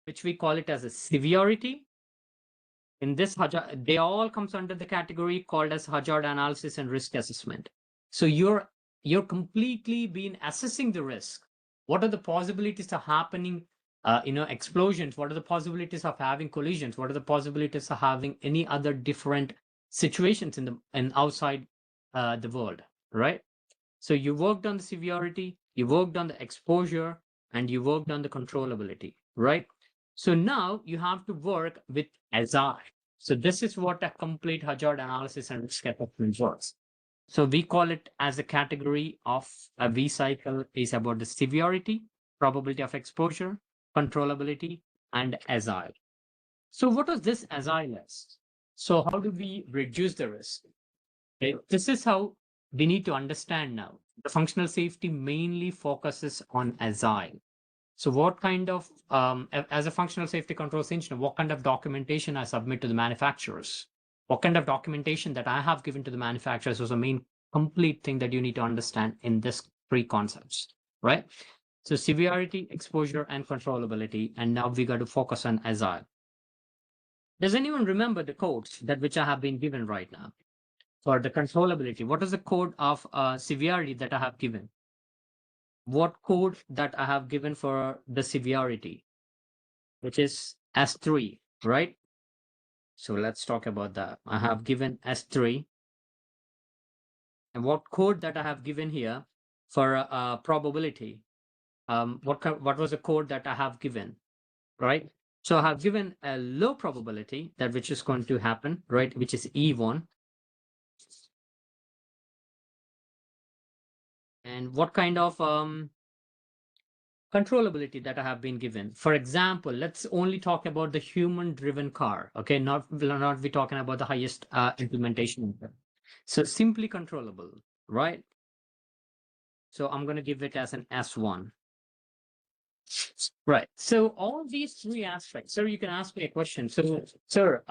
a severity. In this hazard, they all comes under the category called as hazard analysis and risk assessment. So you're completely been assessing the risk. What are the possibilities of happening, explosions? What are the possibilities of having collisions? What are the possibilities of having any other different situations in outside the world, right? So you worked on the severity, you worked on the exposure, and you worked on the controllability, right? So now you have to work with ASI. So this is what a complete hazard analysis and risk assessment works. So we call it as a category of a V cycle is about the severity, probability of exposure, controllability, and ASI. So what was this ASI list? So how do we reduce the risk? Okay, this is how we need to understand now. The functional safety mainly focuses on ASI. So what kind of, as a functional safety controls engineer, what kind of documentation I submit to the manufacturers? What kind of documentation that I have given to the manufacturers was the main complete thing that you need to understand in this 3 concepts, right? So severity, exposure, and controllability. And now we got to focus on ASI. Does anyone remember the codes that which I have been given right now for the controllability? What is the code of severity that I have given? what code that I have given for the severity, which is S3, right? So let's talk about that. I have given S3, and what code that I have given here for probability. What was the code that I have given, right? So I have given a low probability that which is going to happen, right? Which is E1. And what kind of controllability that I have been given. For example, let's only talk about the human-driven car. Okay, not be talking about the highest implementation. So simply controllable, right? So I'm going to give it as an S1. Right. So all these three aspects, sir, you can ask me a question. So, sir,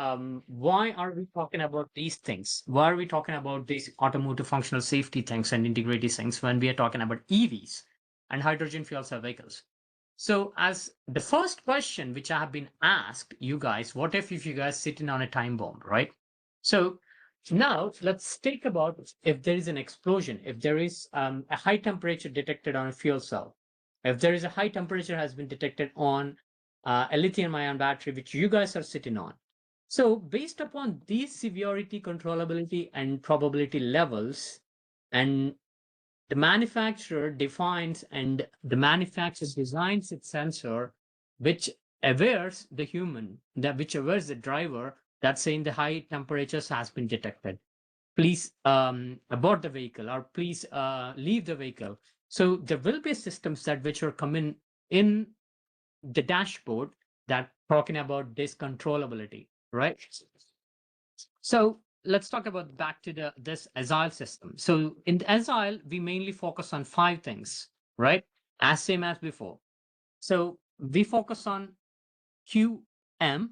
why are we talking about these things? Why are we talking about these automotive functional safety things and integrity things when we are talking about EVs and hydrogen fuel cell vehicles? So, as the first question which I have been asked, you guys, what if you guys sitting on a time bomb, right? So now let's think about if there is an explosion, if there is a high temperature detected on a fuel cell, if there is a high temperature has been detected on a lithium ion battery, which you guys are sitting on. So based upon these severity, controllability, and probability levels, and the manufacturer defines and the manufacturer designs its sensor, which awares the human, which awares the driver that saying the high temperatures has been detected. Please abort the vehicle or please leave the vehicle. So there will be systems that which are coming in the dashboard that talking about this controllability, right? So let's talk about back to this agile system. So in the agile, we mainly focus on 5 things, right? As same as before. So we focus on QM,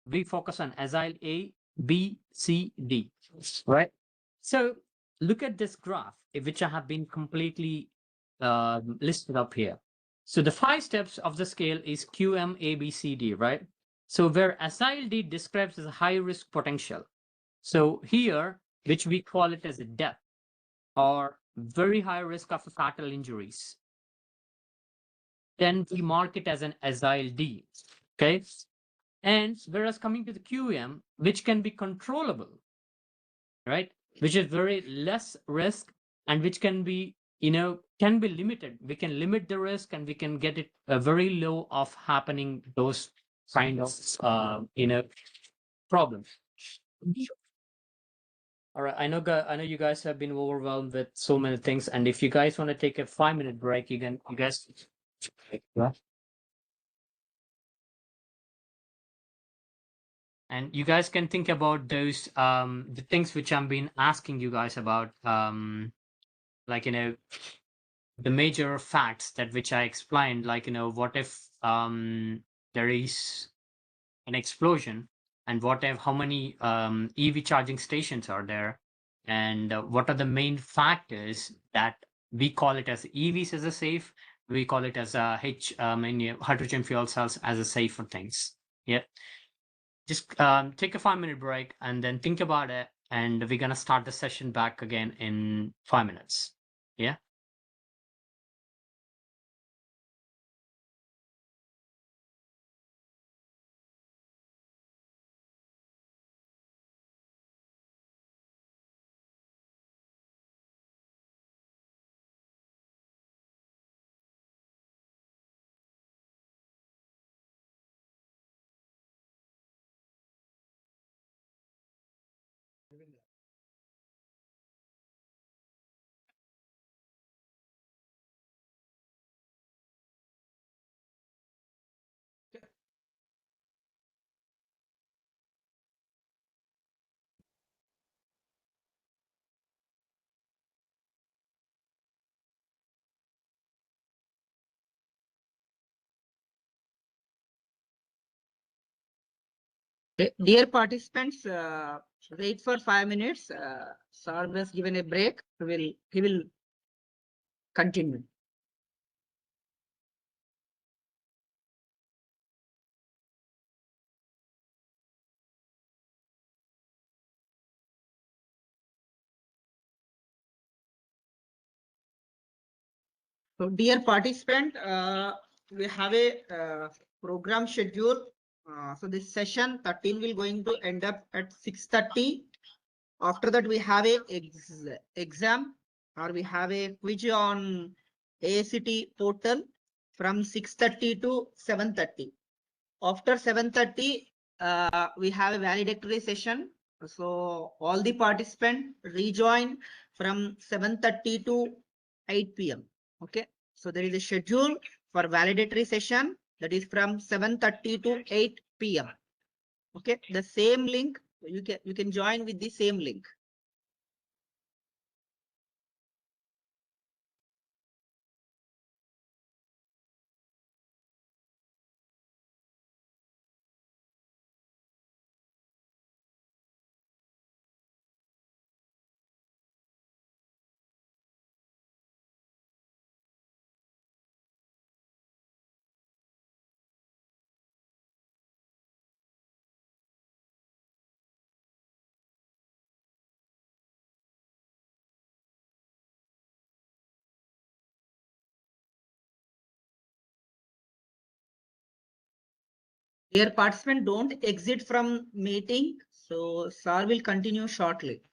we focus on agile A, B, C, D, right? So look at this graph, which I have been completely listed up here. So the 5 steps of the scale is QM, A, B, C, D, right? So where agile D describes as a high risk potential. So here, which we call it as a death or very high risk of fatal injuries, then we mark it as an agile D, okay? And whereas coming to the QM, which can be controllable, right? Which is very less risk and which can be, can be limited. We can limit the risk and we can get it very low of happening those kind of, problems. All right, I know you guys have been overwhelmed with so many things, and if you guys want to take a 5-minute break, you guys. Yeah. And you guys can think about those the things which I've been asking you guys about, like the major facts that which I explained, like what if there is an explosion, and what if how many EV charging stations are there, and what are the main factors that we call it as EVs as a safe, we call it as a hydrogen fuel cells as a safer things. Yeah, just take a 5-minute break and then think about it, and we're gonna start the session back again in 5 minutes. Yeah. Dear participants, wait for 5 minutes. Sir has given a break. He will continue. So dear participant, we have a program schedule. So this session 13 will going to end up at 6:30. After that, we have a exam or we have a quiz on AICTE portal from 6:30 to 7:30. After 7:30, we have a valedictory session. So all the participants rejoin from 7:30 to 8 p.m. Okay. So there is a schedule for valedictory session that is from 7:30 to 8 p.m. Okay. The same link, you can join with the same link. Dear participant, don't exit from meeting. So sir will continue shortly.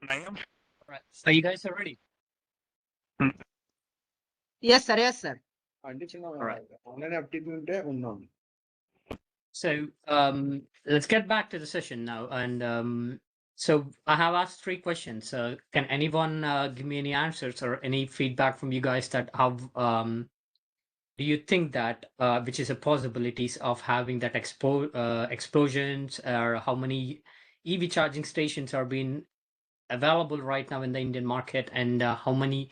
Right. So you guys are ready? Yes, sir. Yes, sir. Alright. So let's get back to the session now. And so I have asked 3 questions. Can anyone give me any answers or any feedback from you guys that how do you think that which is the possibilities of having that explosions, or how many EV charging stations are being available right now in the Indian market, and how many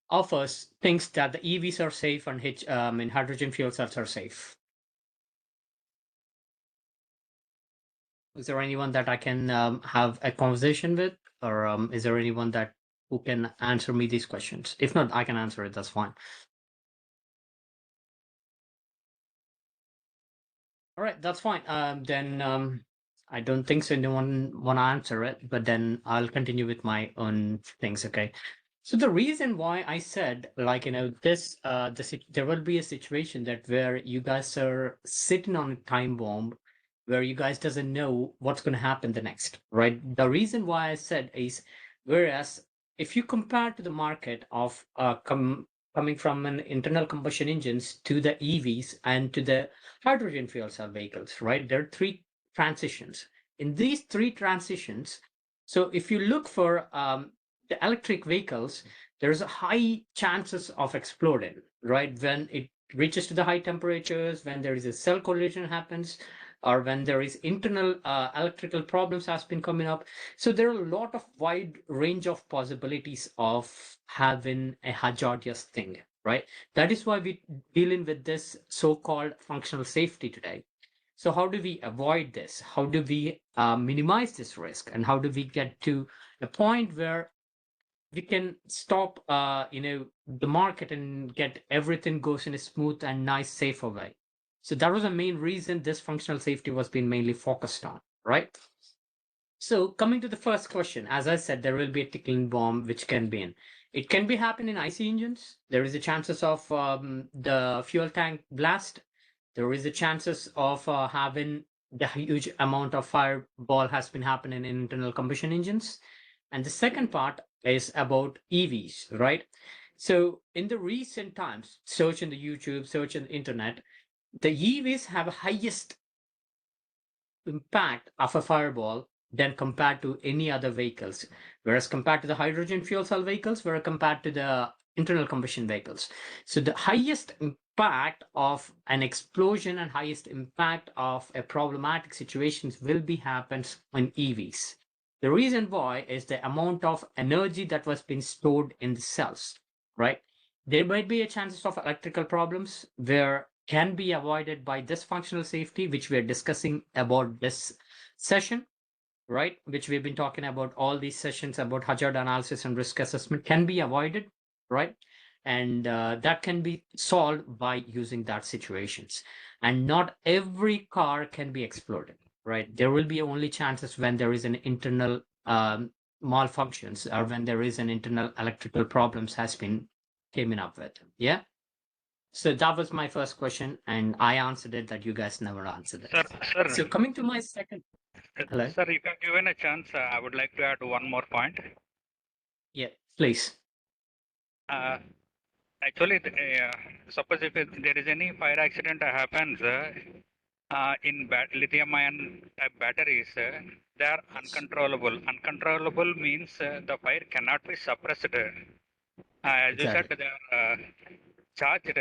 of us thinks that the EVs are safe and hydrogen fuel cells are safe? Is there anyone that I can have a conversation with, or is there anyone that who can answer me these questions? If not, I can answer it. That's fine. All right, that's fine. Then I don't think so. No one want to answer it, but then I'll continue with my own things. Okay. So the reason why I said, like, this, there will be a situation that where you guys are sitting on a time bomb, where you guys doesn't know what's going to happen the next, right? The reason why I said is, whereas if you compare to the market of coming from an internal combustion engines to the EVs and to the hydrogen fuel cell vehicles, right? There are 3 transitions. In these 3 transitions, so if you look for the electric vehicles, there's a high chances of exploding, right? When it reaches to the high temperatures, when there is a cell collision happens, or when there is internal electrical problems has been coming up. So there are a lot of wide range of possibilities of having a hazardous thing, right? That is why we dealing with this so-called functional safety today. So how do we avoid this? How do we minimize this risk? And how do we get to a point where we can stop the market and get everything goes in a smooth and nice safer way? So that was the main reason this functional safety was being mainly focused on, right? So coming to the first question, as I said, there will be a ticking bomb which can be in. It can be happen in IC engines. There is a chances of the fuel tank blast. There is a chances of having the huge amount of fireball has been happening in internal combustion engines. And the second part is about EVs, right? So in the recent times, search in the YouTube, search in the internet, the EVs have highest impact of a fireball than compared to any other vehicles. Whereas compared to the hydrogen fuel cell vehicles, where compared to the internal combustion vehicles. So the highest impact of an explosion and highest impact of a problematic situations will be happens on EVs. The reason why is the amount of energy that was being stored in the cells, right? There might be a chances of electrical problems where can be avoided by this functional safety, which we are discussing about this session, right? Which we've been talking about all these sessions about hazard analysis and risk assessment can be avoided, right? And that can be solved by using that situations. And not every car can be exploded, right? There will be only chances when there is an internal malfunctions or when there is an internal electrical problems has been came up with. Yeah. So that was my first question, and I answered it that you guys never answered it. So coming to my second. Hello. Sir, if you're given a chance, I would like to add one more point. Yeah, please. Actually, suppose if there is any fire accident happens in lithium-ion type batteries, they are uncontrollable. Uncontrollable means the fire cannot be suppressed. As you said, they are charged,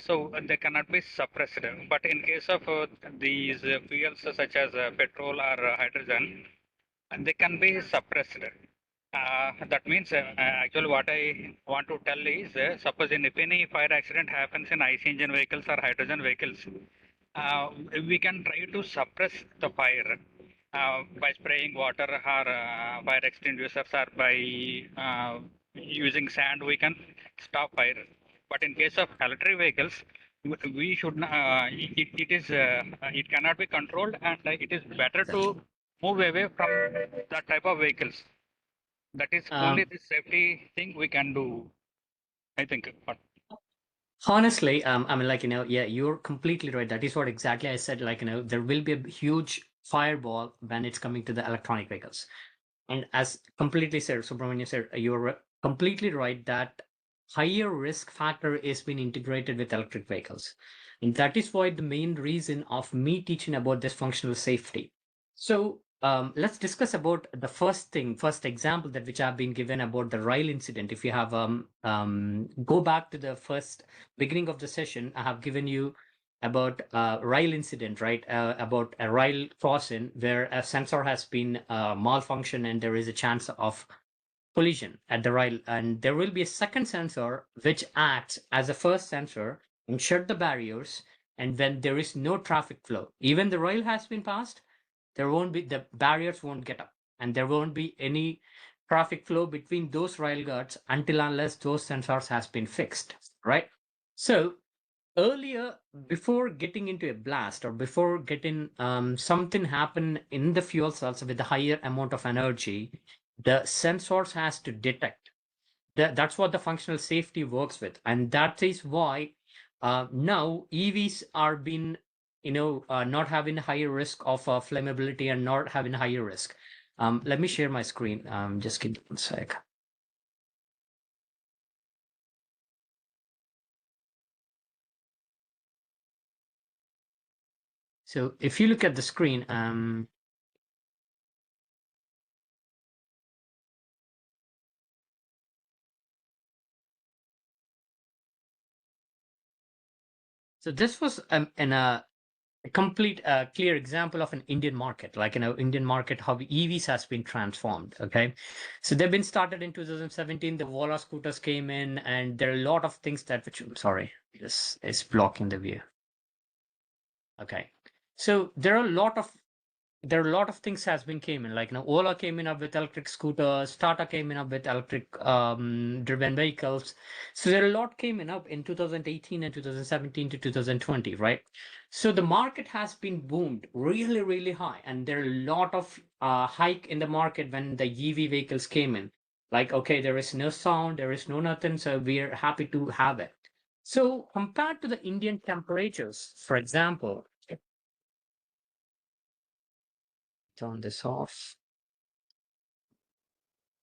so they cannot be suppressed. But in case of these fuels such as petrol or hydrogen, they can be suppressed. That means actually what I want to tell is suppose if any fire accident happens in IC engine vehicles or hydrogen vehicles, we can try to suppress the fire by spraying water or fire extinguishers, or by using sand we can stop fire. But in case of electric vehicles, we should it cannot be controlled, and it is better to move away from that type of vehicles. That is only the safety thing we can do, I think. Honestly, I mean, like, yeah, you're completely right. That is what exactly I said. Like, there will be a huge fireball when it's coming to the electronic vehicles. And as completely said, Subramania said, you're completely right that higher risk factor is being integrated with electric vehicles. And that is why the main reason of me teaching about this functional safety. So let's discuss about the first example that which I've been given about the rail incident. If you have go back to the first beginning of the session, I have given you about rail incident, right? About a rail crossing where a sensor has been malfunction and there is a chance of collision at the rail, and there will be a second sensor which acts as a first sensor and shut the barriers. And when there is no traffic flow, even the rail has been passed, the barriers won't get up, and there won't be any traffic flow between those rail guards unless those sensors has been fixed, right? So earlier, before getting into a blast or before getting something happen in the fuel cells with a higher amount of energy, the sensors has to detect. That's what the functional safety works with, and that is why now EVs are being not having a higher risk of flammability and not having a higher risk. Let me share my screen. Just give me 1 sec. So if you look at the screen, so this was a complete clear example of an Indian market, like Indian market, how EVs has been transformed. Okay, so they've been started in 2017. The Vallab scooters came in, and there are a lot of things that which sorry, this is blocking the view. Okay, so there are a lot of things has been came in, like Ola came in up with electric scooters, Tata came in up with electric driven vehicles. So there are a lot came in up in 2018 and 2017 to 2020, right? So the market has been boomed really, really high, and there are a lot of hike in the market when the EV vehicles came in. Like, okay, there is no sound, there is no nothing, so we are happy to have it. So compared to the Indian temperatures, for example, turn this off.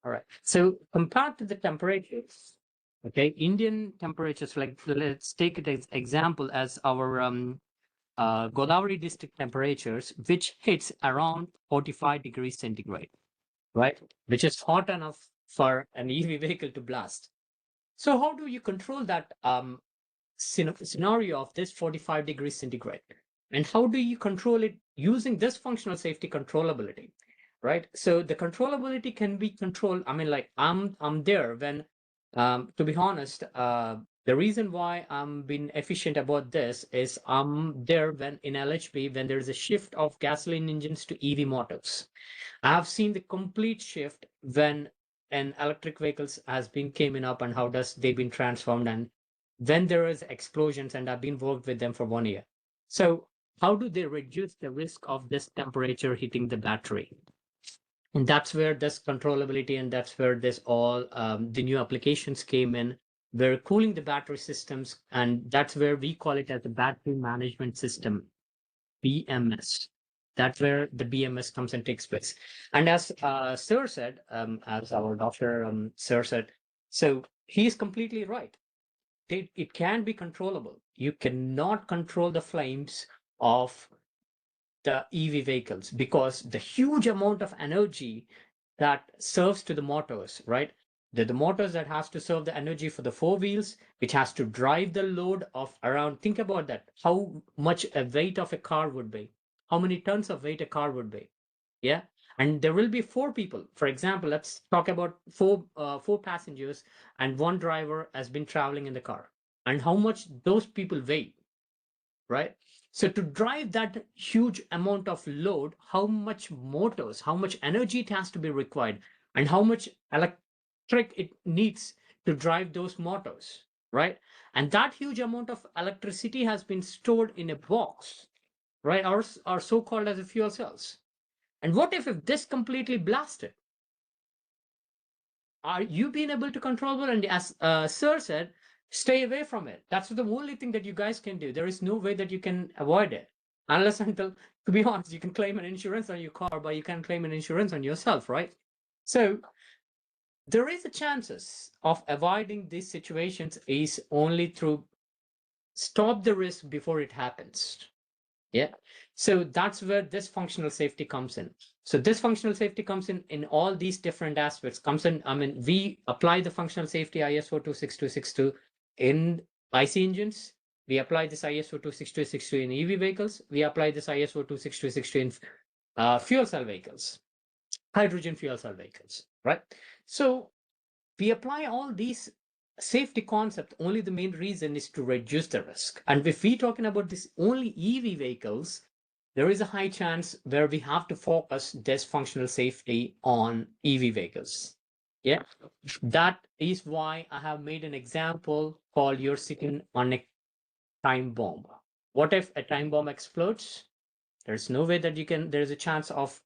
All right. So compared to the temperatures, okay, Indian temperatures, like let's take it as example as our Godavari district temperatures, which hits around 45 degrees centigrade, right? Which is hot enough for an EV vehicle to blast. So how do you control that scenario of this 45 degrees centigrade? And how do you control it using this functional safety controllability, right? So the controllability can be controlled. I mean, like I'm there when, to be honest, the reason why I'm being efficient about this is I'm there when in LHP, when there's a shift of gasoline engines to EV motors. I have seen the complete shift when an electric vehicles has been coming up and how does they've been transformed, and when there is explosions, and I've been worked with them for 1 year. So how do they reduce the risk of this temperature hitting the battery? And that's where this controllability, and that's where this all the new applications came in. We're cooling the battery systems, and that's where we call it as the battery management system, BMS. That's where the BMS comes and takes place. And as Sir said, as our doctor Sir said, so he is completely right. It can be controllable. You cannot control the flames of the EV vehicles because the huge amount of energy that serves to the motors, right? The motors that has to serve the energy for the four wheels, which has to drive the load of around, think about that, how much a weight of a car would be, how many tons of weight a car would be. Yeah. And there will be four people. For example, let's talk about four passengers and one driver has been traveling in the car, and how much those people weigh, right? So to drive that huge amount of load, how much motors, how much energy it has to be required, and how much electric it needs to drive those motors, right? And that huge amount of electricity has been stored in a box, right? Are so-called as a fuel cells. And what if this completely blasted? Are you being able to control it? And as Sir said, stay away from it. That's the only thing that you guys can do. There is no way that you can avoid it. Unless until, to be honest, you can claim an insurance on your car, but you can't claim an insurance on yourself, right? So there is a chances of avoiding these situations is only through stop the risk before it happens. Yeah. So that's where this functional safety comes in. So this functional safety comes in all these different aspects. Comes in, I mean, we apply the functional safety ISO 26262 in IC engines. We apply this ISO 26262 in EV vehicles. We apply this ISO 26262 in fuel cell vehicles, hydrogen fuel cell vehicles, right? So we apply all these safety concept. Only the main reason is to reduce the risk. And if we're talking about this only EV vehicles, there is a high chance where we have to focus this functional safety on EV vehicles. Yeah, that is why I have made an example called you're sitting on a time bomb. What if a time bomb explodes? There's no way that you can, there's a chance of,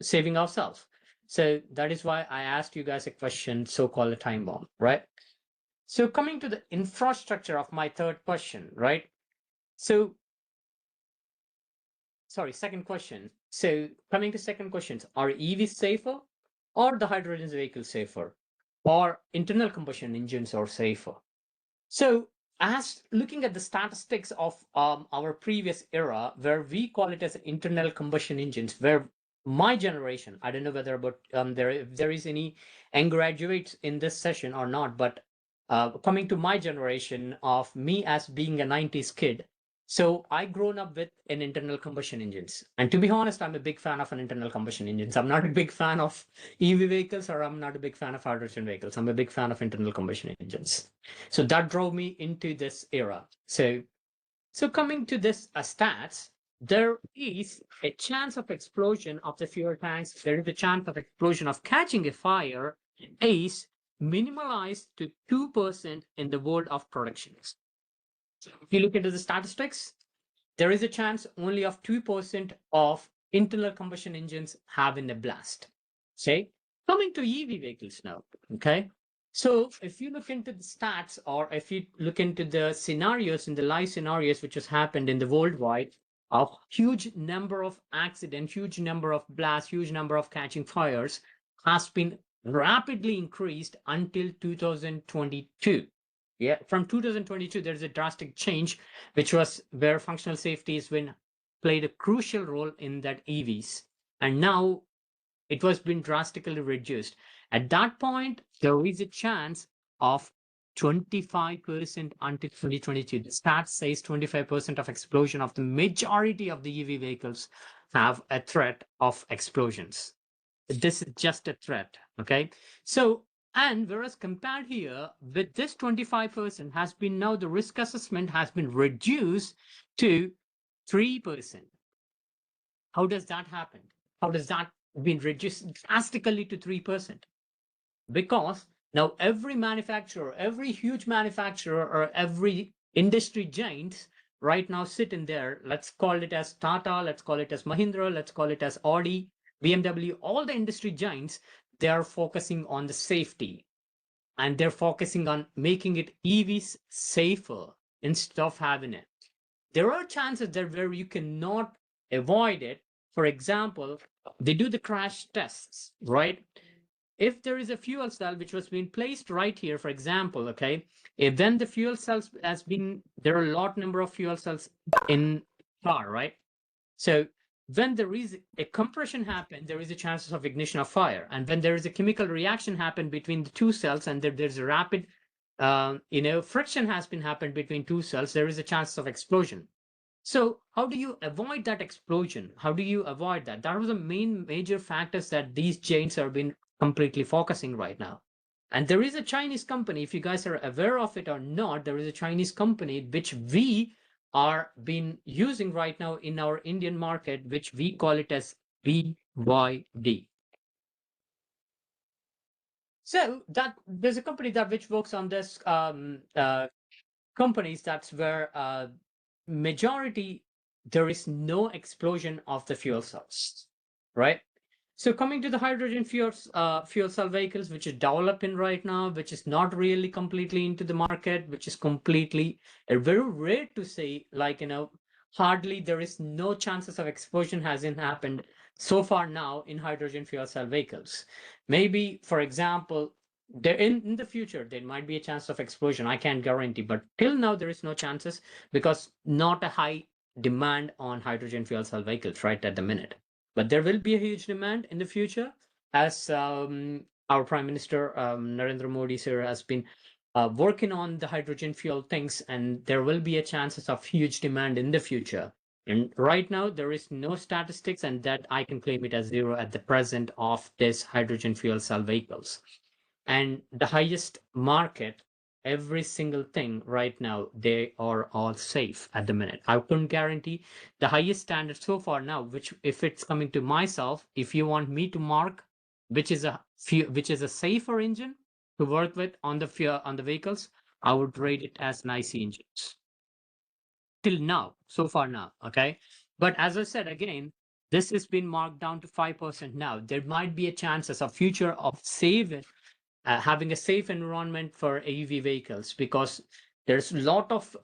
saving ourselves. So that is why I asked you guys a question, so-called a time bomb, right? So coming to the infrastructure of my third question, right? So, sorry, second question. So coming to second questions, are EVs safer or the hydrogen vehicles safer or internal combustion engines are safer? So as looking at the statistics of our previous era, where we call it as internal combustion engines, where my generation, I don't know whether about there is any young graduates in this session or not, but coming to my generation of me as being a 90s kid, so I grown up with an internal combustion engines. And to be honest, I'm a big fan of an internal combustion engines. I'm not a big fan of EV vehicles, or I'm not a big fan of hydrogen vehicles. I'm a big fan of internal combustion engines. So that drove me into this era. So coming to this stats, there is a chance of explosion of the fuel tanks. There is a chance of explosion of catching a fire is minimalized to 2% in the world of productions. If you look into the statistics, there is a chance only of 2% of internal combustion engines having a blast. Okay, coming to EV vehicles now. Okay, so if you look into the stats, or if you look into the scenarios, in the live scenarios which has happened in the worldwide, a huge number of accidents, huge number of blasts, huge number of catching fires has been rapidly increased until 2022. Yeah, from 2022, there's a drastic change, which was where functional safety has been played a crucial role in that EVs. And now it was been drastically reduced. At that point, there is a chance of 25% until 2022. The stats says 25% of explosion of the majority of the EV vehicles have a threat of explosions. This is just a threat, okay? So, and whereas compared here with this 25% has been now the risk assessment has been reduced to 3%. How does that happen? How does that been reduced drastically to 3%? Because now every manufacturer, every huge manufacturer or every industry giant right now sit in there. Let's call it as Tata, let's call it as Mahindra, let's call it as Audi, BMW, all the industry giants, they are focusing on the safety and they're focusing on making it EVs safer instead of having it. There are chances there where you cannot avoid it. For example, they do the crash tests, right? If there is a fuel cell which was being placed right here, for example, okay, if then the fuel cells has been, there are a lot number of fuel cells in car, right? So when there is a compression happen, there is a chances of ignition of fire. And when there is a chemical reaction happen between the two cells and there's a rapid, friction has been happened between two cells, there is a chance of explosion. So how do you avoid that explosion? How do you avoid that? That was the main major factors that these giants are been completely focusing right now. And there is a Chinese company, if you guys are aware of it or not, there is a Chinese company which we are been using right now in our Indian market, which we call it as BYD. So that there's a company that which works on this companies, that's where majority there is no explosion of the fuel cells, right? So coming to the hydrogen fuel cell vehicles, which is developing right now, which is not really completely into the market, which is completely very rare to say, like, hardly there is no chances of explosion hasn't happened so far now in hydrogen fuel cell vehicles. Maybe, for example, there in the future there might be a chance of explosion. I can't guarantee, but till now there is no chances because not a high demand on hydrogen fuel cell vehicles right at the minute. But there will be a huge demand in the future as our Prime Minister Narendra Modi sir has been working on the hydrogen fuel things, and there will be a chances of huge demand in the future. And right now there is no statistics, and that I can claim it as zero at the present of this hydrogen fuel cell vehicles. And the highest market, every single thing right now, they are all safe at the minute. I couldn't guarantee the highest standard so far now, which if it's coming to myself, if you want me to mark which is a safer engine to work with on the vehicles, I would rate it as nice engines till now, so far now. Okay, but as I said again, this has been marked down to 5% now. There might be a chances of future of having a safe environment for EV vehicles, because there's a lot of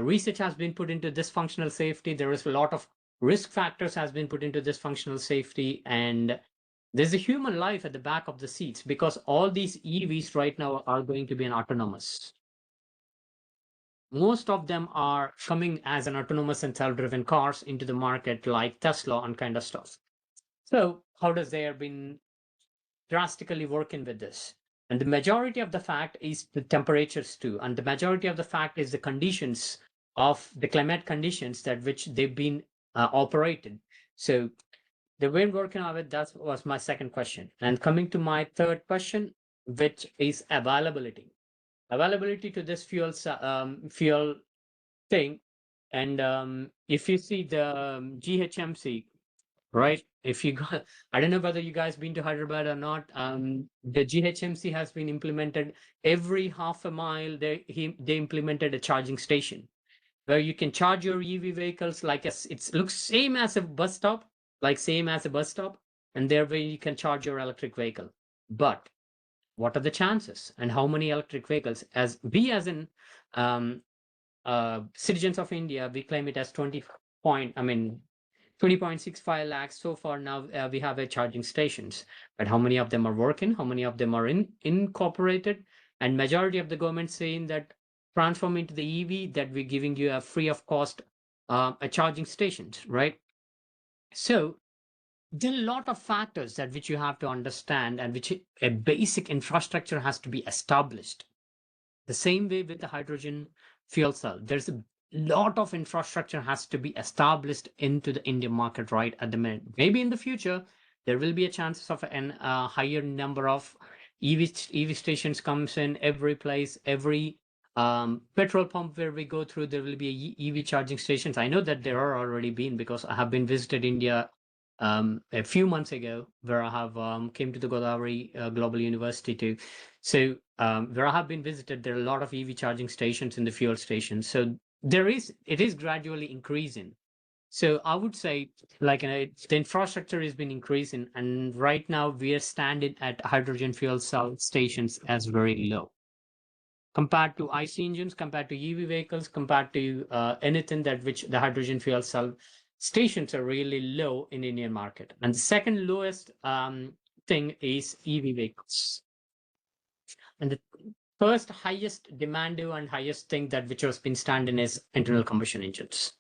research has been put into this functional safety. There is a lot of risk factors has been put into this functional safety, and there's a human life at the back of the seats, because all these EVs right now are going to be an autonomous. Most of them are coming as an autonomous and self-driven cars into the market, like Tesla and kind of stuff. So how does they have been drastically working with this? And the majority of the fact is the temperatures too, and the majority of the fact is the conditions of the climate conditions that which they've been operated. So they've been working on it. That was my second question. And coming to my third question, which is availability to this fuel thing. And if you see the GHMC, right? If you got, I don't know whether you guys been to Hyderabad or not. The GHMC has been implemented every half a mile. They implemented a charging station where you can charge your EV vehicles like it looks same as a bus stop, and there where you can charge your electric vehicle. But what are the chances and how many electric vehicles? As in citizens of India, we claim it as 20.65 lakhs so far now. We have charging stations, but how many of them are working? How many of them are incorporated? And majority of the government saying that transform into the EV, that we're giving you a free of cost charging stations, right? So there are a lot of factors that which you have to understand and which a basic infrastructure has to be established. The same way with the hydrogen fuel cell, there's a lot of infrastructure has to be established into the Indian market right at the minute. Maybe in the future, there will be a chances of an higher number of EV stations comes in every place, every petrol pump where we go through, there will be EV charging stations. I know that there are already been because I have been visited India a few months ago, where I have came to the Godavari Global University too. So where I have been visited, there are a lot of EV charging stations in the fuel stations. So it is gradually increasing. So I would say, like, the infrastructure has been increasing, and right now we are standing at hydrogen fuel cell stations as very low compared to IC engines, compared to EV vehicles, compared to anything that which the hydrogen fuel cell stations are really low in Indian market. And the second lowest thing is EV vehicles. And the first highest demand and highest thing that which has been standing is internal combustion engines.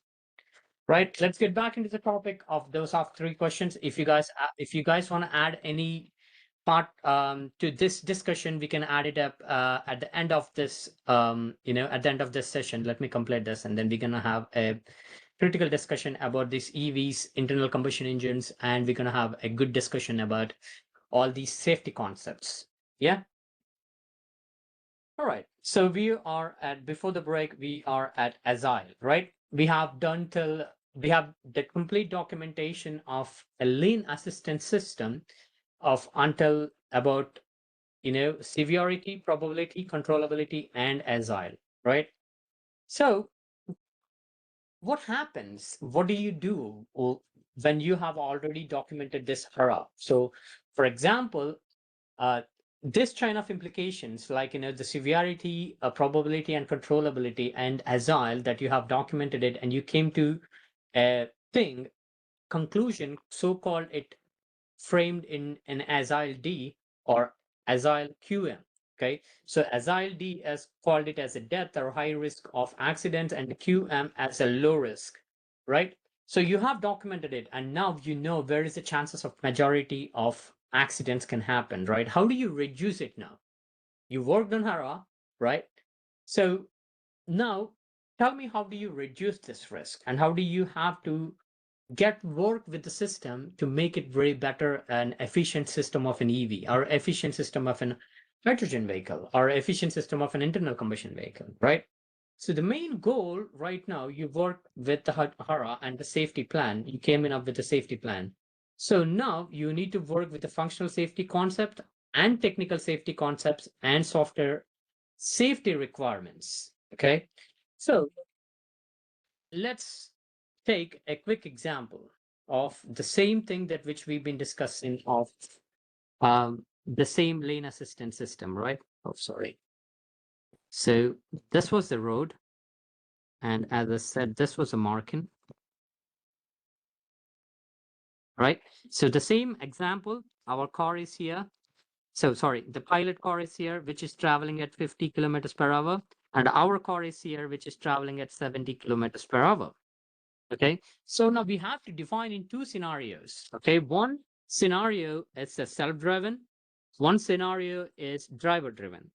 Right. Let's get back into the topic of those 3 questions. If you guys want to add any part to this discussion, we can add it up at the end of this at the end of this session. Let me complete this, and then we're gonna have a critical discussion about these EVs, internal combustion engines, and we're gonna have a good discussion about all these safety concepts. Yeah. All right. So we are at, before the break, we are at AGILE, right? We have the complete documentation of a lane assistance system of until about severity, probability, controllability, and AGILE, right? So what happens? What do you do when you have already documented this HARA? So for example, this chain of implications, like the severity, probability, and controllability, and AGILE, that you have documented it, and you came to a conclusion, so-called it framed in an AGILE D or AGILE QM. Okay, so AGILE D has called it as a death or high risk of accident, and QM as a low risk, right? So you have documented it, and now you know where is the chances of majority of accidents can happen, right? How do you reduce it now? You worked on HARA, right? So now tell me, how do you reduce this risk, and how do you have to work with the system to make it very better and efficient system of an EV, or efficient system of an hydrogen vehicle, or efficient system of an internal combustion vehicle, right? So the main goal right now, you work with the HARA and the safety plan. You came in up with the safety plan. So now you need to work with the functional safety concept and technical safety concepts and software safety requirements. Okay, so let's take a quick example of the same thing that which we've been discussing of the same lane assistance system, right? Oh, sorry. So this was the road, and as I said, this was a marking, right? So the same example, our car is here. So sorry, the pilot car is here, which is traveling at 50 kilometers per hour, and our car is here, which is traveling at 70 kilometers per hour. Okay, so now we have to define in 2 scenarios. Okay, one scenario is a self-driven, one scenario is driver-driven.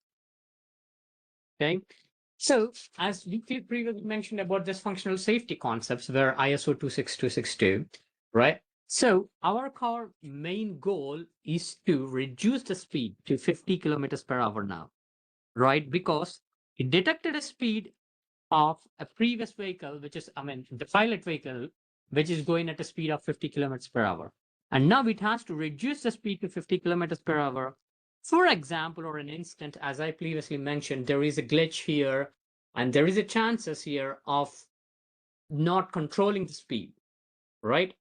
Okay, so as we previously mentioned about this functional safety concepts, where ISO 26262, right? So our car main goal is to reduce the speed to 50 kilometers per hour now, right? Because it detected a speed of a previous vehicle, which is, the pilot vehicle, which is going at a speed of 50 kilometers per hour. And now it has to reduce the speed to 50 kilometers per hour. For example, or an instant, as I previously mentioned, there is a glitch here, and there is a chances here of not controlling the speed, right?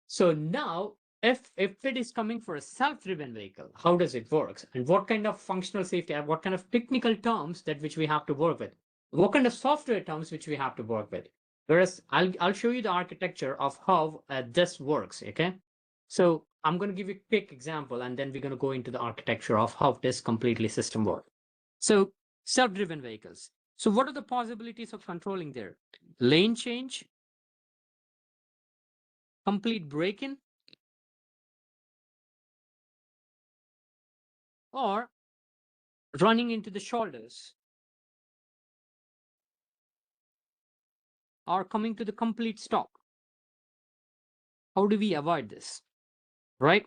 So now, if it is coming for a self-driven vehicle, how does it work? And what kind of functional safety, what kind of technical terms that which we have to work with? What kind of software terms which we have to work with? Whereas I'll show you the architecture of how this works, okay? So I'm going to give you a quick example, and then we're going to go into the architecture of how this completely system works. So self-driven vehicles. So what are the possibilities of controlling there? Lane change, complete braking, or running into the shoulders, or coming to the complete stop. How do we avoid this, right?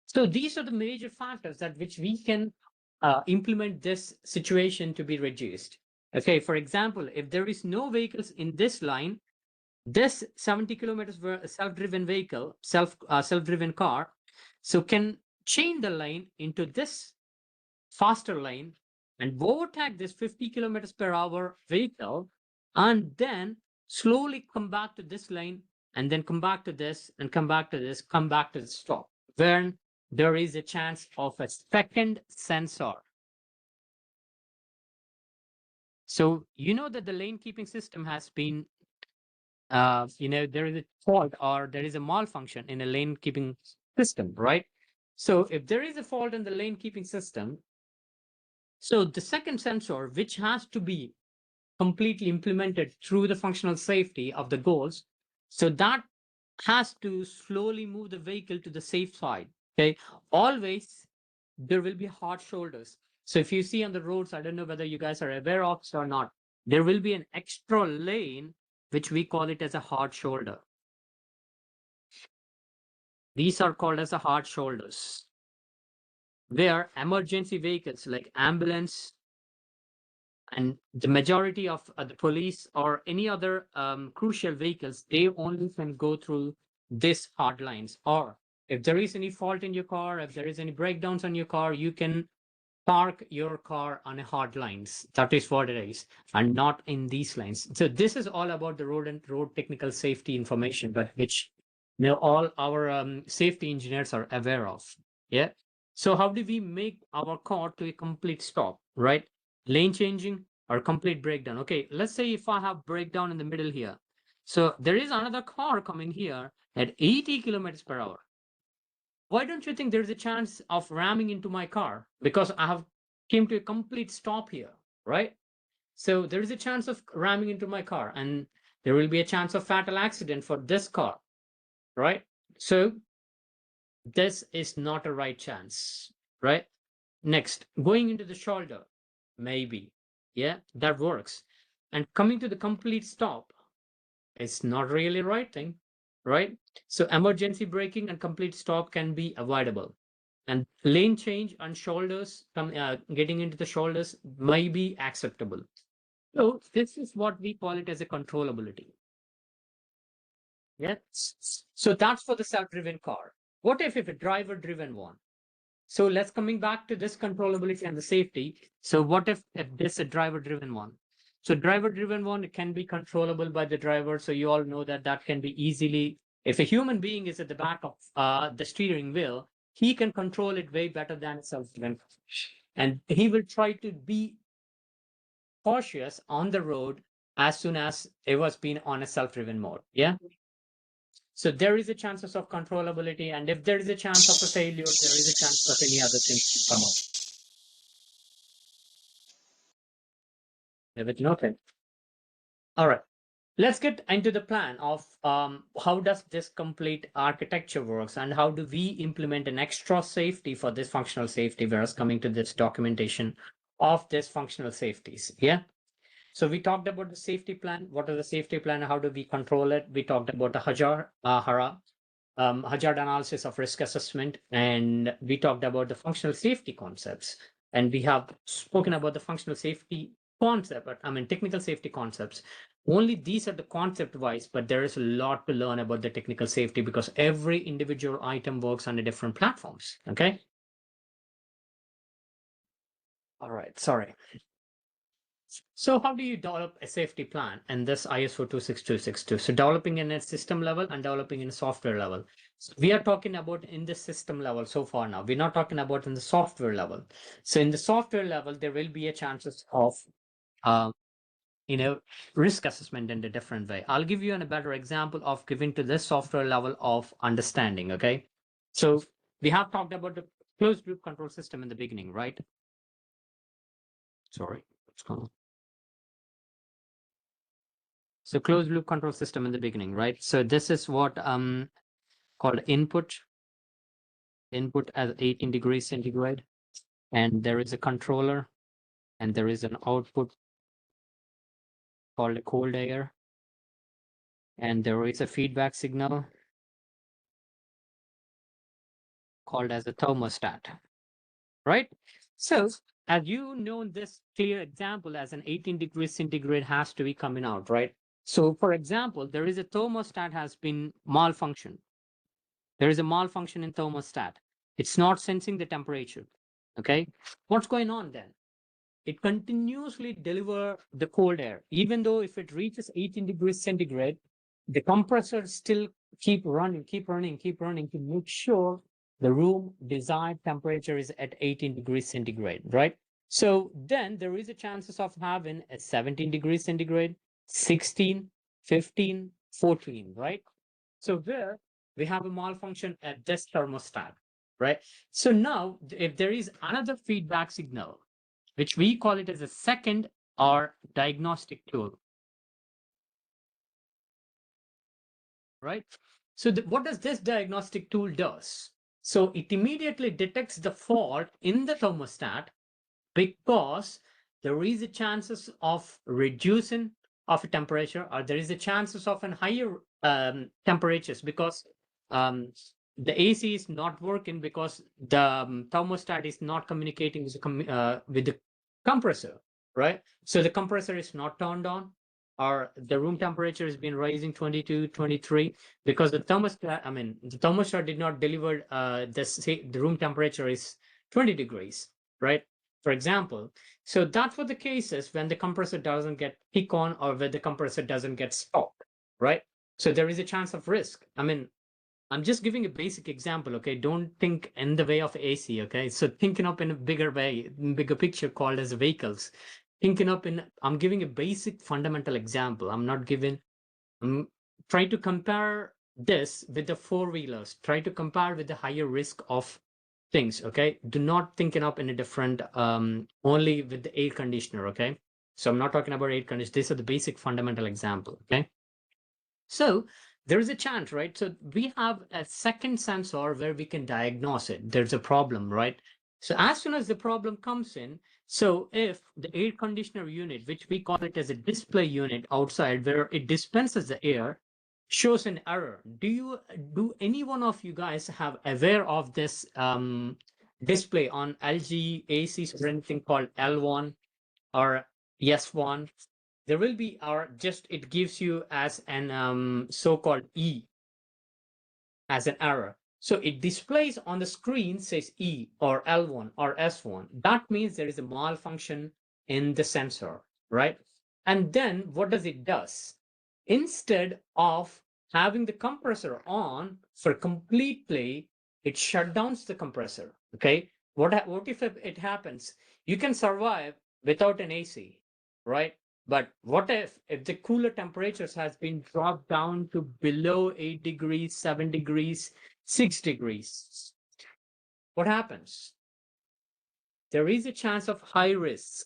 So these are the major factors that which we can implement this situation to be reduced. Okay, for example, if there is no vehicles in this line, this 70 kilometers self-driven vehicle, self-driven car, so can change the lane into this faster lane and overtake this 50 kilometers per hour vehicle, and then slowly come back to this lane, and then come back to this, and come back to this, come back to the stop, when there is a chance of a second sensor. So you know that the lane keeping system has been, there is a fault or there is a malfunction in a lane keeping system, right? So if there is a fault in the lane keeping system, so the second sensor, which has to be completely implemented through the functional safety of the goals, so that has to slowly move the vehicle to the safe side. Okay, always there will be hard shoulders. So if you see on the roads, I don't know whether you guys are aware of or not, there will be an extra lane, which we call it as a hard shoulder. These are called as a hard shoulders, where emergency vehicles like ambulance and the majority of the police or any other crucial vehicles, they only can go through this hard lines. Or if there is any fault in your car, if there is any breakdowns on your car, you can park your car on a hard lines. That is what it is, and not in these lines. So this is all about the road and road technical safety information, but which all our safety engineers are aware of. Yeah. So how do we make our car to a complete stop, right? Lane changing or complete breakdown. Okay, let's say if I have breakdown in the middle here. So there is another car coming here at 80 kilometers per hour. Why don't you think there's a chance of ramming into my car? Because I have came to a complete stop here, right? So there is a chance of ramming into my car, and there will be a chance of fatal accident for this car, right? So this is not a right chance, right? Next, going into the shoulder, maybe, yeah, that works. And coming to the complete stop, it's not really the right thing, right? So emergency braking and complete stop can be avoidable. And lane change on shoulders, getting into the shoulders may be acceptable. So this is what we call it as a controllability. Yes. So that's for the self-driven car. What if a driver-driven one? So let's coming back to this controllability and the safety. So what if this is a driver-driven one? So driver-driven one can be controllable by the driver. So you all know that that can be easily, if a human being is at the back of the steering wheel, he can control it way better than a self-driven. And he will try to be cautious on the road as soon as it was been on a self-driven mode. Yeah. So there is a chances of controllability, and if there is a chance of a failure, there is a chance of any other things to come up. If it's nothing. All right. Let's get into the plan of how does this complete architecture works, and how do we implement an extra safety for this functional safety, whereas coming to this documentation of this functional safeties. Yeah. So we talked about the safety plan. What is the safety plan? How do we control it? We talked about the hazard analysis of risk assessment, and we talked about the functional safety concepts. And we have spoken about the functional safety concept, but I mean technical safety concepts. Only these are the concept wise, but there is a lot to learn about the technical safety because every individual item works on a different platforms. Okay. All right. Sorry. So how do you develop a safety plan in this ISO 26262? So developing in a system level and developing in a software level. So we are talking about in the system level so far now. We're not talking about in the software level. So in the software level, there will be a chances of, risk assessment in a different way. I'll give you a better example of giving to this software level of understanding. Okay. So we have talked about the closed loop control system in the beginning, right? Sorry, what's going on? So closed loop control system in the beginning, right? So this is what called input, input as 18 degrees centigrade, and there is a controller, and there is an output called a cold air, and there is a feedback signal called as a thermostat, right? So as you know, this clear example as an 18 degrees centigrade has to be coming out, right? So for example, there is a thermostat has been malfunction. There is a malfunction in thermostat. It's not sensing the temperature, okay? What's going on then? It continuously deliver the cold air. Even though if it reaches 18 degrees centigrade, the compressor still keep running to make sure the room desired temperature is at 18 degrees centigrade, right? So then there is a chances of having a 17 degrees centigrade, 16, 15, 14, right? So there we have a malfunction at this thermostat, right? So now if there is another feedback signal, which we call it as a second or diagnostic tool, right? So what does this diagnostic tool does? So it immediately detects the fault in the thermostat because there is a chances of reducing of a temperature, or there is a chances of an higher temperatures because the AC is not working because the thermostat is not communicating with the compressor, right? So the compressor is not turned on, or the room temperature has been rising 22, 23 because the thermostat did not deliver the room temperature is 20 degrees, right? For example. So that's what the case is when the compressor doesn't get kick on or when the compressor doesn't get stopped, right? So there is a chance of risk. I mean, I'm just giving a basic example, okay? Don't think in the way of AC, okay? So thinking up in a bigger way, bigger picture called as vehicles. Thinking up in, I'm giving a basic fundamental example. I'm trying to compare this with the four-wheelers. Try to compare with the higher risk of things, okay? Do not think it up in a different, only with the air conditioner, okay? So I'm not talking about air conditioner. These are the basic fundamental example, okay? So there is a chance, right? So we have a second sensor where we can diagnose it. There's a problem, right? So as soon as the problem comes in, so if the air conditioner unit, which we call it as a display unit outside where it dispenses the air, shows an error. Do any one of you guys have aware of this display on LG ACs or anything called L1 or S1? There will be, or just it gives you as an so-called E as an error. So it displays on the screen says E or L1 or S1. That means there is a malfunction in the sensor, right? And then what does it does? Instead of having the compressor on for complete play, it shut down the compressor, okay? What if it happens? You can survive without an AC, right? But what if the cooler temperatures has been dropped down to below 8 degrees, 7 degrees, 6 degrees? What happens? There is a chance of high risk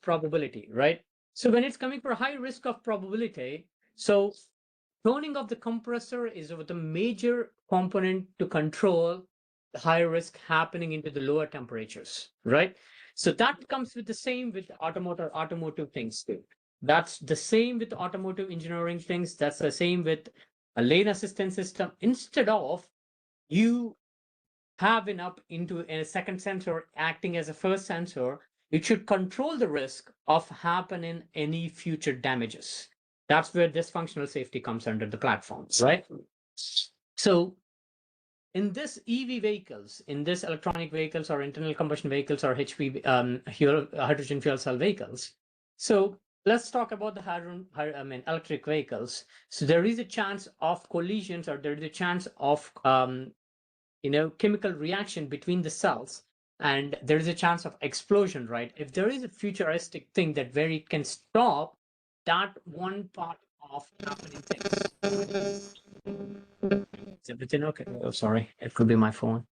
probability, right? So when it's coming for high risk of probability, so turning off the compressor is the major component to control the high risk happening into the lower temperatures, right? So that comes with the same with automotive things too. That's the same with automotive engineering things. That's the same with a lane assistance system. Instead of you having up into a second sensor acting as a first sensor, it should control the risk of happening any future damages. That's where this functional safety comes under the platforms, right? So in this EV vehicles, in this electronic vehicles or internal combustion vehicles or hydrogen fuel cell vehicles. So let's talk about the electric vehicles. So there is a chance of collisions, or there is a chance of chemical reaction between the cells, and there is a chance of explosion, right? If there is a futuristic thing that where it can stop that one part of happening things. Is everything okay? Oh, sorry, it could be my phone.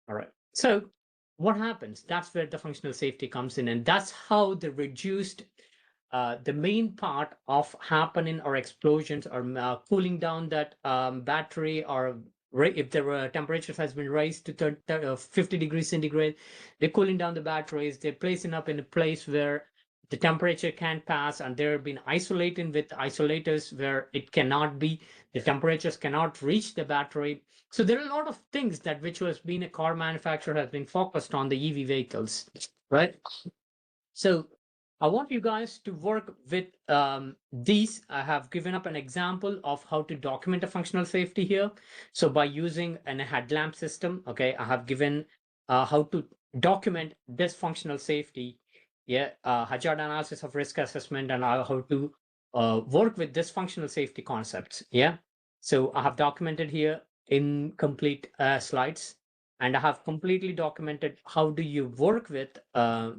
All right. So what happens? That's where the functional safety comes in, and that's how the reduced the main part of happening or explosions or cooling down that battery, or if the temperature has been raised to 50 degrees centigrade, they're cooling down the batteries, they're placing up in a place where the temperature can't pass, and they're been isolating with isolators where it cannot be, the temperatures cannot reach the battery. So there are a lot of things that which was being a car manufacturer has been focused on the EV vehicles, right? So I want you guys to work with these. I have given up an example of how to document a functional safety here. So by using a headlamp system, okay, I have given how to document this functional safety. Yeah, hazard analysis of risk assessment, and how to work with this functional safety concepts. Yeah, so I have documented here in complete slides. And I have completely documented how do you work with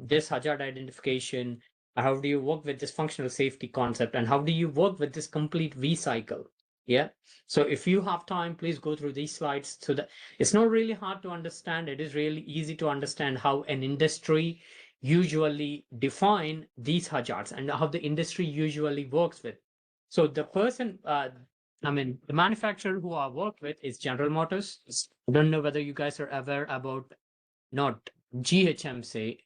this hazard identification, how do you work with this functional safety concept, and how do you work with this complete V cycle. Yeah. So if you have time, please go through these slides, so that it's not really hard to understand. It is really easy to understand how an industry usually define these hazards and how the industry usually works with. So the person, the manufacturer who I work with is General Motors. I don't know whether you guys are aware about, not GHMC,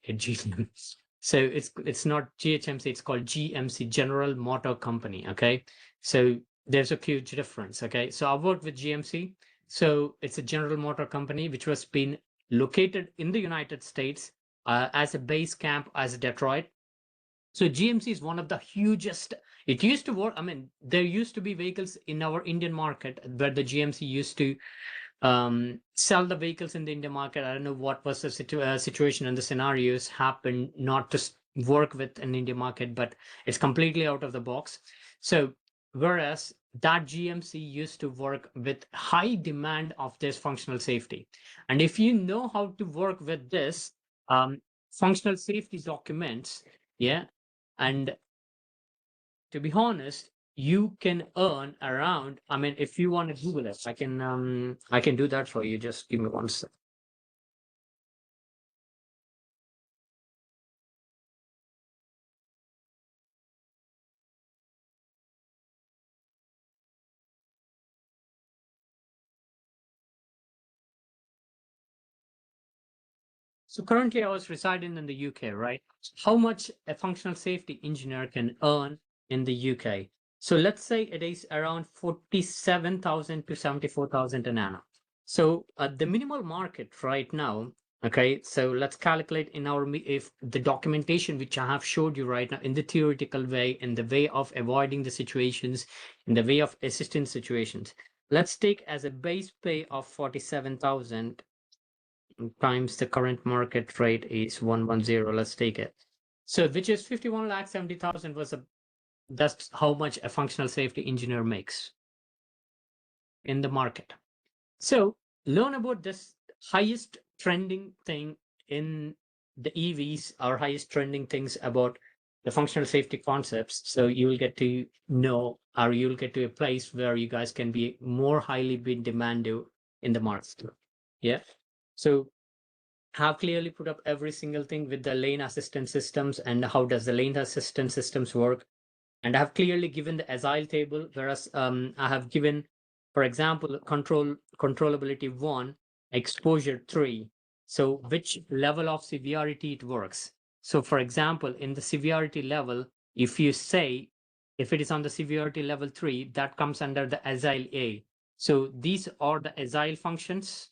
so it's not GHMC, it's called GMC, General Motor Company. Okay, so there's a huge difference. Okay, so I worked with GMC, so it's a General Motor Company which was been located in the United States as a base camp as Detroit. So GMC is one of the hugest. It used to work. I mean, there used to be vehicles in our Indian market where the GMC used to sell the vehicles in the Indian market. I don't know what was the situation and the scenarios happened not to work with an Indian market, but it's completely out of the box. So whereas that GMC used to work with high demand of this functional safety. And if you know how to work with this functional safety documents, yeah, and to be honest, you can earn around, I mean, if you want to Google it, I can do that for you. Just give me one sec. So currently I was residing in the UK, right? How much a functional safety engineer can earn in the UK? So let's say it is around 47,000 to 74,000 an annum. So the minimal market right now, okay, so let's calculate in our, if the documentation which I have showed you right now in the theoretical way, in the way of avoiding the situations, in the way of assistance situations, let's take as a base pay of 47,000 times the current market rate is 110. Let's take it. So which is 51,70,000 was that's how much a functional safety engineer makes in the market. So learn about this highest trending thing in the EVs, or highest trending things about the functional safety concepts. So you will get to know, or you'll get to a place where you guys can be more highly been demanded in the market. Yeah. So have clearly put up every single thing with the lane assistance systems and how does the lane assistance systems work. And I have clearly given the agile table, whereas I have given, for example, controllability 1, exposure 3. So which level of severity it works. So for example, in the severity level, if you say, if it is on the severity level 3, that comes under the agile A. So these are the agile functions,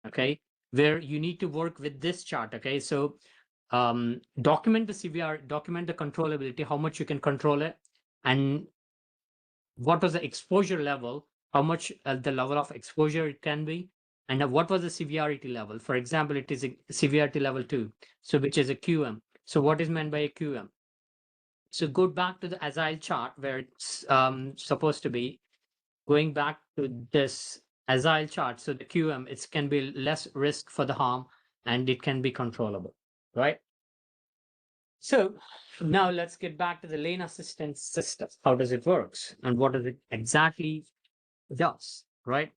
okay, where you need to work with this chart. Okay, so document the severe, document the controllability, how much you can control it, and what was the exposure level, how much the level of exposure it can be, and what was the severity level. For example, it is a severity level 2, so which is a QM. So what is meant by a QM? So go back to the agile chart where it's supposed to be, going back to this agile chart. So the QM, it can be less risk for the harm and it can be controllable, right? So now let's get back to the lane assistance system. How does it works and what does it exactly does, right?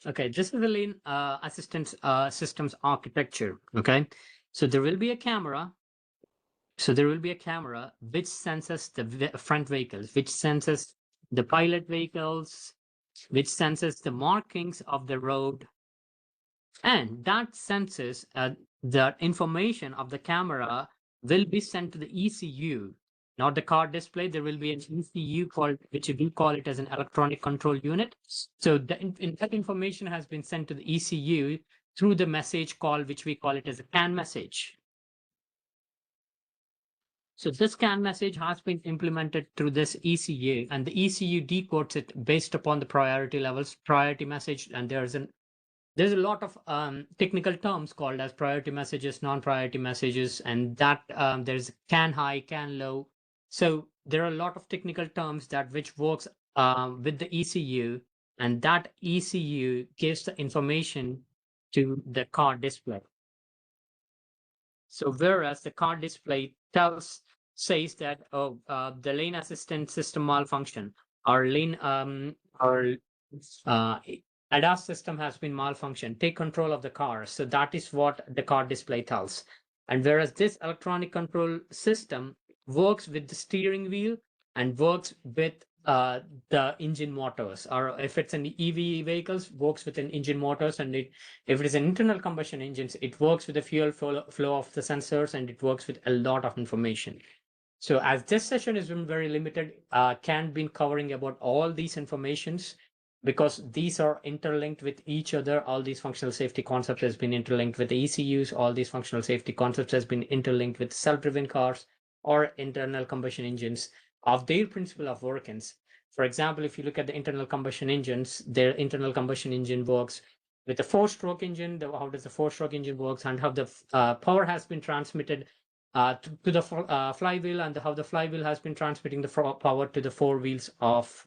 Okay, this is the lane assistance systems architecture. Okay, so there will be a camera So there will be a camera which senses the front vehicles, which senses the pilot vehicles, which senses the markings of the road, and that senses the information of the camera will be sent to the ECU, not the car display. There will be an ECU called, which we call it as an electronic control unit. So that information has been sent to the ECU through the message call, which we call it as a CAN message. So this CAN message has been implemented through this ECU, and the ECU decodes it based upon the priority levels, priority message, and there's a lot of technical terms called as priority messages, non-priority messages, and that there's CAN high, CAN low. So there are a lot of technical terms that which works with the ECU, and that ECU gives the information to the car display. So whereas the car display says that the lane assistance system malfunction, or lane ADAS system has been malfunctioned, take control of the car. So that is what the car display tells. And whereas this electronic control system works with the steering wheel and works with the engine motors, or if it's an EV vehicles, works with an engine motors, and if it is an internal combustion engines, it works with the fuel flow of the sensors, and it works with a lot of information. So as this session has been very limited, can be covering about all these informations, because these are interlinked with each other. All these functional safety concepts has been interlinked with the ECUs. All these functional safety concepts has been interlinked with self-driven cars or internal combustion engines of their principle of workings. For example, if you look at the internal combustion engines, their internal combustion engine works with a four-stroke engine. How does the four-stroke engine works, and how the power has been transmitted to the flywheel, and how the flywheel has been transmitting the power to the four wheels of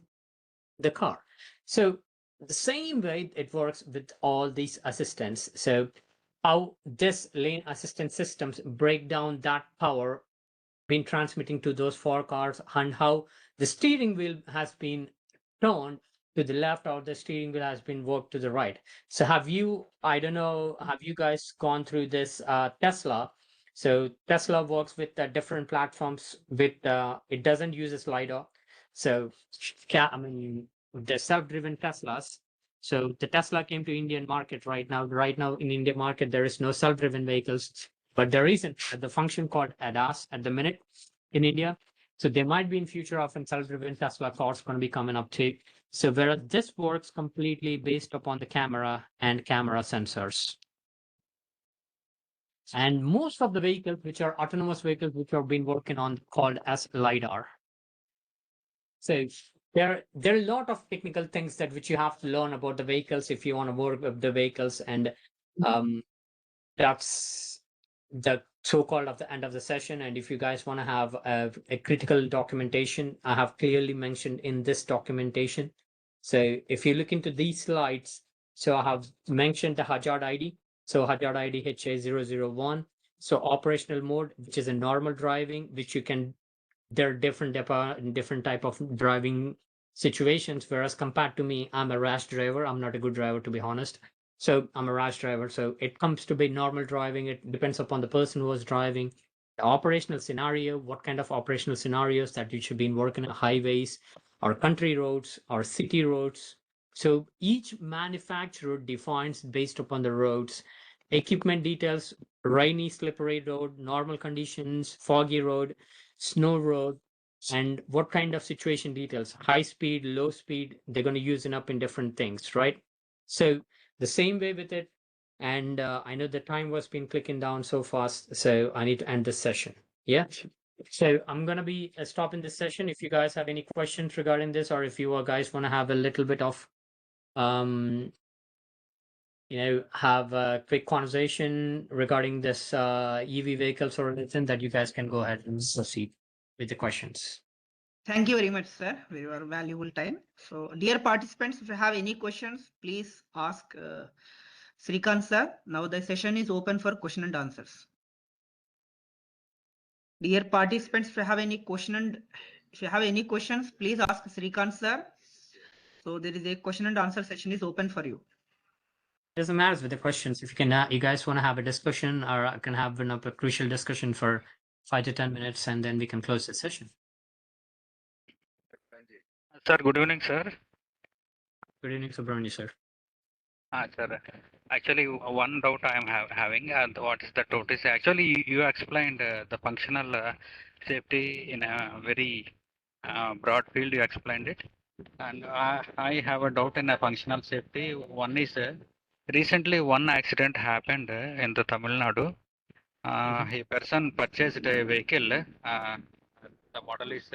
the car. So the same way it works with all these assistants. So how this lane assistance systems break down that power been transmitting to those four cars, and how the steering wheel has been turned to the left, or the steering wheel has been worked to the right. So have you guys gone through this Tesla? So Tesla works with different platforms with it doesn't use a LiDAR. So the self-driven Teslas. So the Tesla came to Indian market right now. Right now in Indian market, there is no self-driven vehicles, but there isn't the function called ADAS at the minute in India. So there might be in future often self-driven Tesla cars going to be coming up too. So whereas this works completely based upon the camera and camera sensors. And most of the vehicles which are autonomous vehicles which have been working on called as LiDAR. So there are a lot of technical things that which you have to learn about the vehicles if you want to work with the vehicles, and that's the so-called of the end of the session. And if you guys want to have a critical documentation, I have clearly mentioned in this documentation. So if you look into these slides, so I have mentioned the hazard ID. So hazard ID HA001. So operational mode, which is a normal driving, which you can, there are different type of driving situations. Whereas compared to me, I'm a rash driver. I'm not a good driver, to be honest. So I'm a rash driver. So it comes to be normal driving. It depends upon the person who was driving, the operational scenario, what kind of operational scenarios that you should be working on highways or country roads or city roads. So each manufacturer defines based upon the roads, equipment details, rainy, slippery road, normal conditions, foggy road, snow road, and what kind of situation details, high speed, low speed, they're going to use it up in different things, right? So the same way with it. And I know the time was been clicking down so fast, so I need to end this session. Yeah. So I'm going to be stopping this session. If you guys have any questions regarding this, or if you guys want to have a little bit of have a quick conversation regarding this EV vehicles or anything, that you guys can go ahead and proceed with the questions. Thank you very much, sir, for your valuable time. So, dear participants, if you have any questions, please ask Srikanth sir. Now the session is open for question and answers. Dear participants, if you have any questions, please ask Srikanth sir. So there is a question and answer session is open for you. Doesn't matter with the questions. If you can, you guys want to have a discussion, or I can have a crucial discussion for 5 to 10 minutes, and then we can close the session. Sir, good evening, sir. Good evening, Subramani, sir. Sir, actually, one doubt I am having, what is the TOTIS? Actually, you explained the functional safety in a very broad field. You explained it, and I have a doubt in a functional safety. One is recently one accident happened in the Tamil Nadu. A person purchased a vehicle. The model is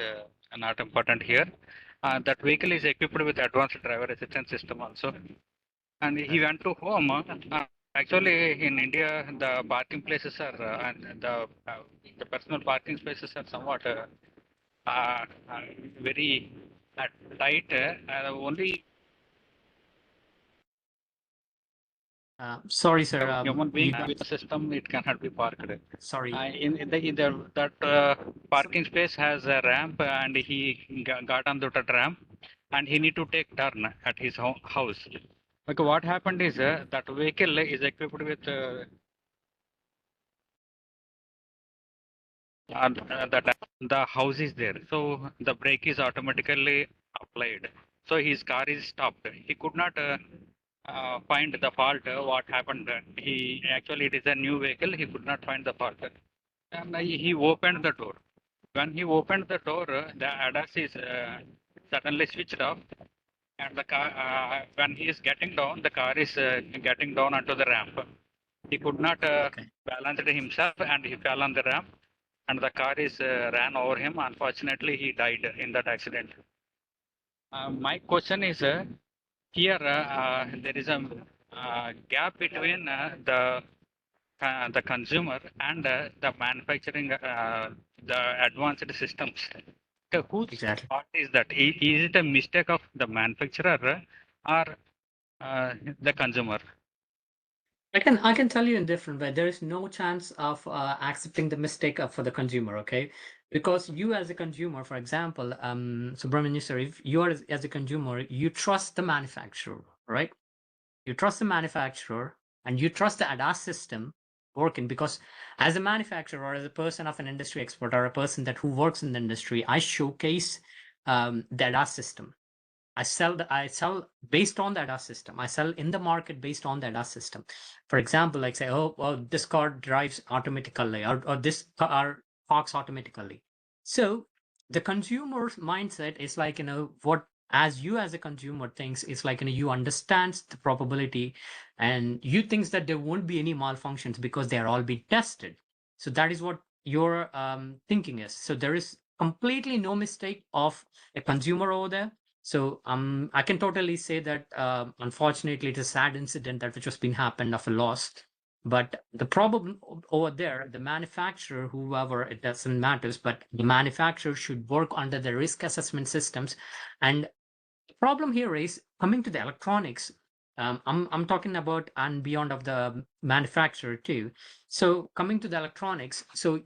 not important here. That vehicle is equipped with advanced driver assistance system also, and he went to home. Actually, in India, the parking places are and the personal parking spaces are somewhat uh, uh, very tight. Only Sorry, sir. human being with the system, it cannot be parked. Sorry. In that parking space has a ramp, and he got on that ramp, and he need to take turn at his house. Okay, what happened is that vehicle is equipped with the house is there, so the brake is automatically applied. So his car is stopped. He could not find the fault. What happened? He actually, it is a new vehicle. He could not find the fault, and he opened the door. When he opened the door, the ADAS is suddenly switched off, and the car, when he is getting down, the car is getting down onto the ramp. He could not balance himself, and he fell on the ramp, and the car is ran over him. Unfortunately, he died in that accident. My question is here there is a gap between the consumer and the manufacturing the advanced systems. Whose Exactly. part is that? Is it a mistake of the manufacturer or the consumer? I can tell you in different way. There is no chance of accepting the mistake for the consumer, okay? Because you as a consumer, for example, Subramanya sir, if you are as a consumer, you trust the manufacturer, right? You trust the manufacturer and you trust the ADAS system working, because as a manufacturer or as a person of an industry expert or a person that who works in the industry, I showcase the ADAS system. I sell based on the ADAS system. I sell in the market based on the ADAS system. For example, like say, oh, this car drives automatically, or this car parks automatically. So the consumer's mindset is like, what as you as a consumer thinks is like, you understand the probability, and you thinks that there won't be any malfunctions because they are all being tested. So that is what your thinking is. So there is completely no mistake of a consumer over there. So I can totally say that unfortunately it's a sad incident that which has been happened of a loss. But the problem over there, the manufacturer, whoever, it doesn't matter, but the manufacturer should work under the risk assessment systems. And the problem here is coming to the electronics. I'm talking about and beyond of the manufacturer too. So coming to the electronics, so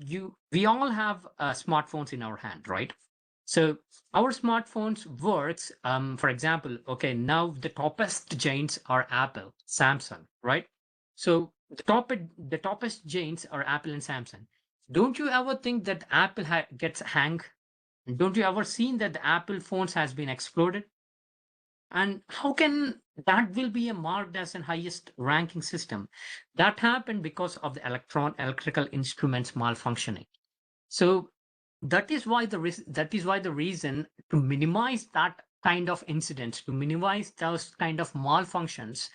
we all have smartphones in our hand, right? So our smartphones works, for example, okay, now the toppest giants are Apple, Samsung, right? So the toppest giants are Apple and Samsung. Don't you ever think that Apple gets hang? Don't you ever seen that the Apple phones has been exploded? And how can that will be a marked as an highest ranking system? That happened because of the electrical instruments malfunctioning. So that is why the reason to minimize that kind of incidents, to minimize those kind of malfunctions.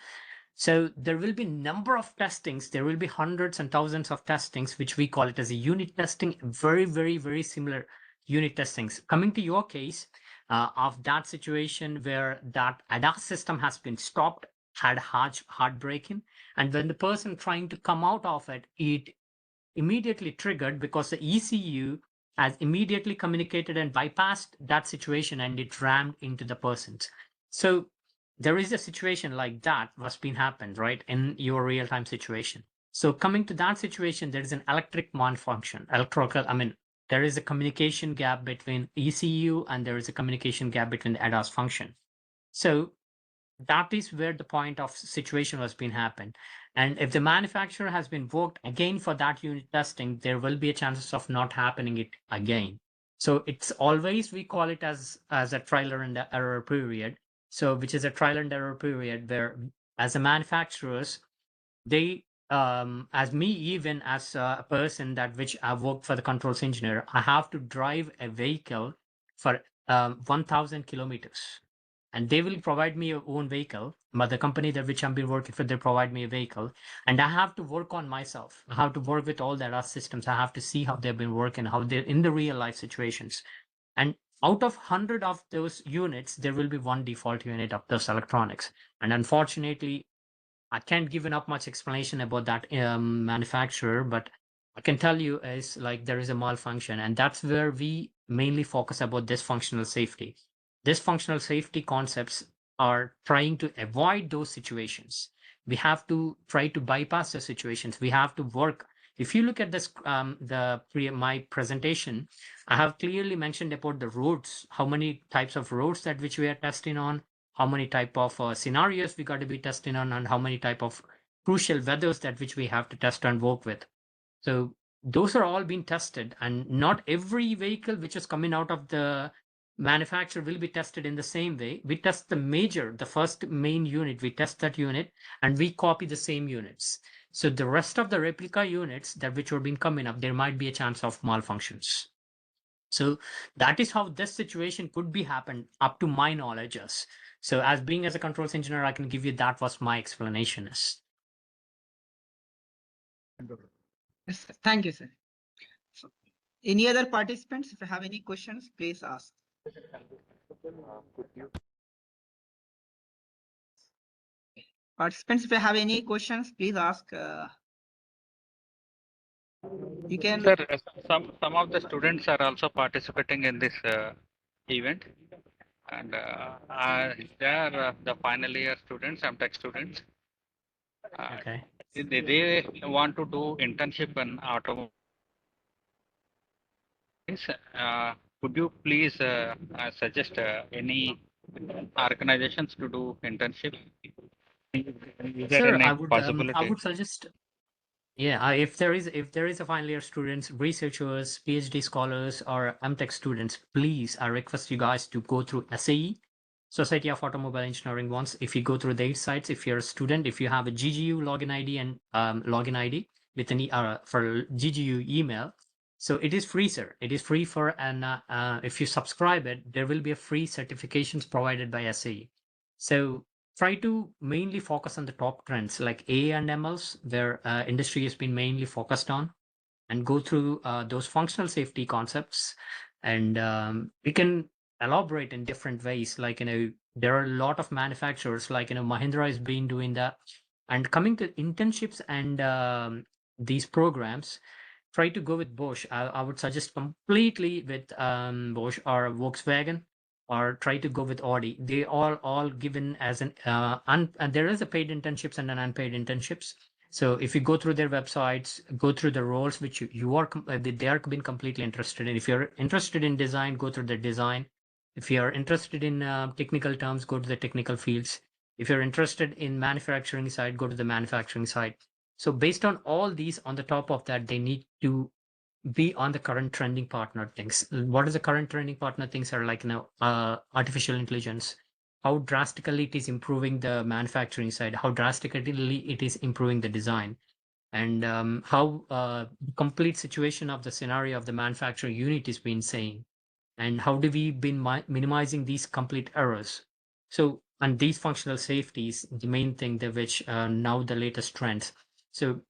So there will be number of testings. There will be hundreds and thousands of testings, which we call it as a unit testing. Very, very, very similar unit testings. Coming to your case of that situation where that ADAS system has been stopped, had hard braking, and when the person trying to come out of it, it immediately triggered because the ECU has immediately communicated and bypassed that situation, and it rammed into the persons. So there is a situation like that was been happened, right, in your real-time situation. So coming to that situation, there is an electric malfunction, there is a communication gap between ECU and there is a communication gap between the ADAS function. So that is where the point of situation has been happened. And if the manufacturer has been worked again for that unit testing, there will be a chances of not happening it again. So it's always, we call it as a trial and error period. So which is a trial and error period where as a manufacturers, they as me, even as a person that which I worked for the controls engineer, I have to drive a vehicle for 1,000 kilometers, and they will provide me a own vehicle. But the company that which I've been working for, they provide me a vehicle, and I have to work on myself. I have to work with all their systems. I have to see how they've been working, how they're in the real life situations. And out of 100 of those units, there will be one default unit of those electronics. And unfortunately, I can't give enough much explanation about that manufacturer, but I can tell you is like there is a malfunction, and that's where we mainly focus about this functional safety. This functional safety concepts are trying to avoid those situations. We have to try to bypass the situations. We have to work. If you look at this, my presentation, I have clearly mentioned about the roads, how many types of roads that which we are testing on, how many type of scenarios we got to be testing on, and how many type of crucial weathers that which we have to test and work with. So those are all being tested, and not every vehicle which is coming out of the manufacturer will be tested in the same way. We test the first main unit, we test that unit, and we copy the same units. So the rest of the replica units that which are being coming up, there might be a chance of malfunctions. So that is how this situation could be happened up to my knowledge. So as being as a controls engineer, I can give you that was my explanation is. Yes, sir. Thank you, sir. So, any other participants, if you have any questions, please ask. Participants, if you have any questions, please ask. You can. Sir, some of the students are also participating in this event, and they are the final year students, MTech students. Okay. They want to do internship in automobile. Could you please suggest any organizations to do internship? Is there Sir, any I possibility? would suggest, yeah, if there is a final year students, researchers, PhD scholars, or MTech students, please, I request you guys to go through SAE, Society of Automobile Engineering once. If you go through their sites, if you're a student, if you have a GGU login ID and login ID with any for GGU email, so it is free, sir. It is free for, and if you subscribe it, there will be a free certifications provided by SAE. So try to mainly focus on the top trends like AI and MLs, where industry has been mainly focused on, and go through those functional safety concepts. And we can elaborate in different ways. Like, there are a lot of manufacturers, like, Mahindra has been doing that. And coming to internships and these programs, try to go with Bosch. I would suggest completely with Bosch or Volkswagen, or try to go with Audi. They all given as an and there is a paid internships and an unpaid internships. So if you go through their websites, go through the roles which you are they are being completely interested in. If you're interested in design, go through the design. If you are interested in technical terms, go to the technical fields. If you're interested in manufacturing side, go to the manufacturing side. So based on all these, on the top of that, they need to be on the current trending partner things. What is the current trending partner things are like, artificial intelligence, how drastically it is improving the manufacturing side, how drastically it is improving the design, and how complete situation of the scenario of the manufacturing unit is being saying, and how do we been minimizing these complete errors. So, and these functional safeties, the main thing that which now the latest trends. So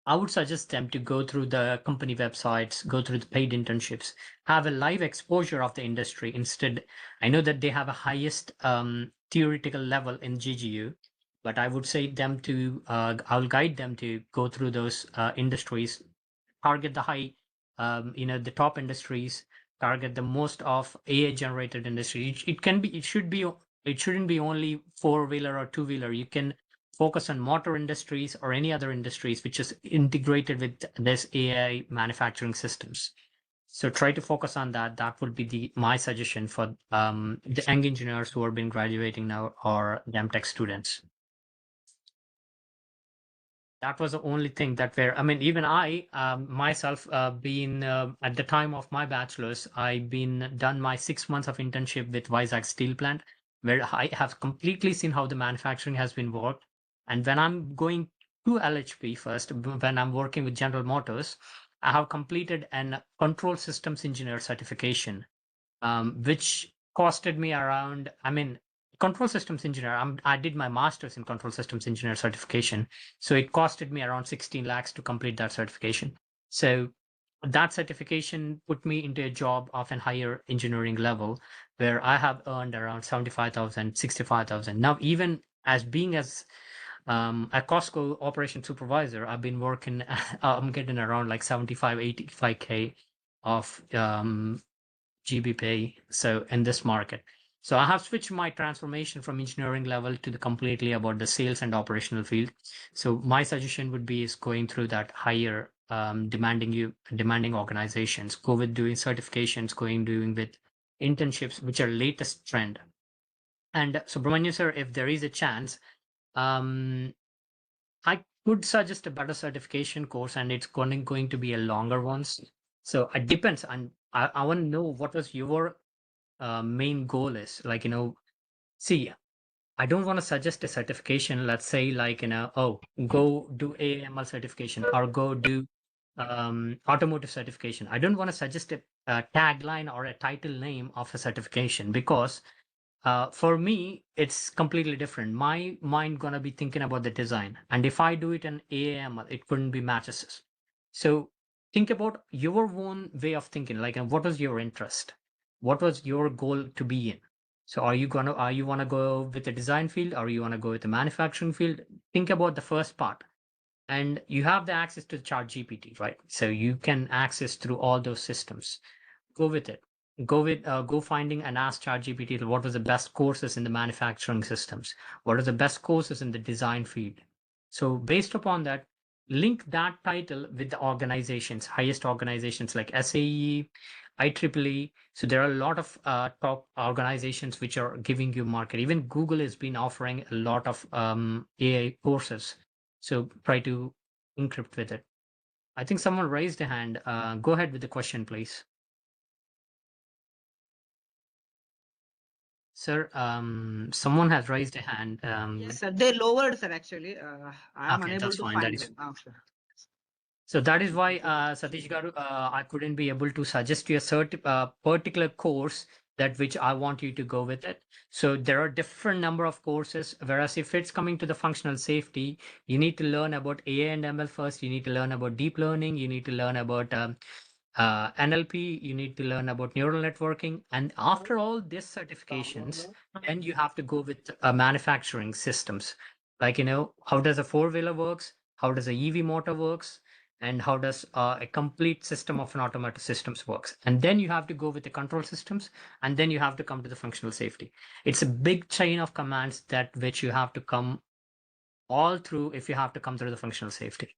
I would suggest them to go through the company websites, go through the paid internships, have a live exposure of the industry instead. I know that they have a highest theoretical level in GGU, but I would say them to, I'll guide them to go through those industries, target the high, the top industries, target the most of AI generated industry. It shouldn't be only 4-wheeler or 2-wheeler. You can focus on motor industries or any other industries which is integrated with this AI manufacturing systems. So try to focus on that. That would be my suggestion for the young engineers who have been graduating now or the tech students. That was the only thing that were, I mean, even I myself being at the time of my bachelor's, I've been done my 6 months of internship with Vizag Steel Plant, where I have completely seen how the manufacturing has been worked. And when I'm going to LHP first, when I'm working with General Motors, I have completed an control systems engineer certification, which costed me around, I mean, control systems engineer. I did my master's in control systems engineer certification. So it costed me around 16 lakhs to complete that certification. So that certification put me into a job of a higher engineering level where I have earned around 75,000, 65,000. Now, even as being as a Costco operation supervisor, I've been working, I'm getting around like 75, 85K of GB pay. So in this market. So I have switched my transformation from engineering level to the completely about the sales and operational field. So my suggestion would be is going through that higher demanding organizations, go with doing certifications, doing with internships, which are latest trend. And Subramanya sir, if there is a chance, I could suggest a better certification course, and it's going to be a longer one. So it depends. And I want to know what was your main goal is. Like, see, I don't want to suggest a certification. Let's say like, oh, go do AML certification or go do automotive certification. I don't want to suggest a tagline or a title name of a certification because for me, it's completely different. My mind gonna be thinking about the design, and if I do it in AAM, it couldn't be matches. So think about your own way of thinking. Like, what was your interest? What was your goal to be in? So are you wanna go with the design field, or you wanna go with the manufacturing field? Think about the first part, and you have the access to ChatGPT, right? So you can access through all those systems. Go with it. Go finding and ask ChatGPT what was the best courses in the manufacturing systems, what are the best courses in the design field. So based upon that, link that title with the organizations, highest organizations like SAE, IEEE. So there are a lot of top organizations which are giving you market. Even Google has been offering a lot of AI courses. So try to encrypt with it. I think someone raised a hand. Go ahead with the question, please. Sir, someone has raised a hand. Yes, sir. They lowered, sir, actually. I am Okay, unable that's to fine. That find is them. Sir. so that is why, Satish Garu, I couldn't be able to suggest you a particular course that which I want you to go with it. So there are different number of courses. Whereas if it's coming to the functional safety, you need to learn about AI and ML first. You need to learn about deep learning. You need to learn about NLP. You need to learn about neural networking. And after all these certifications, then you have to go with manufacturing systems. Like, how does a four-wheeler works? How does a EV motor works? And how does a complete system of an automotive systems works? And then you have to go with the control systems, and then you have to come to the functional safety. It's a big chain of commands that which you have to come all through if you have to come through the functional safety.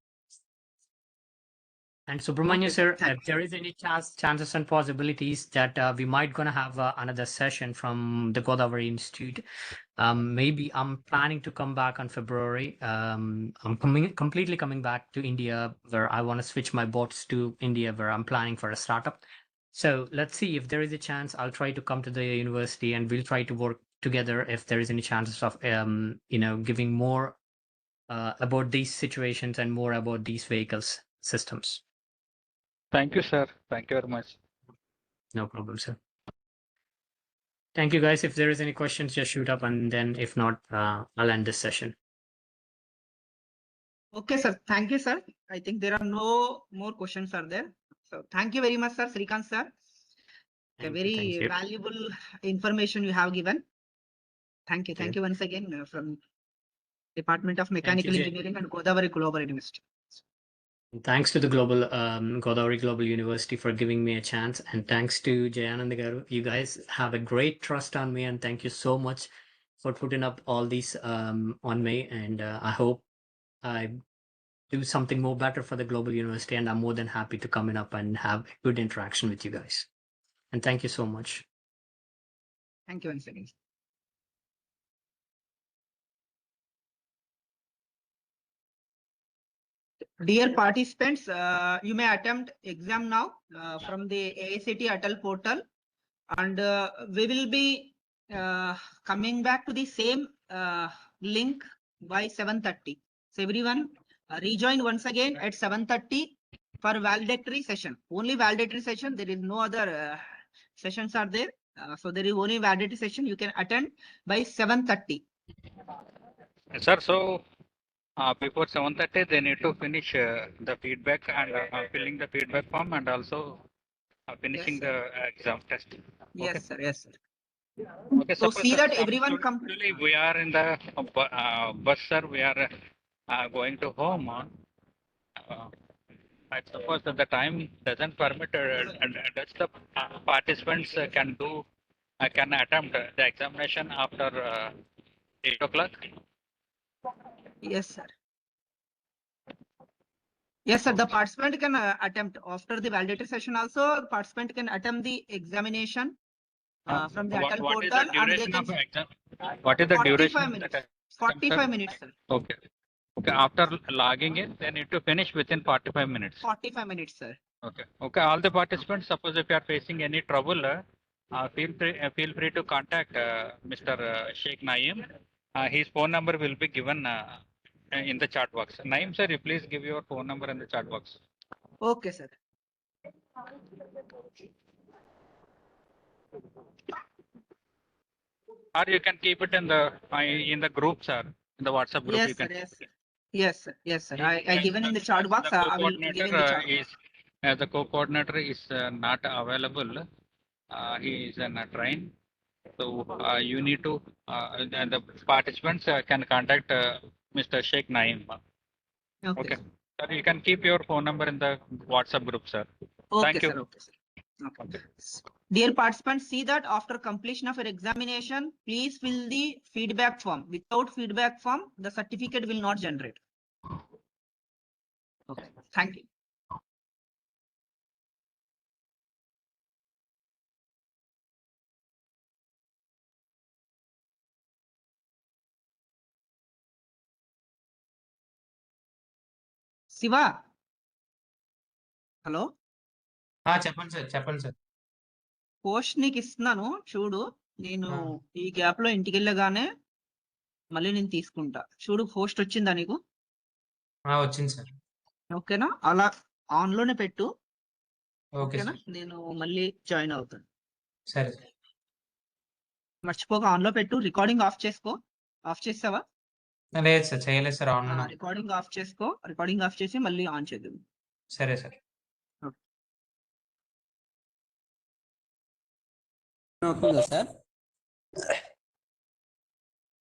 And Subramanya Okay, sir, thank if there is any chances and possibilities that we might gonna have another session from the Godavari Institute, maybe I'm planning to come back on February. I'm completely coming back to India, where I want to switch my boats to India, where I'm planning for a startup. So let's see if there is a chance. I'll try to come to the university, and we'll try to work together if there is any chances of giving more about these situations and more about these vehicles systems. Thank you, sir. Thank you very much. No problem, sir. Thank you, guys. If there is any questions, just shoot up, and then if not, I'll end this session. Okay, sir. Thank you, sir. I think there are no more questions are there. So thank you very much, sir. Srikanth, sir. Thank Very you. valuable information you have given. Thank you. Thank Thank you. you once again from Department of you, Mechanical Jay. Engineering and Godavari Global University. Thanks to the Godavari Global University for giving me a chance, and thanks to Jayanand Garu. You guys have a great trust on me, and thank you so much for putting up all these on me. And I hope I do something more better for the global university, and I'm more than happy to come in up and have good interaction with you guys. And thank you so much. Thank you once again. Dear participants, you may attempt exam now from the AICTE ATAL portal, and we will be coming back to the same link by 7:30. So everyone rejoin once again at 7:30 for valedictory session. Only valedictory session. There is no other sessions are there. So there is only valedictory session. You can attend by 7:30. Sir, so before 7:30, they need to finish the feedback and filling the feedback form, and also finishing Yes, the exam test. Yes, Okay. sir. Yes, sir. Okay, So suppose see that that everyone come. actually we are in the bus, sir. We are going to home. I suppose that the time doesn't permit, and that's the participants can do, can attempt the examination after 8 o'clock. Yes, sir. Yes, sir. The participant can attempt after the validatory session. Also, the participant can attempt the examination from the ATAL What is portal, the and they duration can. of exam? What is the 45 duration of minutes. the exam, 45 sir? minutes, sir. Okay. Okay. After logging in, they need to finish within 45 minutes. 45 minutes, sir. Okay. Okay. All the participants, suppose if you are facing any trouble, feel free to contact Mr. Sheikh Naeem. His phone number will be given in the chat box. Naeem, sir, you please give your phone number in the chat box. Okay, sir. Or you can keep it in the group, sir. In the WhatsApp group, Yes, you sir. can. Yes, sir. Yes, sir. Yes, sir. I given in the chat box. I will give in the chat box. The co-coordinator is not available. He is in a train. So you need to, and the participants can contact Mr. Sheikh Naeem. Okay. Okay. Sir. Sir, you can keep your phone number in the WhatsApp group, sir. Okay, Thank you. sir. Okay, sir. Okay. Dear participants, see that after completion of your examination, please fill the feedback form. Without feedback form, the certificate will not generate. Okay. Thank you. Siva. Hello చెప్పండి sir post నీకు ఇస్తున్నాను చూడు. నేను ఈ gap లో ఇంటికి వెళ్ళగానే మళ్ళీ నేను తీసుకుంటా. చూడు పోస్ట్ వచ్చిందా నీకు? వచ్చింది సార్. ఓకేనా? అలా ఆన్ లోనే పెట్టు. ఓకే ఓకేనా? నేను మళ్ళీ జాయిన్ అవుతాను. సరే. మర్చిపోక ఆన్ లో పెట్టు. రికార్డింగ్ ఆఫ్ చేసుకో. ఆఫ్ చేసావా? లేదు సార్, చేయలేదు సార్. ఆన్ రికార్డింగ్ ఆఫ్ చేసుకో. రికార్డింగ్ ఆఫ్ చేసి మళ్ళీ ఆన్ చేద్దాం. సరే సార్. అవుతుందా సార్?